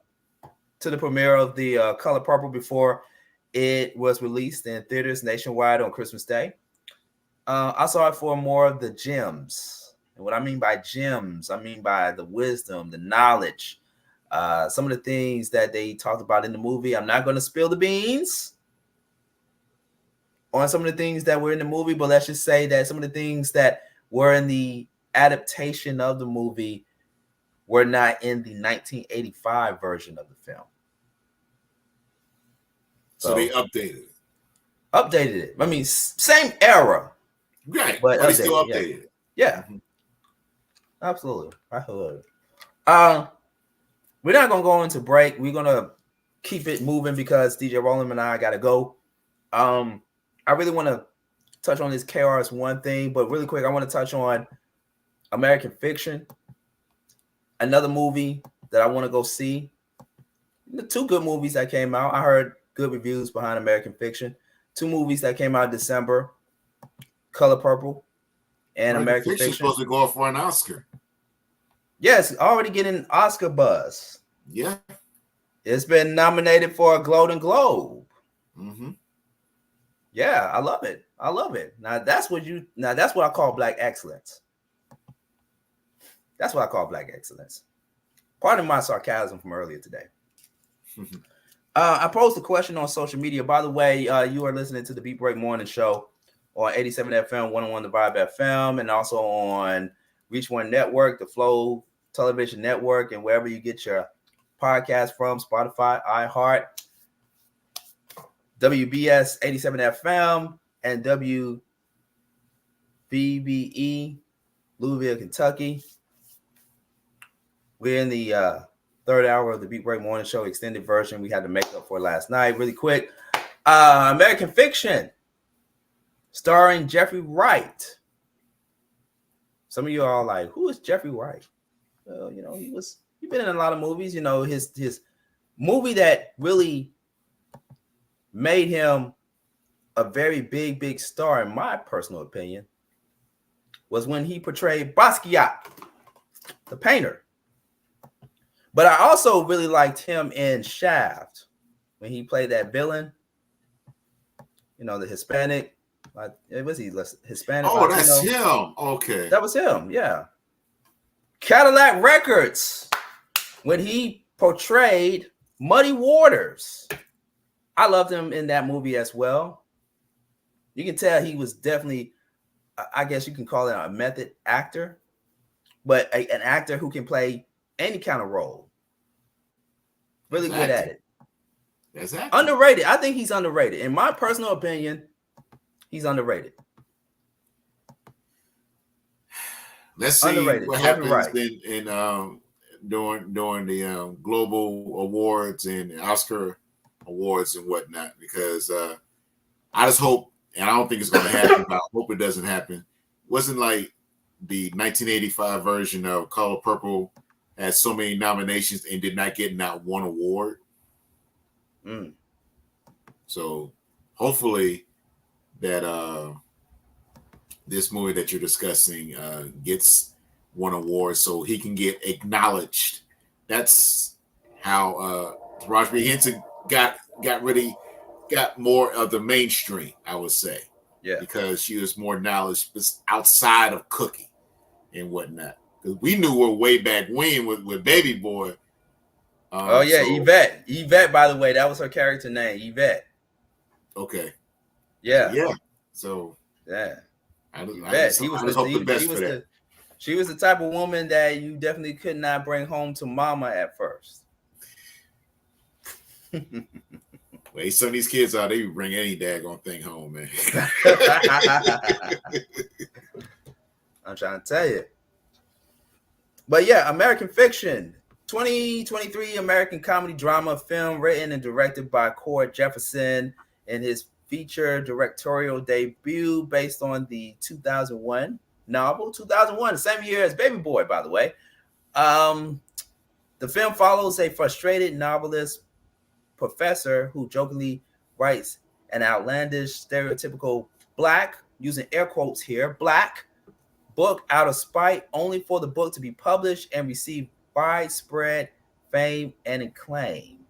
premiere of the Color Purple before it was released in theaters nationwide on Christmas Day. I saw it for more of the gems. And what I mean by gems, I mean by the wisdom, the knowledge, some of the things that they talked about in the movie. I'm not going to spill the beans on some of the things that were in the movie, but let's just say that some of the things that were in the adaptation of the movie were not in the 1985 version of the film. So they updated it. Updated it. I mean, same era. Right. But they still updated it. Yeah. Absolutely. I heard. We're not gonna go into break. We're gonna keep it moving because DJ Roland and I gotta go. I really want to touch on this KRS-One thing, but really quick, I want to touch on American Fiction, another movie that I want to go see. The two good movies that came out. I heard good reviews behind American Fiction. Two movies that came out in December: Color Purple and American Fiction. Supposed to go up for an Oscar. Yes, already getting Oscar buzz. Yeah, it's been nominated for a Golden Globe. Mm-hmm. Yeah, I love it. I love it. Now that's what I call black excellence. That's what I call black excellence. Pardon my sarcasm from earlier today. I posed a question on social media. By the way, you are listening to the Beat Break Morning Show on 87 FM, 101 The Vibe FM, and also on Reach One Network, the Flow Television Network, and wherever you get your podcast from, Spotify, iHeart, WBS 87 FM, and WVBE, Louisville, Kentucky. We're in the third hour of the Beat Break Morning Show extended version. We had to make up for last night. Really quick, American Fiction, starring Jeffrey Wright. Some of you are like, who is Jeffrey Wright? Well, he's been in a lot of movies. His movie that really made him a very big star, in my personal opinion, was when he portrayed Basquiat, the painter. But I also really liked him in Shaft when he played that villain. The Hispanic. Was he Hispanic? Oh, Latino? That's him. Okay. That was him, yeah. Cadillac Records, when he portrayed Muddy Waters. I loved him in that movie as well. You can tell he was definitely, I guess you can call it a method actor, but an actor who can play any kind of role. Really good at it. That's underrated. I think he's underrated. In my personal opinion, he's underrated. Let's see what happens in during the global awards and Oscar awards and whatnot, because I just hope, and I don't think it's going to happen, but I hope it doesn't happen. Wasn't like the 1985 version of Color Purple had so many nominations and did not get not one award. So hopefully that this movie that you're discussing gets one award so he can get acknowledged. That's how Taraji P. Henson got more of the mainstream, I would say. Yeah. Because she was more knowledge outside of Cookie and whatnot. Because we knew her way back when with Baby Boy. Yvette. Yvette, by the way, that was her character name, Yvette. Okay. Yeah. Yeah. So yeah. She was the type of woman that you definitely could not bring home to mama at first. Well, some of these kids out, they bring any daggone thing home, man. I'm trying to tell you. But yeah, American Fiction, 2023 American comedy drama film written and directed by Cord Jefferson in his feature directorial debut based on the 2001 novel. 2001, the same year as Baby Boy, by the way. The film follows a frustrated novelist professor who jokingly writes an outlandish, stereotypical black, using air quotes here, black book out of spite, only for the book to be published and receive widespread fame and acclaim.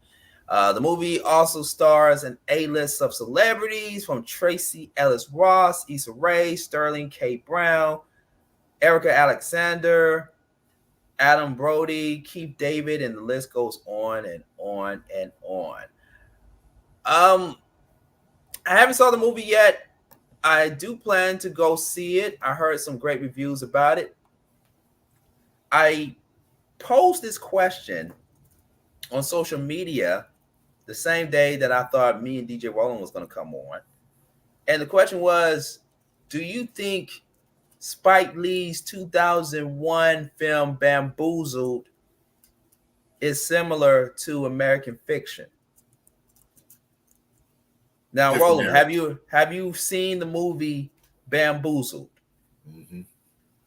The movie also stars an A-list of celebrities from Tracy Ellis Ross, Issa Rae, Sterling K. Brown, Erica Alexander, Adam Brody, Keith David, and the list goes on and on and on. I haven't saw the movie yet. I do plan to go see it. I heard some great reviews about it. I posed this question on social media the same day that I thought me and DJ Roland was going to come on. And the question was, do you think Spike Lee's 2001 film Bamboozled is similar to American Fiction? Now, Roland, have you seen the movie Bamboozled? Mm-hmm.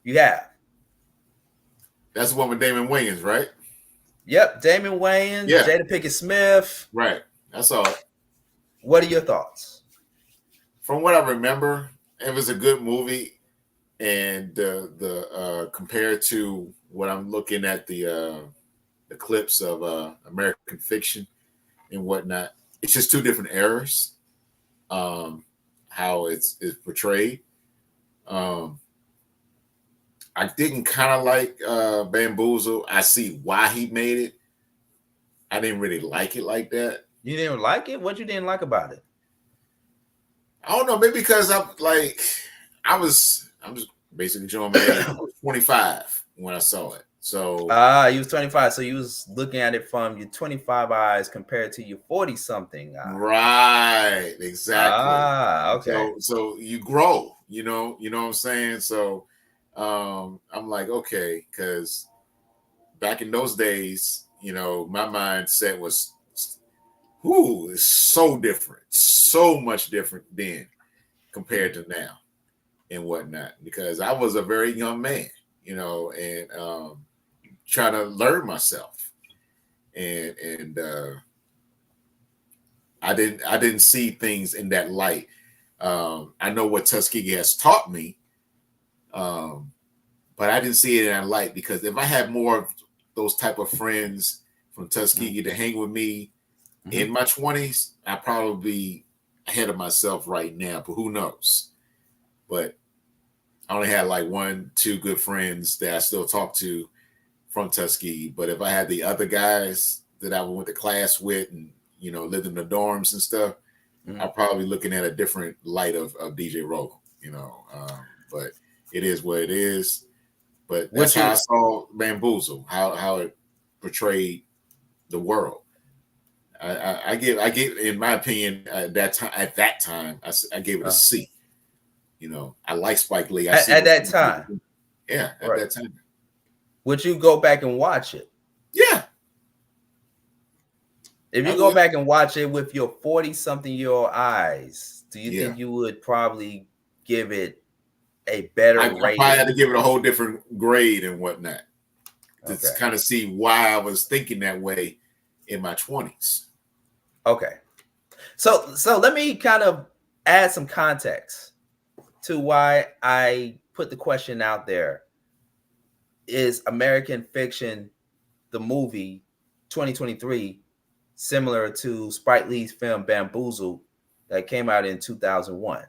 You have. That's the one with Damon Wayans, right? Yep, Damon Wayans, Jada Pinkett Smith. Right. I saw it. What are your thoughts? From what I remember, it was a good movie, and compared to what I'm looking at the clips of American Fiction and whatnot, it's just two different eras. How it's portrayed. I didn't kind of like Bamboozle. I see why he made it. I didn't really like it like that. You didn't like it? What you didn't like about it? I don't know. Maybe because I was basically showing my age. I was 25 when I saw it. So you was 25. So you was looking at it from your 25 eyes compared to your 40-something eyes. Right. Exactly. Okay. So you grow. You know what I'm saying? So I'm like, okay, because back in those days, my mindset was, it's so different, so much different then compared to now and whatnot, because I was a very young man, and trying to learn myself. And I didn't see things in that light. I know what Tuskegee has taught me, but I didn't see it in that light, because if I had more of those type of friends from Tuskegee to hang with me in my 20s, I'd probably be ahead of myself right now, but who knows? But I only had like 1-2 good friends that I still talk to from Tuskegee. But if I had the other guys that I went to class with and, lived in the dorms and stuff, I'm probably looking at a different light of DJ Roland, but it is what it is. But that's how I saw Bamboozle, how it portrayed the world. I give, in my opinion, at that time, I gave it a C. I like Spike Lee. At that time. Yeah, at that time. Would you go back and watch it? Yeah. If you go back and watch it with your 40-something-year-old eyes, do you think you would probably give it a better rating? I probably had to give it a whole different grade and whatnot to kind of see why I was thinking that way in my 20s. Okay. So let me kind of add some context to why I put the question out there. Is American Fiction, the movie 2023, similar to Spike Lee's film Bamboozled that came out in 2001?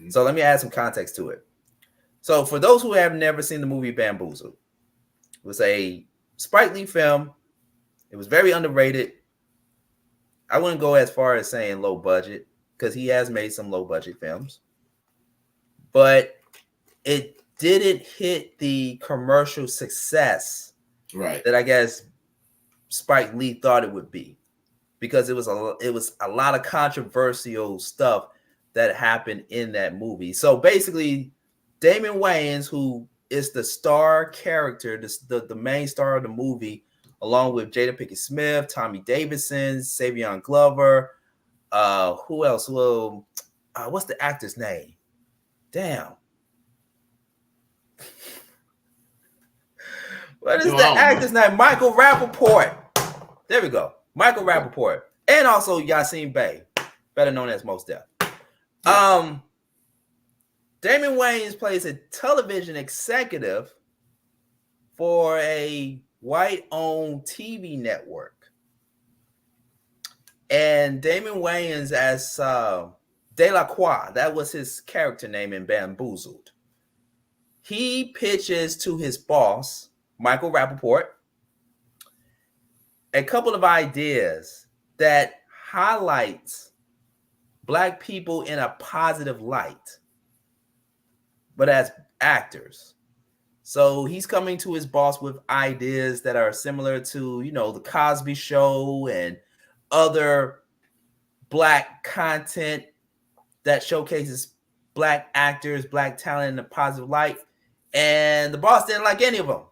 So let me add some context to it. So for those who have never seen the movie Bamboozled, it was a Spike Lee film. It was very underrated. I wouldn't go as far as saying low budget, because he has made some low budget films, but it didn't hit the commercial success that I guess Spike Lee thought it would be, because it was a lot of controversial stuff that happened in that movie. So basically, Damon Wayans, who is the star character, the main star of the movie, along with Jada Pinkett Smith, Tommy Davidson, Savion Glover, who else? Well, what's the actor's name? Damn. What is the actor's name? Michael Rappaport. There we go. Michael Rappaport. And also Yasin Bey, better known as Mos Def. Damon Wayans plays a television executive for a white-owned TV network. And Damon Wayans as Delacroix, that was his character name in Bamboozled. He pitches to his boss, Michael Rappaport, a couple of ideas that highlights Black people in a positive light, but as actors. So he's coming to his boss with ideas that are similar to, the Cosby Show and other Black content that showcases Black actors, Black talent in a positive light. And the boss didn't like any of them.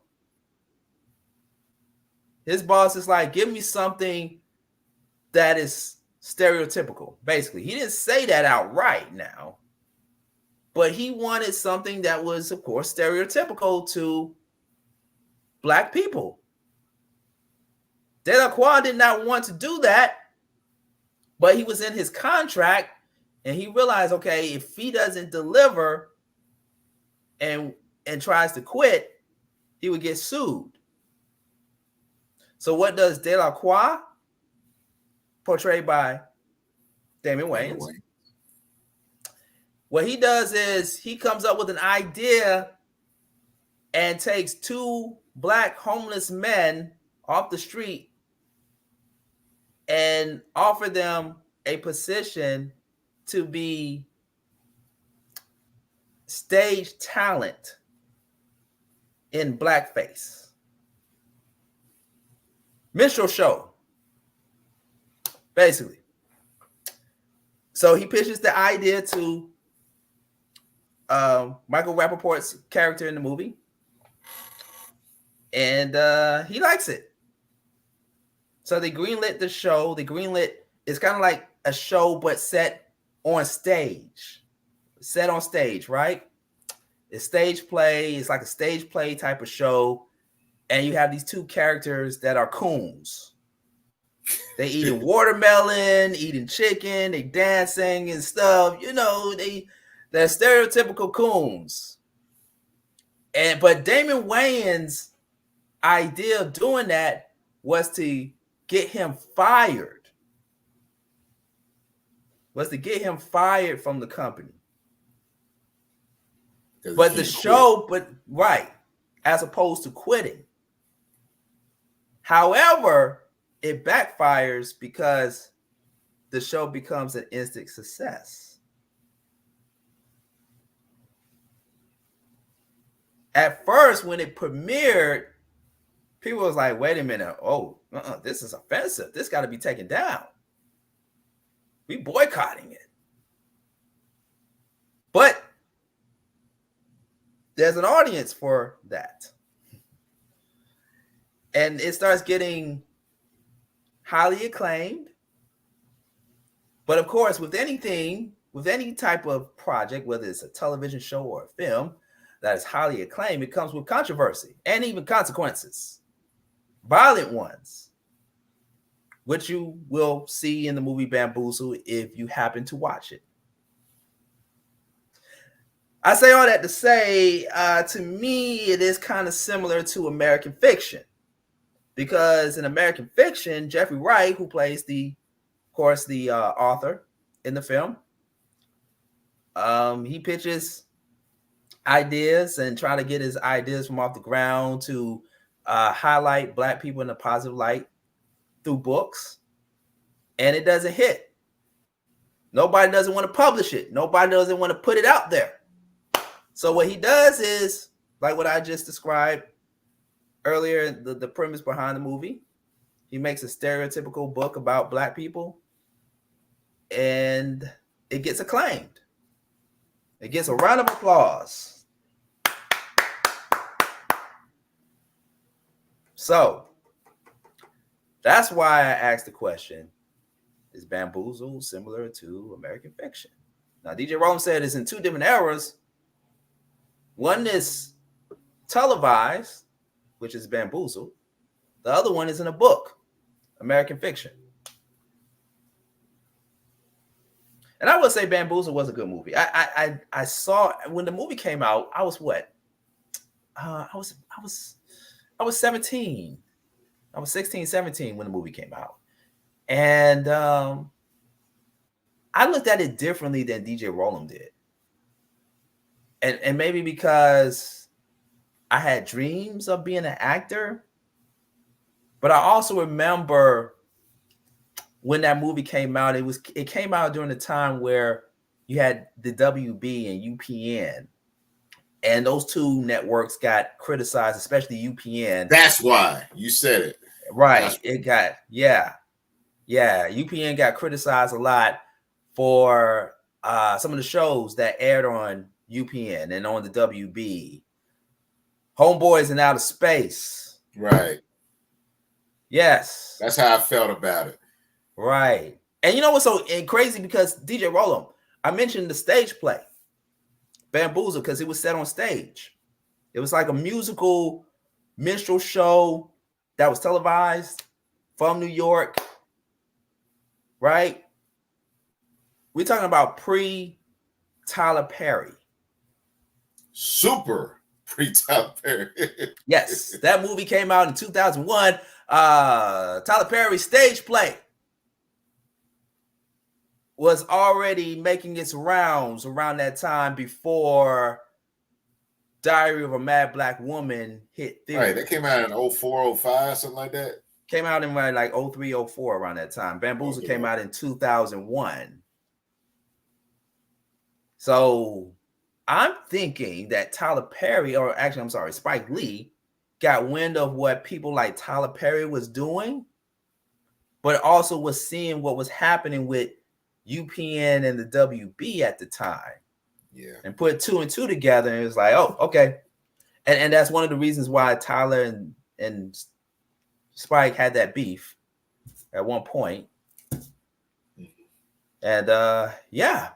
His boss is like, give me something that is stereotypical. Basically, he didn't say that outright now, but he wanted something that was, of course, stereotypical to Black people. Delacroix did not want to do that, but he was in his contract, and he realized, okay, if he doesn't deliver and tries to quit, he would get sued. So what does Delacroix, portrayed by Damon Wayans, what he does is he comes up with an idea and takes 2 Black homeless men off the street and offer them a position to be stage talent in blackface. Minstrel show, basically. So he pitches the idea to Michael Rappaport's character in the movie, and he likes it. So they greenlit the show. It's kind of like a show, but set on stage. Set on stage, right? It's stage play. It's like a stage play type of show. And you have these 2 characters that are coons. They eating watermelon, eating chicken, they dancing and stuff. They're stereotypical coons. But Damon Wayans' idea of doing that was to get him fired. From the company. But the show, as opposed to quitting. However, it backfires because the show becomes an instant success. At first, when it premiered, people was like, wait a minute. This is offensive. This got to be taken down. We boycotting it. But there's an audience for that. And it starts getting highly acclaimed. But of course, with any type of project, whether it's a television show or a film that is highly acclaimed, it comes with controversy and even consequences, violent ones, which you will see in the movie Bamboozle if you happen to watch it. I say all that to say, to me, it is kind of similar to American Fiction. Because in American Fiction, Jeffrey Wright, who plays the author in the film, he pitches ideas and try to get his ideas from off the ground to highlight Black people in a positive light through books, and it doesn't hit. Nobody doesn't want to publish it. Nobody doesn't want to put it out there. So what he does is, like what I just described earlier, the premise behind the movie, he makes a stereotypical book about Black people, and it gets acclaimed. It gets a round of applause. So that's why I asked the question, is Bamboozle similar to American Fiction? Now, DJ Rome said it's in 2 different eras. One is televised, which is Bamboozle. The other one is in a book, American Fiction. And I would say Bamboozle was a good movie. I saw, when the movie came out, I was what? I was 17. I was 16, 17 when the movie came out. And I looked at it differently than DJ Rollum did. And maybe because I had dreams of being an actor, but I also remember when that movie came out, it came out during the time where you had the WB and UPN And those two networks got criticized, especially UPN. That's why you said it. Right. It got, yeah. UPN got criticized a lot for some of the shows that aired on UPN and on the WB. Homeboys in Outer Space. Right. Yes. That's how I felt about it. Right. And you know what's so crazy, because DJ Rollum, I mentioned the stage play, Bamboozle, because it was set on stage. It was like a musical minstrel show that was televised from New York, right? We're talking about pre-Tyler Perry. Super pre-Tyler Perry. Yes, that movie came out in 2001. Tyler Perry's stage play was already making its rounds around that time before Diary of a Mad Black Woman hit theater. Right, that came out in 04, 05, something like that. Came out in like 03, 04, around that time. Bamboozle came out in 2001. So I'm thinking that Tyler Perry, or actually, I'm sorry, Spike Lee, got wind of what people like Tyler Perry was doing, but also was seeing what was happening with UPN and the WB at the time. Yeah. And put two and two together, and it was like, oh, okay. And that's one of the reasons why Tyler and Spike had that beef at one point. And yeah.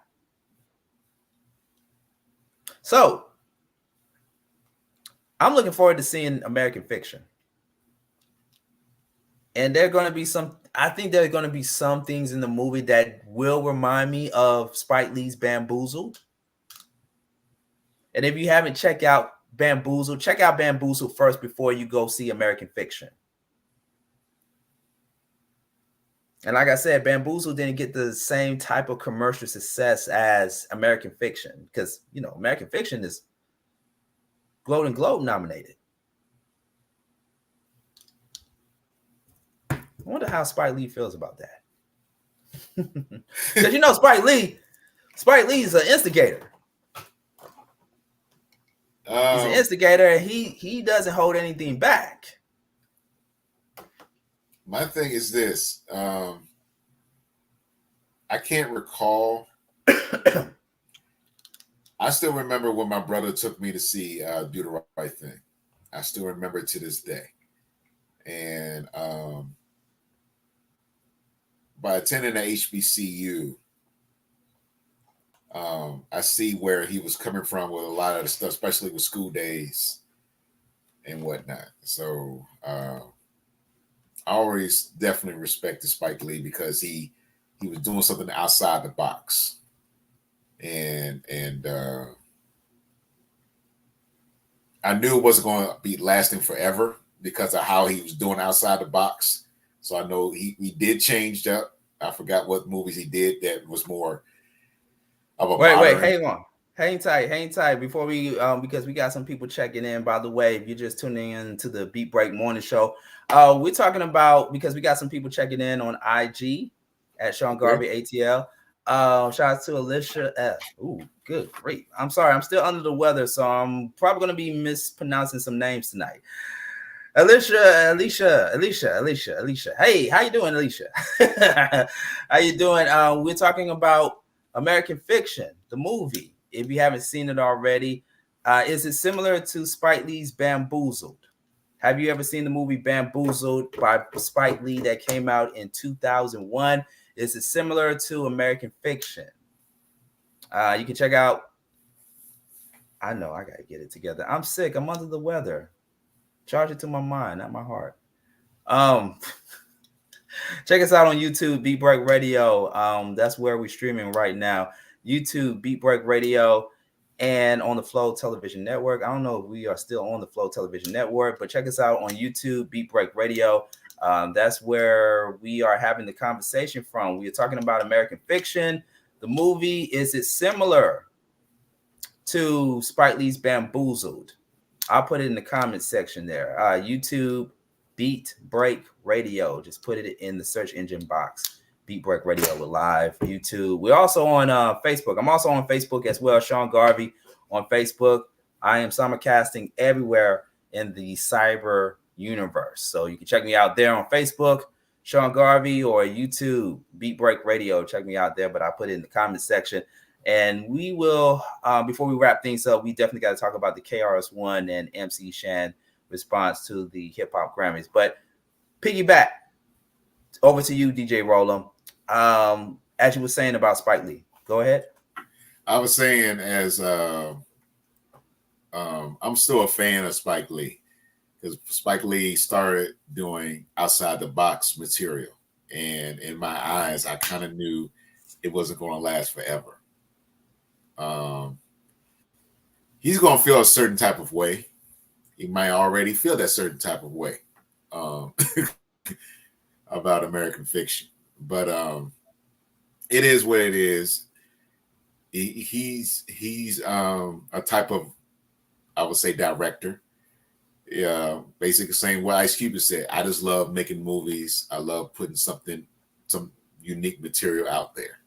So I'm looking forward to seeing American Fiction. And there are going to be I think there are going to be some things in the movie that will remind me of Spike Lee's Bamboozled. And if you haven't checked out Bamboozled, check out Bamboozled first before you go see American Fiction. And like I said, Bamboozled didn't get the same type of commercial success as American Fiction, because, you know, American Fiction is Golden Globe nominated. I wonder how Spike Lee feels about that. Because, you know, Spike Lee is an instigator. He's an instigator, and he doesn't hold anything back. My thing is this. I can't recall. I still remember when my brother took me to see Do the Right Thing. I still remember it to this day. And by attending the HBCU, I see where he was coming from with a lot of the stuff, especially with school days and whatnot. So I always definitely respected Spike Lee because he was doing something outside the box. And I knew it wasn't going to be lasting forever because of how he was doing outside the box. So I know he did change up. I forgot what movies he did that was more of a Wait, hang on. Hang tight before we because we got some people checking in. By the way, if you're just tuning in to the Beat Break Morning Show, we're talking about, because we got some people checking in on IG at Sean Garvey ATL. Shout out to Alicia F. Ooh, good, great. I'm sorry, I'm still under the weather, so I'm probably gonna be mispronouncing some names tonight. Alicia. Hey, how you doing, Alicia? How you doing? We're talking about American Fiction, the movie. If you haven't seen it already, is it similar to Spike Lee's Bamboozled? Have you ever seen the movie Bamboozled by Spike Lee that came out in 2001? Is it similar to American Fiction? You can check out. I know I gotta get it together. I'm sick. I'm under the weather. Charge it to my mind, not my heart. Check us out on YouTube, Beat Break Radio. That's where we're streaming right now. YouTube, Beat Break Radio, and on the Flow Television Network. I don't know if we are still on the Flow Television Network, but check us out on YouTube, Beat Break Radio. That's where we are having the conversation from. We are talking about American Fiction. The movie, is it similar to Spike Lee's Bamboozled? I'll put it in the comments section there. YouTube, Beat Break Radio. Just put it in the search engine box. Beat Break Radio. We're live. YouTube. We're also on Facebook. I'm also on Facebook as well. Sean Garvey on Facebook. I am simulcasting everywhere in the cyber universe. So you can check me out there on Facebook, Sean Garvey, or YouTube, Beat Break Radio. Check me out there, but I put it in the comment section. And we will, before we wrap things up, we definitely got to talk about the KRS-One and MC Shan response to the Hip Hop Grammys. But piggyback over to you, DJ Rollum. As you were saying about Spike Lee, go ahead. I was saying I'm still a fan of Spike Lee because Spike Lee started doing outside the box material. And in my eyes, I kind of knew it wasn't going to last forever. He's going to feel a certain type of way. He might already feel that certain type of way about American Fiction. But it is what it is. He's a type of, I would say, director. Yeah, basically saying what Ice Cube said. I just love making movies. I love putting some unique material out there.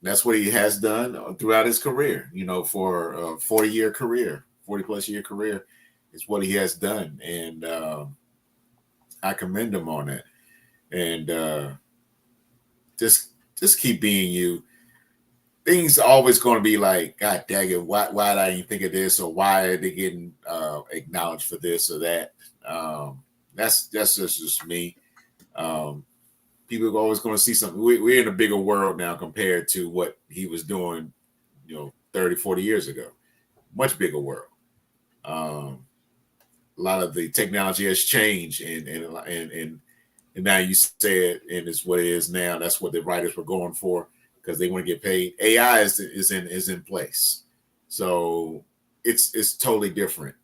That's what he has done throughout his career. For a 40-year career, 40-plus year career, is what he has done, and I commend him on it. And just keep being you. Things are always going to be like, God dang it, why did I even think of this, or why are they getting acknowledged for this or that? That's just me. People are always going to see something. We're in a bigger world now compared to what he was doing, 30, 40 years ago. Much bigger world. A lot of the technology has changed, and now you said, and it's what it is now. That's what the writers were going for, because they want to get paid. AI is in place, so it's totally different.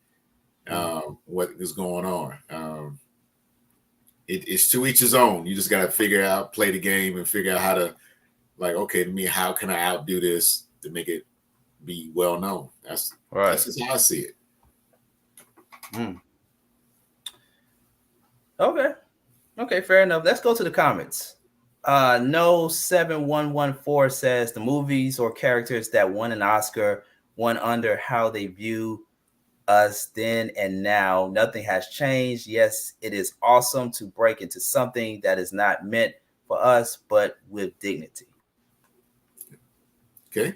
What is going on? It's to each his own. You just got to play the game, and figure out how to, how can I outdo this to make it be well known? That's just how I see it. Okay, fair enough. Let's go to the comments. No 7114 says the movies or characters that won an Oscar won under how they view us then and now. Nothing has changed. Yes, it is awesome to break into something that is not meant for us, but with dignity. Okay.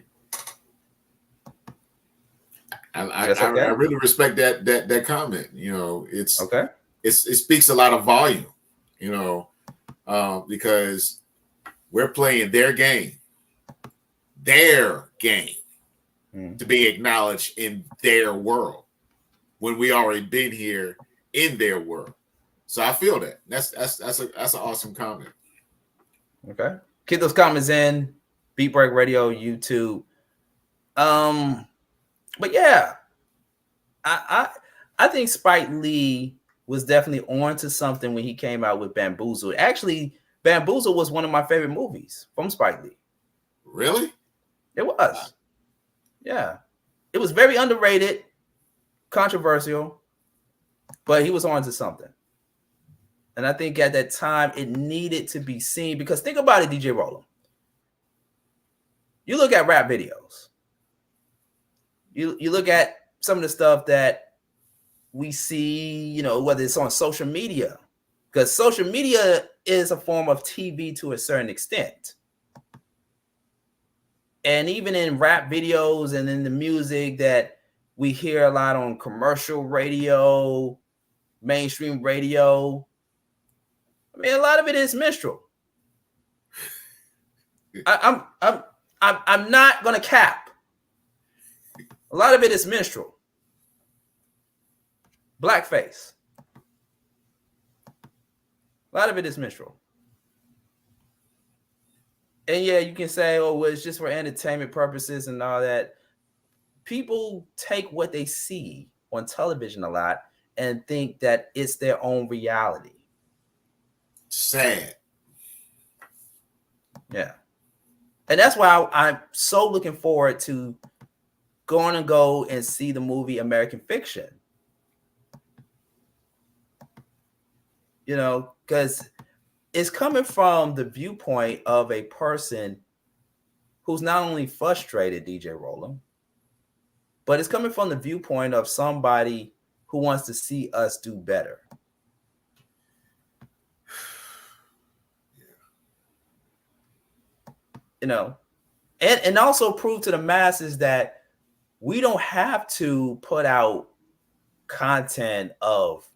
I really respect that comment. It's okay. It speaks a lot of volume, because we're playing their game to be acknowledged in their world when we already been here in their world. So I feel that that's an awesome comment. Okay, keep those comments in. Beat Break Radio, YouTube. But yeah, I think Spike Lee was definitely on to something when he came out with Bamboozled. Actually, Bamboozled was one of my favorite movies from Spike Lee. Really? It was. Yeah. It was very underrated, controversial, but he was on to something. And I think at that time it needed to be seen, because think about it, DJ Rollum. You look at rap videos. You look at some of the stuff that we see, whether it's on social media, because social media is a form of TV to a certain extent. And even in rap videos and in the music that we hear a lot on commercial radio, mainstream radio, a lot of it is minstrel. I'm not gonna cap. A lot of it is minstrel. Blackface. A lot of it is minstrel. And yeah, you can say, oh, well, it's just for entertainment purposes and all that. People take what they see on television a lot and think that it's their own reality. Sad. Yeah. And that's why I'm so looking forward to going to go and see the movie American Fiction. Because it's coming from the viewpoint of a person who's not only frustrated, DJ Rollum, but it's coming from the viewpoint of somebody who wants to see us do better. You know, and also prove to the masses that we don't have to put out content of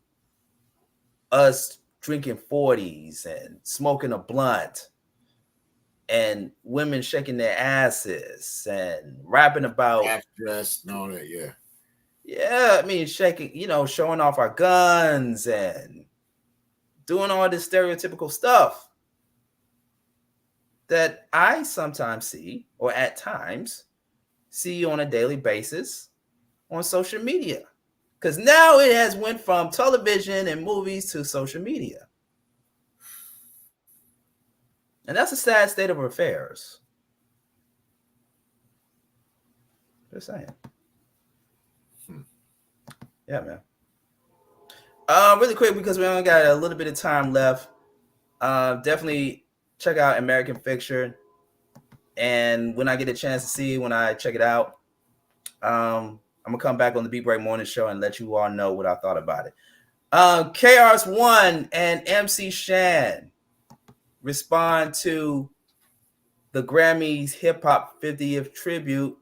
us drinking 40s and smoking a blunt and women shaking their asses and rapping about half dressed and all that. Yeah, I mean, shaking, you know, showing off our guns and doing all this stereotypical stuff that I sometimes see, or at times see on a daily basis on social media. Because now it has went from television and movies to social media. And that's a sad state of affairs. Just saying. Yeah, man. Really quick, because we only got a little bit of time left. Definitely check out American Fiction. And when I get a chance to see, when I check it out, I'm gonna come back on the Beat Break Morning Show and let you all know what I thought about it. KRS-One and MC Shan respond to the Grammys Hip Hop 50th tribute,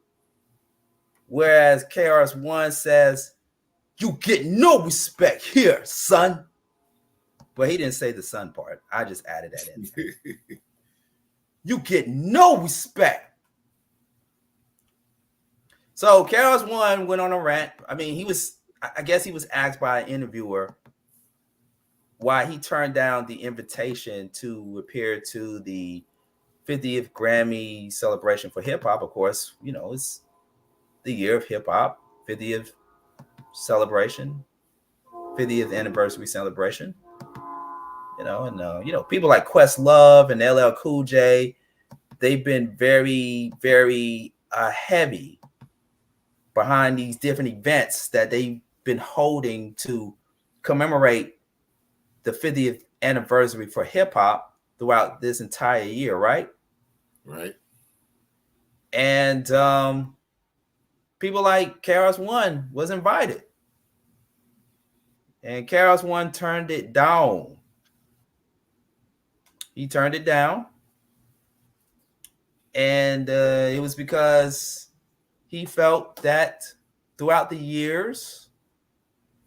whereas KRS-One says, "You get no respect here, son." But he didn't say the son part. I just added that in. You get no respect. So KRS-One went on a rant. I mean, I guess he was asked by an interviewer why he turned down the invitation to appear to the 50th Grammy celebration for hip hop. Of course, you know, it's the year of hip hop, 50th celebration, 50th anniversary celebration. You know, and you know, people like Questlove and LL Cool J, they've been very, very heavy behind these different events that they've been holding to commemorate the 50th anniversary for hip hop throughout this entire year, right? Right. And people like KRS-One was invited, and KRS-One turned it down. He turned it down, and it was because he felt that throughout the years,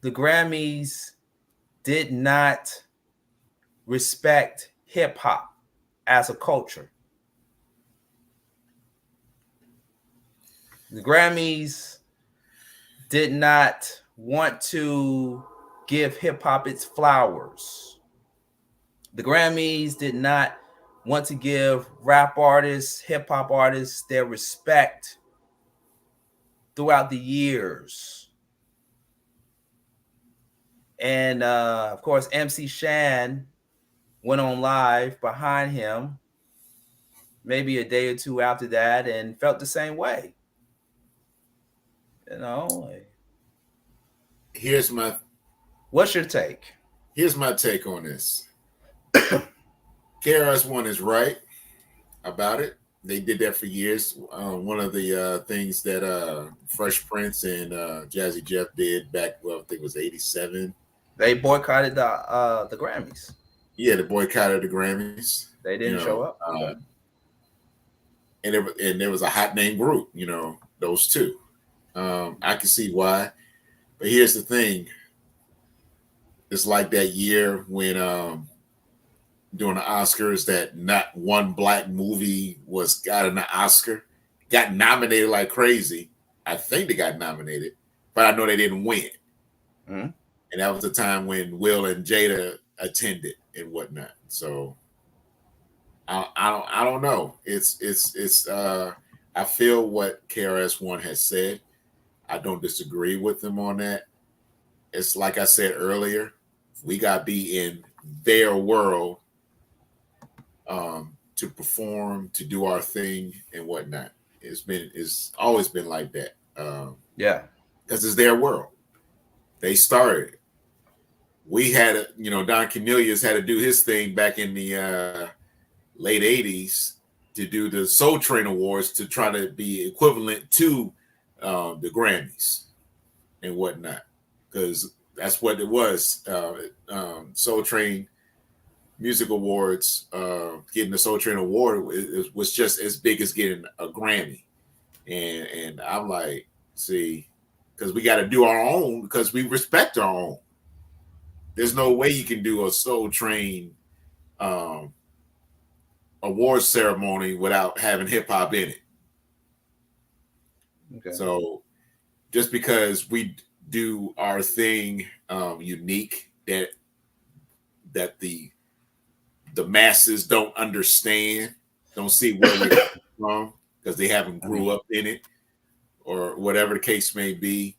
the Grammys did not respect hip hop as a culture. The Grammys did not want to give hip hop its flowers. The Grammys did not want to give rap artists, hip hop artists their respect throughout the years. And of course, MC Shan went on live behind him maybe a day or two after that and felt the same way. You know, what's your take? Here's my take on this. KRS-One is right about it. They did that for years. One of the things that Fresh Prince and Jazzy Jeff did back, well, I think it was 87. They boycotted the Grammys. Yeah, they boycotted the Grammys. They didn't show up. And there was a hot name group, you know, those two. I can see why. But here's the thing. It's like that year when during the Oscars that not one black movie got an Oscar, got nominated like crazy. I think they got nominated, but I know they didn't win. Mm-hmm. And that was the time when Will and Jada attended and whatnot. So I don't know. It's I feel what KRS-One has said. I don't disagree with him on that. It's like I said earlier, we got to be in their world to perform, to do our thing and whatnot. It's always been like that. Yeah, because it's their world. They started. We had Don Cornelius had to do his thing back in the late 80s to do the Soul Train Awards to try to be equivalent to the Grammys and whatnot, because that's what it was. Soul Train Music Awards, getting the Soul Train Award was just as big as getting a Grammy. And I'm like, see, because we got to do our own, because we respect our own. There's no way you can do a Soul Train award ceremony without having hip hop in it. Okay. So just because we do our thing unique, that the masses don't understand, don't see where we're from because they haven't grew up in it, or whatever the case may be.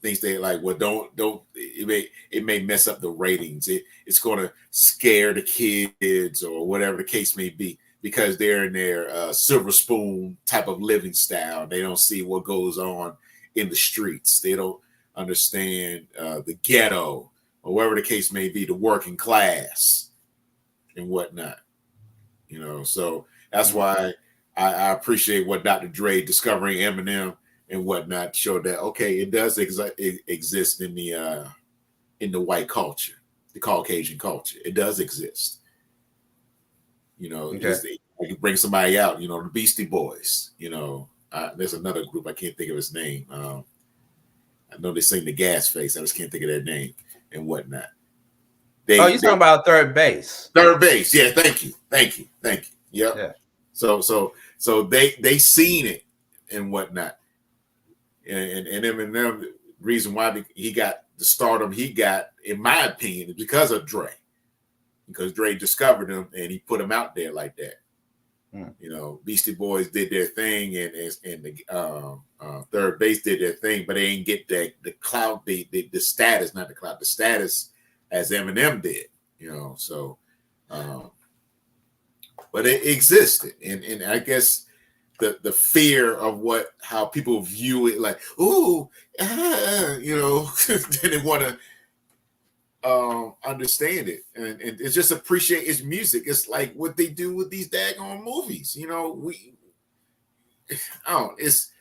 Things they like, well, don't it may mess up the ratings. It's going to scare the kids or whatever the case may be, because they're in their silver spoon type of living style. They don't see what goes on in the streets. They don't understand the ghetto or whatever the case may be, the working class and whatnot. You know, so that's why I appreciate what Dr. Dre discovering Eminem and whatnot showed that, okay, it does exist in the white culture, the Caucasian culture. It does exist. You know, I can bring somebody out, you know, the Beastie Boys, you know, there's another group, I can't think of his name. I know they sing the Gas Face. I just can't think of their name and whatnot. You're talking about Third Base. Third Base. Yeah. Thank you. Yep. Yeah. So they seen it and whatnot. And Eminem, the reason why he got the stardom he got, in my opinion, is because of Dre. Because Dre discovered him and he put him out there like that. You know, Beastie Boys did their thing, and the Third Base did their thing, but they ain't get the clout, the status, not the clout, the status as Eminem did. You know, so but it existed, and I guess the fear of how people view it, like, ooh, you know, then they want to understand it, and it's just appreciate its music. It's like what they do with these daggone movies. You know, it's,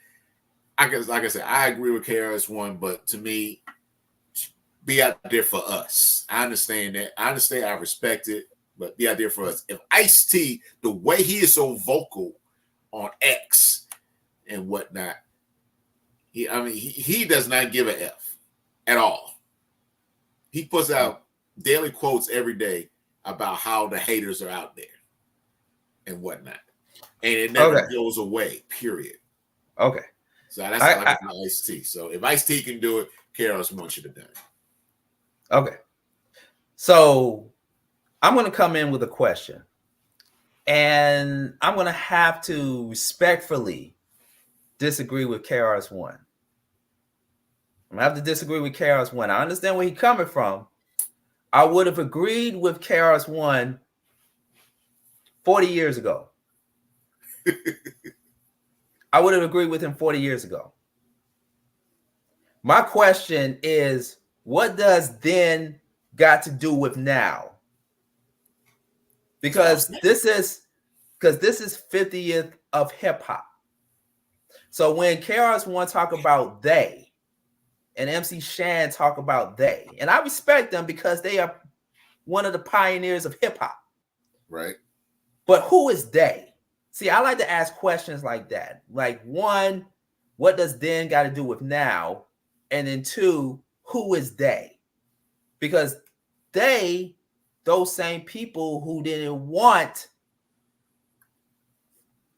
I guess, like I said, I agree with KRS-One, but to me, be out there for us. I understand that. I respect it, but be out there for us. If Ice-T, the way he is so vocal on X and whatnot, he does not give a F at all. He puts out daily quotes every day about how the haters are out there and whatnot, and it never goes away. Period. Okay. So that's how I feel Ice-T. So if Ice-T can do it, KRS-One should have done it. Okay. So I'm going to come in with a question, and I'm going to have to respectfully disagree with KRS-One. I'm going to have to disagree with KRS-One. I understand where he's coming from. I would have agreed with KRS-One 40 years ago. I would have agreed with him 40 years ago. My question is, what does then got to do with now? Because this is 50th of hip hop. So when KRS-One talk about they, and MC Shan talk about they, and I respect them because they are one of the pioneers of hip hop. Right. But who is they? See, I like to ask questions like that. Like, one, what does then got to do with now? And then two, who is they? Because they, those same people who didn't want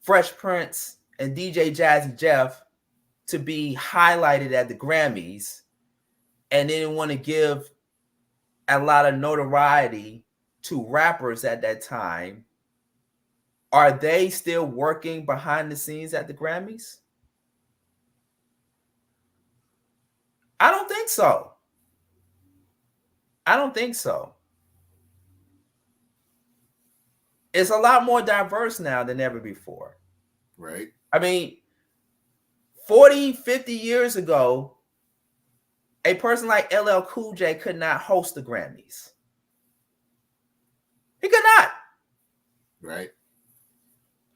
Fresh Prince and DJ Jazzy Jeff to be highlighted at the Grammys, and didn't want to give a lot of notoriety to rappers at that time, are they still working behind the scenes at the Grammys? I don't think so. I don't think so. It's a lot more diverse now than ever before. Right. I mean, 40, 50 years ago, a person like LL Cool J could not host the Grammys. He could not. Right.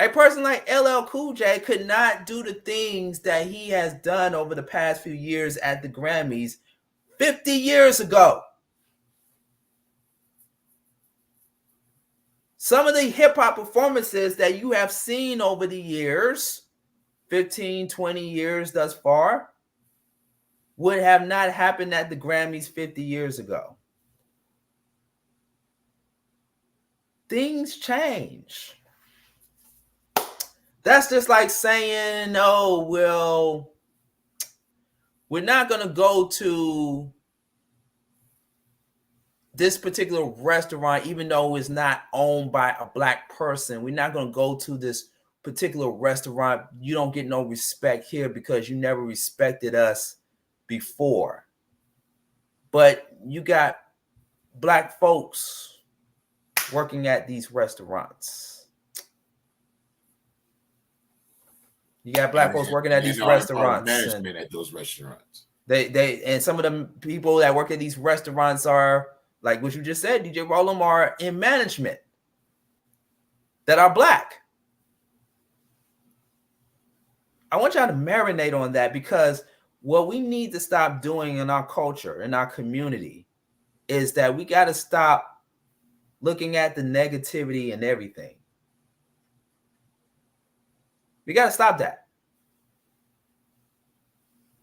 A person like LL Cool J could not do the things that he has done over the past few years at the Grammys 50 years ago. Some of the hip-hop performances that you have seen over the years, 15, 20 years thus far, would have not happened at the Grammys 50 years ago. Things change. That's just like saying, oh, well, we're not going to go to this particular restaurant, even though it's not owned by a black person. We're not going to go to this particular restaurant. You don't get no respect here because you never respected us before. But you got black folks working at these restaurants. You got black folks working at these restaurants. Management at those restaurants. They and some of the people that work at these restaurants are, like what you just said, DJ Rollum, are in management that are black. I want y'all to marinate on that, because what we need to stop doing in our culture, in our community, is that we got to stop looking at the negativity and everything. We got to stop that.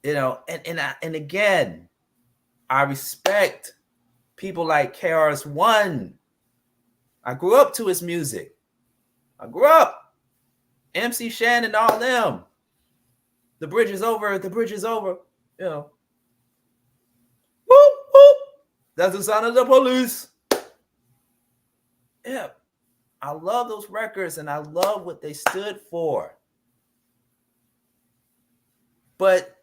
You know, and again, I respect people like KRS-One. I grew up to his music. I grew up. MC Shan and all them. The bridge is over. The bridge is over. You know. Whoop, whoop. That's the sound of the police. Yeah. I love those records and I love what they stood for. But,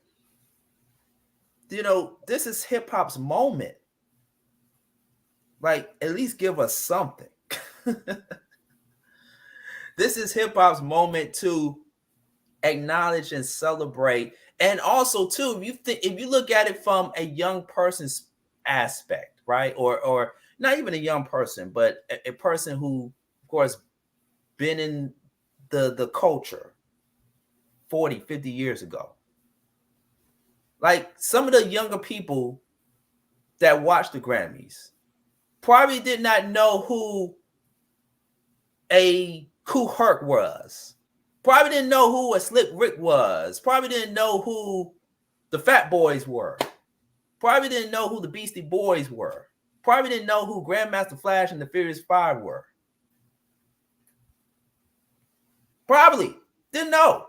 you know, this is hip hop's moment. Like, at least give us something. This is hip hop's moment to acknowledge and celebrate. And also, too, if you look at it from a young person's aspect, right? Or not even a young person, but a person who, of course, been in the culture 40, 50 years ago. Like, some of the younger people that watch the Grammys probably did not know who a Kool Herc was. Probably didn't know who a Slick Rick was. Probably didn't know who the Fat Boys were. Probably didn't know who the Beastie Boys were. Probably didn't know who Grandmaster Flash and the Furious Five were. Probably didn't know.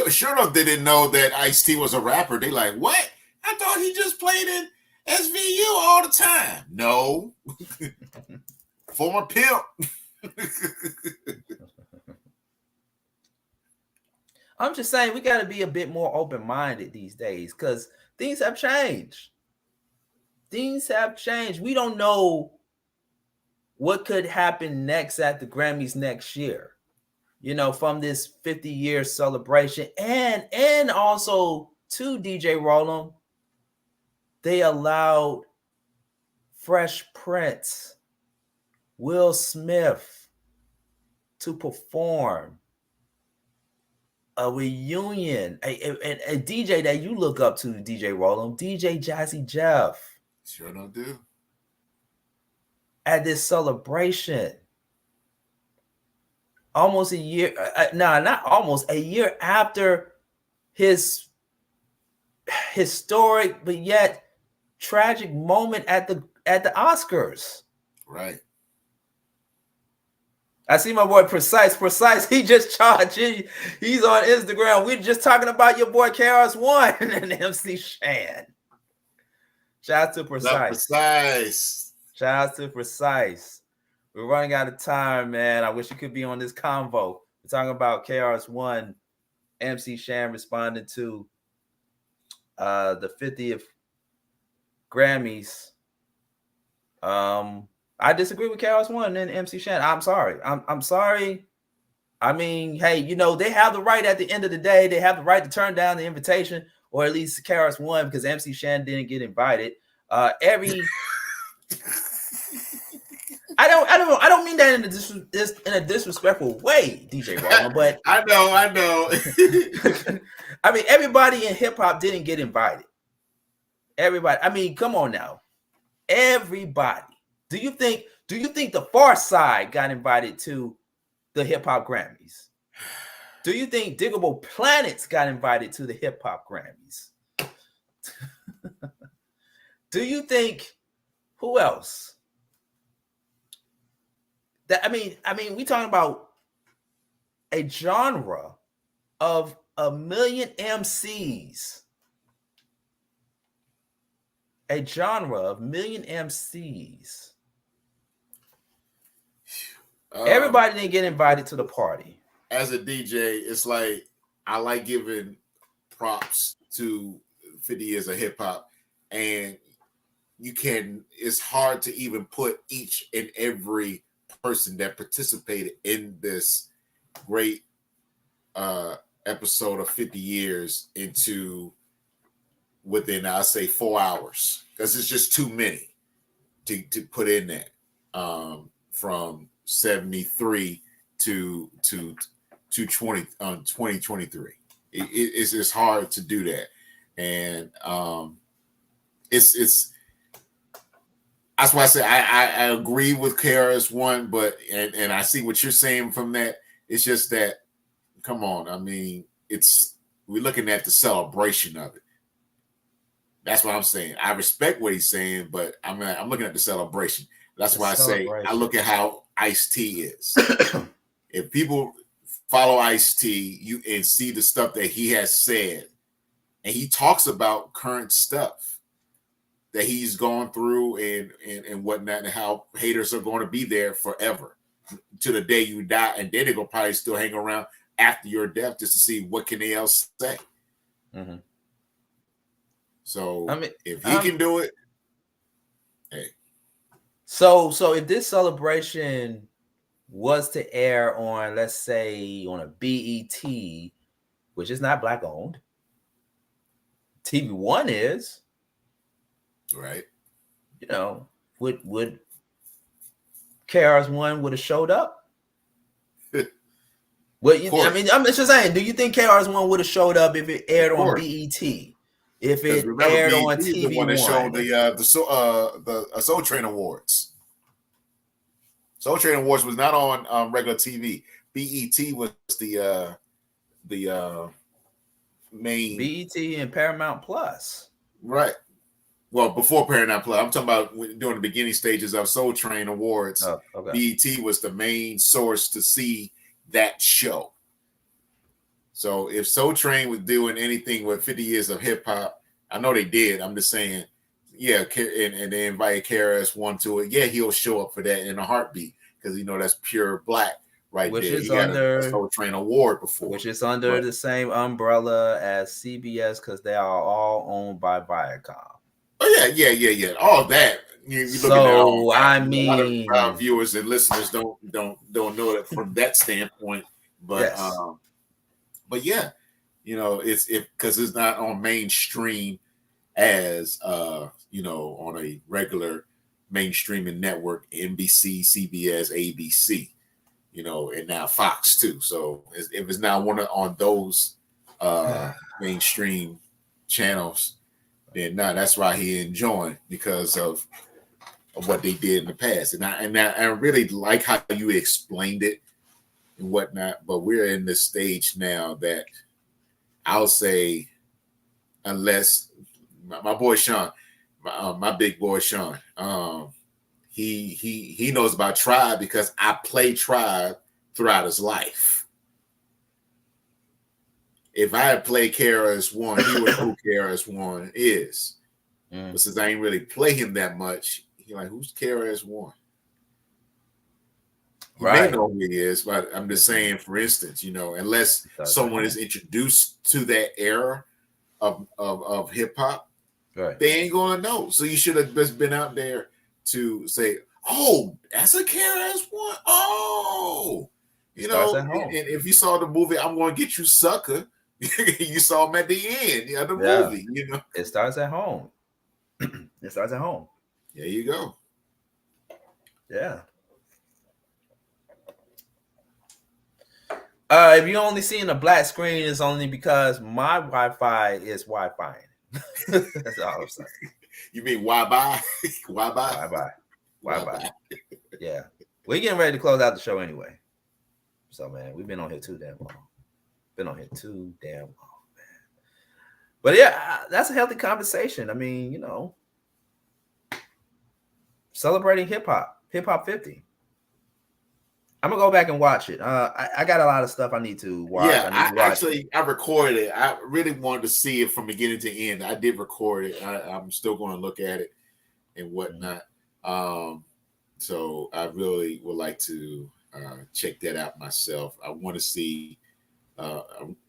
Sure enough, they didn't know that Ice-T was a rapper. They like, what? I thought he just played in SVU all the time. No. Former pimp. I'm just saying we got to be a bit more open-minded these days, because things have changed. Things have changed. We don't know what could happen next at the Grammys next year, you know, from this 50-year celebration. And also, to DJ Rollum, they allowed Fresh Prince, Will Smith to perform a reunion, a DJ that you look up to, DJ Rollum, DJ Jazzy Jeff. Sure don't do. At this celebration. Almost a year, not almost, a year after his historic but yet tragic moment at the Oscars. Right. I see my boy Precise. He just charged. He's on Instagram. We're just talking about your boy KRS-One and MC Shan. Shout out to Precise. Shout out to Precise. We're running out of time, man. I wish you could be on this convo. We're talking about KRS-One, MC Shan responding to the 50th Grammys. I disagree with KRS-One and MC Shan. I'm sorry. I'm sorry. I mean, hey, you know, they have the right at the end of the day. They have the right to turn down the invitation, or at least KRS-One, because MC Shan didn't get invited. I don't mean that in a disrespectful way, DJ Rama, but I know. I mean, everybody in hip hop didn't get invited. Everybody. I mean, come on now. Everybody. Do you think the Far Side got invited to the hip hop Grammys? Do you think Diggable Planets got invited to the hip hop Grammys? Do you think who else? That I mean, we talking about a genre of 1 million MCs. A genre of 1 million MCs. Everybody didn't get invited to the party. As a DJ, it's like I like giving props to 50 years of hip hop, and it's hard to even put each and every person that participated in this great episode of 50 years into within, I'll say, 4 hours, because it's just too many to put in that from 73 to 2023. It's just hard to do that, and it's that's why I say I agree with KRS-One, but and I see what you're saying from that. It's just that, come on, I mean, we're looking at the celebration of it. That's what I'm saying. I respect what he's saying, but I'm looking at the celebration. That's why I say I look at how Ice-T is. If people follow Ice-T, and see the stuff that he has said, and he talks about current stuff that he's gone through and whatnot, and how haters are going to be there forever to the day you die, and then they're going to probably still hang around after your death just to see what can they else say. Mm-hmm. So if he can do it, hey. So if this celebration was to air on, let's say, on a BET, which is not black owned, TV One is, right? You know, would KRS-One would have showed up? I mean, I'm just saying. Do you think KRS-One would have showed up if it aired on BET? If it aired on TV the one that showed the Soul Train Awards. Soul Train Awards was not on regular TV. BET was the main BET and Paramount Plus. Right. Well, before Paramount Plus, I'm talking about during the beginning stages of Soul Train Awards. Oh, okay. BET was the main source to see that show. So if Soul Train was doing anything with 50 years of hip hop, I know they did. I'm just saying, yeah, and they invited KRS-One to it. Yeah, he'll show up for that in a heartbeat, because that's pure black right which there. Is he under got a Soul Train Award before, which is under the same umbrella as CBS, because they are all owned by Viacom. Oh yeah. All that. So I mean, a lot of our viewers and listeners don't know that from that standpoint. But yes. But yeah, it's because it's not on mainstream as on a regular mainstreaming network, NBC, CBS, ABC, and now Fox too. So if it's not on those mainstream channels, then that's why he enjoying, because of what they did in the past. And I really like how you explained it and whatnot. But we're in this stage now that I'll say, unless my boy Sean, my big boy Sean, he knows about Tribe, because I played Tribe throughout his life. If I had played KRS-One, he would know who KRS-One is. But since I ain't really play him that much, he's like, who's KRS-One? You may know who he is, but I'm just saying, for instance, unless someone is introduced to that era of hip hop, they ain't gonna know. So you should have just been out there to say, oh, that's a KRS-One. Oh, and if you saw the movie I'm Gonna Get You Sucker, you saw him at the end of the movie. It starts at home. It starts at home. There you go. Yeah. If you're only seeing a black screen, it's only because my Wi-Fi is Wi-Fi. That's all I'm saying. You mean why-bye? Why-bye? Why-bye? Why-bye? Yeah. We're getting ready to close out the show anyway. So, man, we've been on here too damn long. Man. But yeah, that's a healthy conversation. I mean, you know, celebrating hip-hop 50. I'm gonna go back and watch it. I got a lot of stuff I need to watch. Yeah, I recorded it. I really wanted to see it from beginning to end. I did record it. I'm still going to look at it and whatnot. So I really would like to check that out myself. I want to see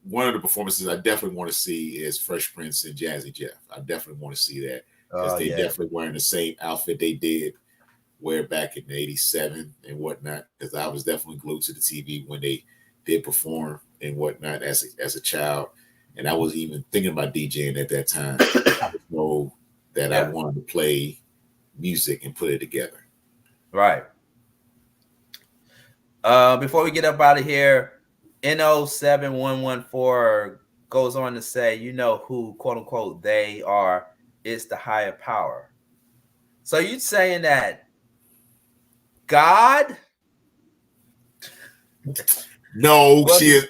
one of the performances I definitely want to see is Fresh Prince and Jazzy Jeff. I definitely want to see that because they definitely wearing the same outfit they did wear back in '87 and whatnot, because I was definitely glued to the TV when they did perform and whatnot as a child, and I was even thinking about DJing at that time. I just know that I wanted to play music and put it together. Right. Before we get up out of here, NO7114 goes on to say, you know who, quote unquote, they are. It's the higher power. So you're saying that God? No, she's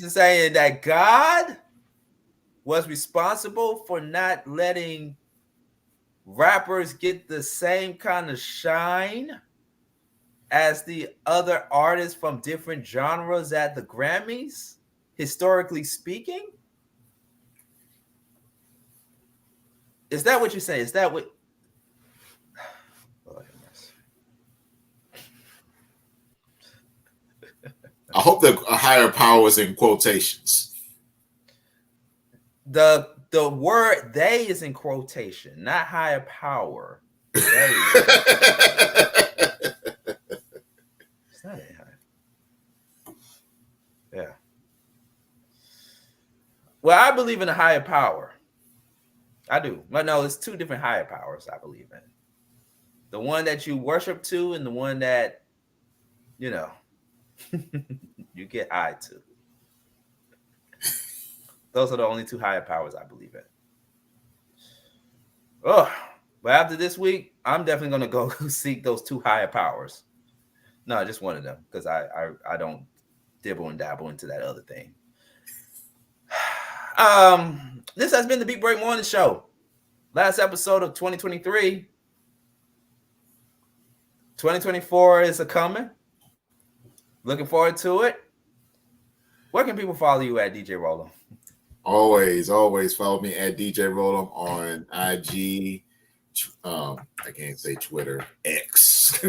saying that God was responsible for not letting rappers get the same kind of shine as the other artists from different genres at the Grammys, historically speaking? Is that what you're saying? Is that what? I hope the higher power is in quotations. The word "they" is in quotation, not higher power. It's not a high. Yeah. Well, I believe in a higher power. I do. But no, it's two different higher powers I believe in. The one that you worship to and the one that, you know, you get high to. Those are the only two higher powers I believe in. Oh, but after this week, I'm definitely going to go seek those two higher powers. No, just one of them, because I don't dibble and dabble into that other thing. This has been the Big Break Morning Show. Last episode of 2023. 2024 is a coming. Looking forward to it. Where can people follow you at, DJ Rolo? Always follow me at DJ Rolo on IG. I can't say Twitter, X.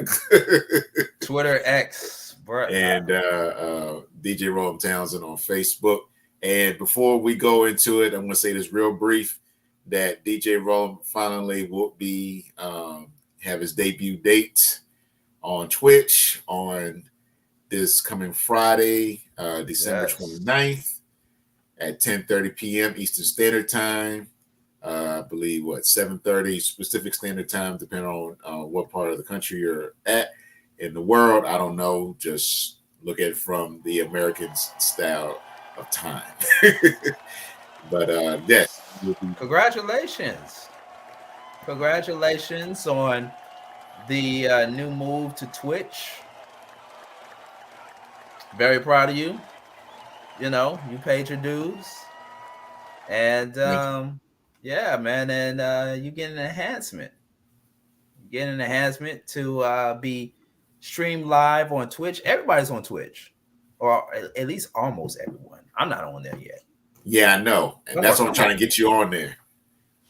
Twitter X. Bro. And DJ Rolo Townsend on Facebook. And before we go into it, I'm going to say this real brief, that DJ Rolo finally will be have his debut date on Twitch on this coming Friday, December 29th at 10:30 p.m. Eastern Standard Time. I believe 7:30 Pacific Standard Time, depending on what part of the country you're at in the world. I don't know. Just look at it from the American style of time. But yes. Congratulations on the new move to Twitch. Very proud of you. You know, you paid your dues. And yeah, man, and you get an enhancement. You get an enhancement to be streamed live on Twitch. Everybody's on Twitch, or at least almost everyone. I'm not on there yet. Yeah, I know. And that's what I'm trying to get you on there.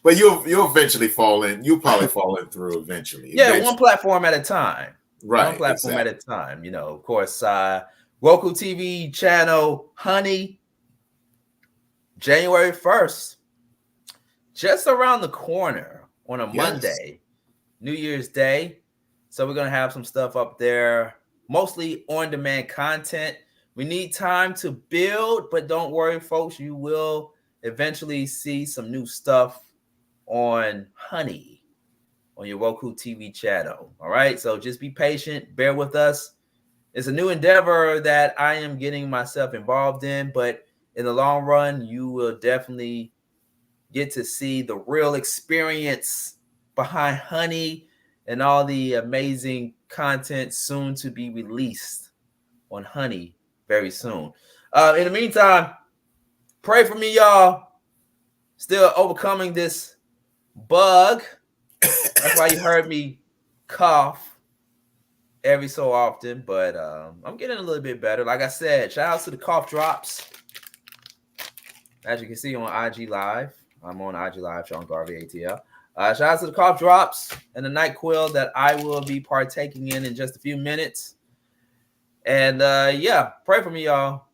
But you'll eventually fall in. You'll probably fall in through eventually. Yeah, one platform at a time. Right. One platform at a time. You know, of course, Roku TV channel Honey, January 1st, just around the corner on a Monday, New Year's Day. So we're going to have some stuff up there, mostly on-demand content. We need time to build, but don't worry, folks. You will eventually see some new stuff on Honey on your Roku TV channel. All right, so just be patient. Bear with us. It's a new endeavor that I am getting myself involved in, but in the long run, you will definitely get to see the real experience behind Honey and all the amazing content soon to be released on Honey very soon. In the meantime, pray for me, y'all. Still overcoming this bug. That's why you heard me cough every so often, but I'm getting a little bit better. Like I said, shout out to the cough drops. As you can see on IG Live, I'm on IG Live, Sean Garvey ATL. Shout out to the cough drops and the NyQuil that I will be partaking in just a few minutes. And yeah, pray for me, y'all.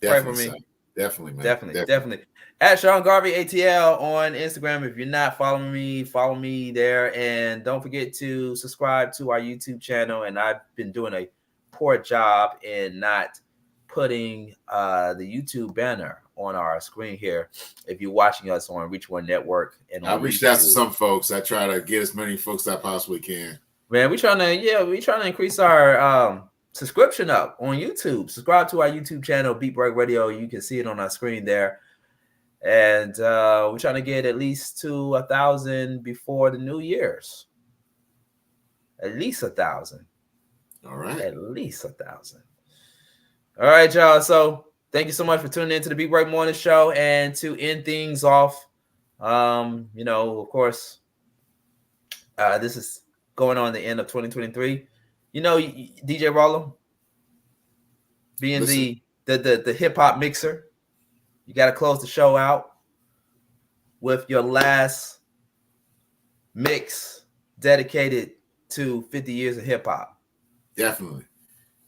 Pray for me. Definitely, man. Definitely. At Sean Garvey ATL on Instagram. If you're not following me, follow me there. And don't forget to subscribe to our YouTube channel. And I've been doing a poor job in not putting the YouTube banner on our screen here. If you're watching us on Reach One Network. And I reached out to some folks. I try to get as many folks as I possibly can. Man, we're trying to increase our subscription up on YouTube. Subscribe to our YouTube channel, Beat Break Radio. You can see it on our screen there. And we're trying to get at least to 1,000 before the New Year's. At least 1,000. All right. At least 1,000. All right, y'all. So thank you so much for tuning in to the Beat Break Morning Show. And to end things off, of course, this is going on the end of 2023. DJ Rollo, being the hip hop mixer, you got to close the show out with your last mix dedicated to 50 years of hip hop. Definitely.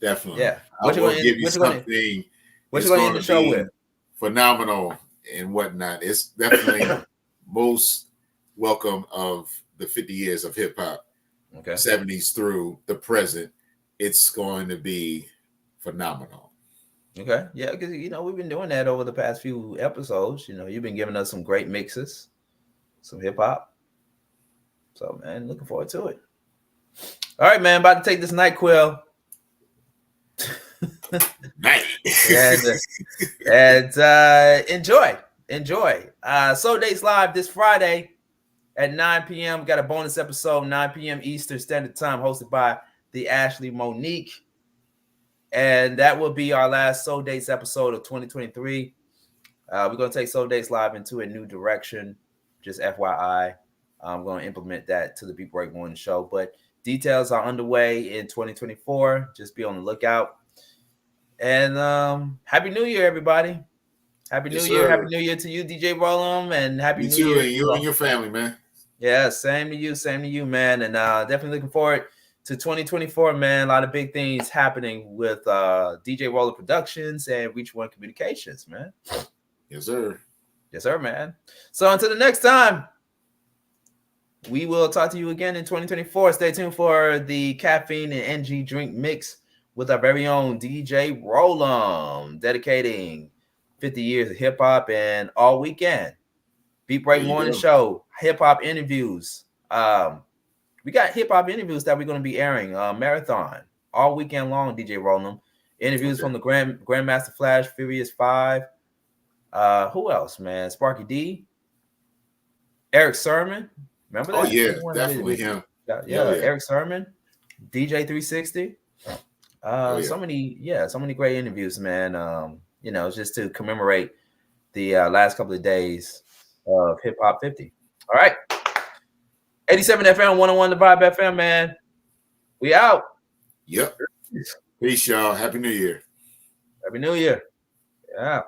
Yeah. What you going to give you something? What you going to end the show with? Phenomenal and whatnot. It's definitely most welcome of the 50 years of hip hop. Okay. 70s through the present. It's going to be phenomenal. Okay. Yeah, because we've been doing that over the past few episodes. You've been giving us some great mixes, some hip hop. So, man, looking forward to it. All right, man, about to take this NyQuil. and enjoy. Soul Dates Live this Friday at 9 p.m. We got a bonus episode, 9 p.m. Eastern Standard Time, hosted by the Ashley Monique. And that will be our last Soul Dates episode of 2023. We're going to take Soul Dates Live into a new direction. Just FYI. I'm going to implement that to the Beat Break Morning Show. But details are underway in 2024. Just be on the lookout. And Happy New Year, everybody. Happy New Year. Happy New Year to you, DJ Rollum. And Happy New Year. You and your family, man. Yeah, same to you, man. And definitely looking forward to 2024, man. A lot of big things happening with DJ Roller Productions and Reach One Communications, man. Yes, sir. Yes, sir, man. So until the next time, we will talk to you again in 2024. Stay tuned for the Caffeine and NG Drink Mix with our very own DJ Rollum, dedicating 50 years of hip-hop and all weekend. Beat Break Morning Show, hip-hop interviews. We got hip-hop interviews that we're going to be airing, marathon, all weekend long, DJ Rollum. Interviews from the Grandmaster Flash, Furious 5. Who else, man? Sparky D. Eric Sermon. Remember that? Oh, yeah, definitely him. Yeah, Eric Sermon. DJ 360. So many great interviews, man. Just to commemorate the last couple of days of Hip Hop 50. All right. 87 FM, 101 The Vibe FM, man. We out. Yep. Peace, y'all. Happy New Year. Happy New Year. Yeah.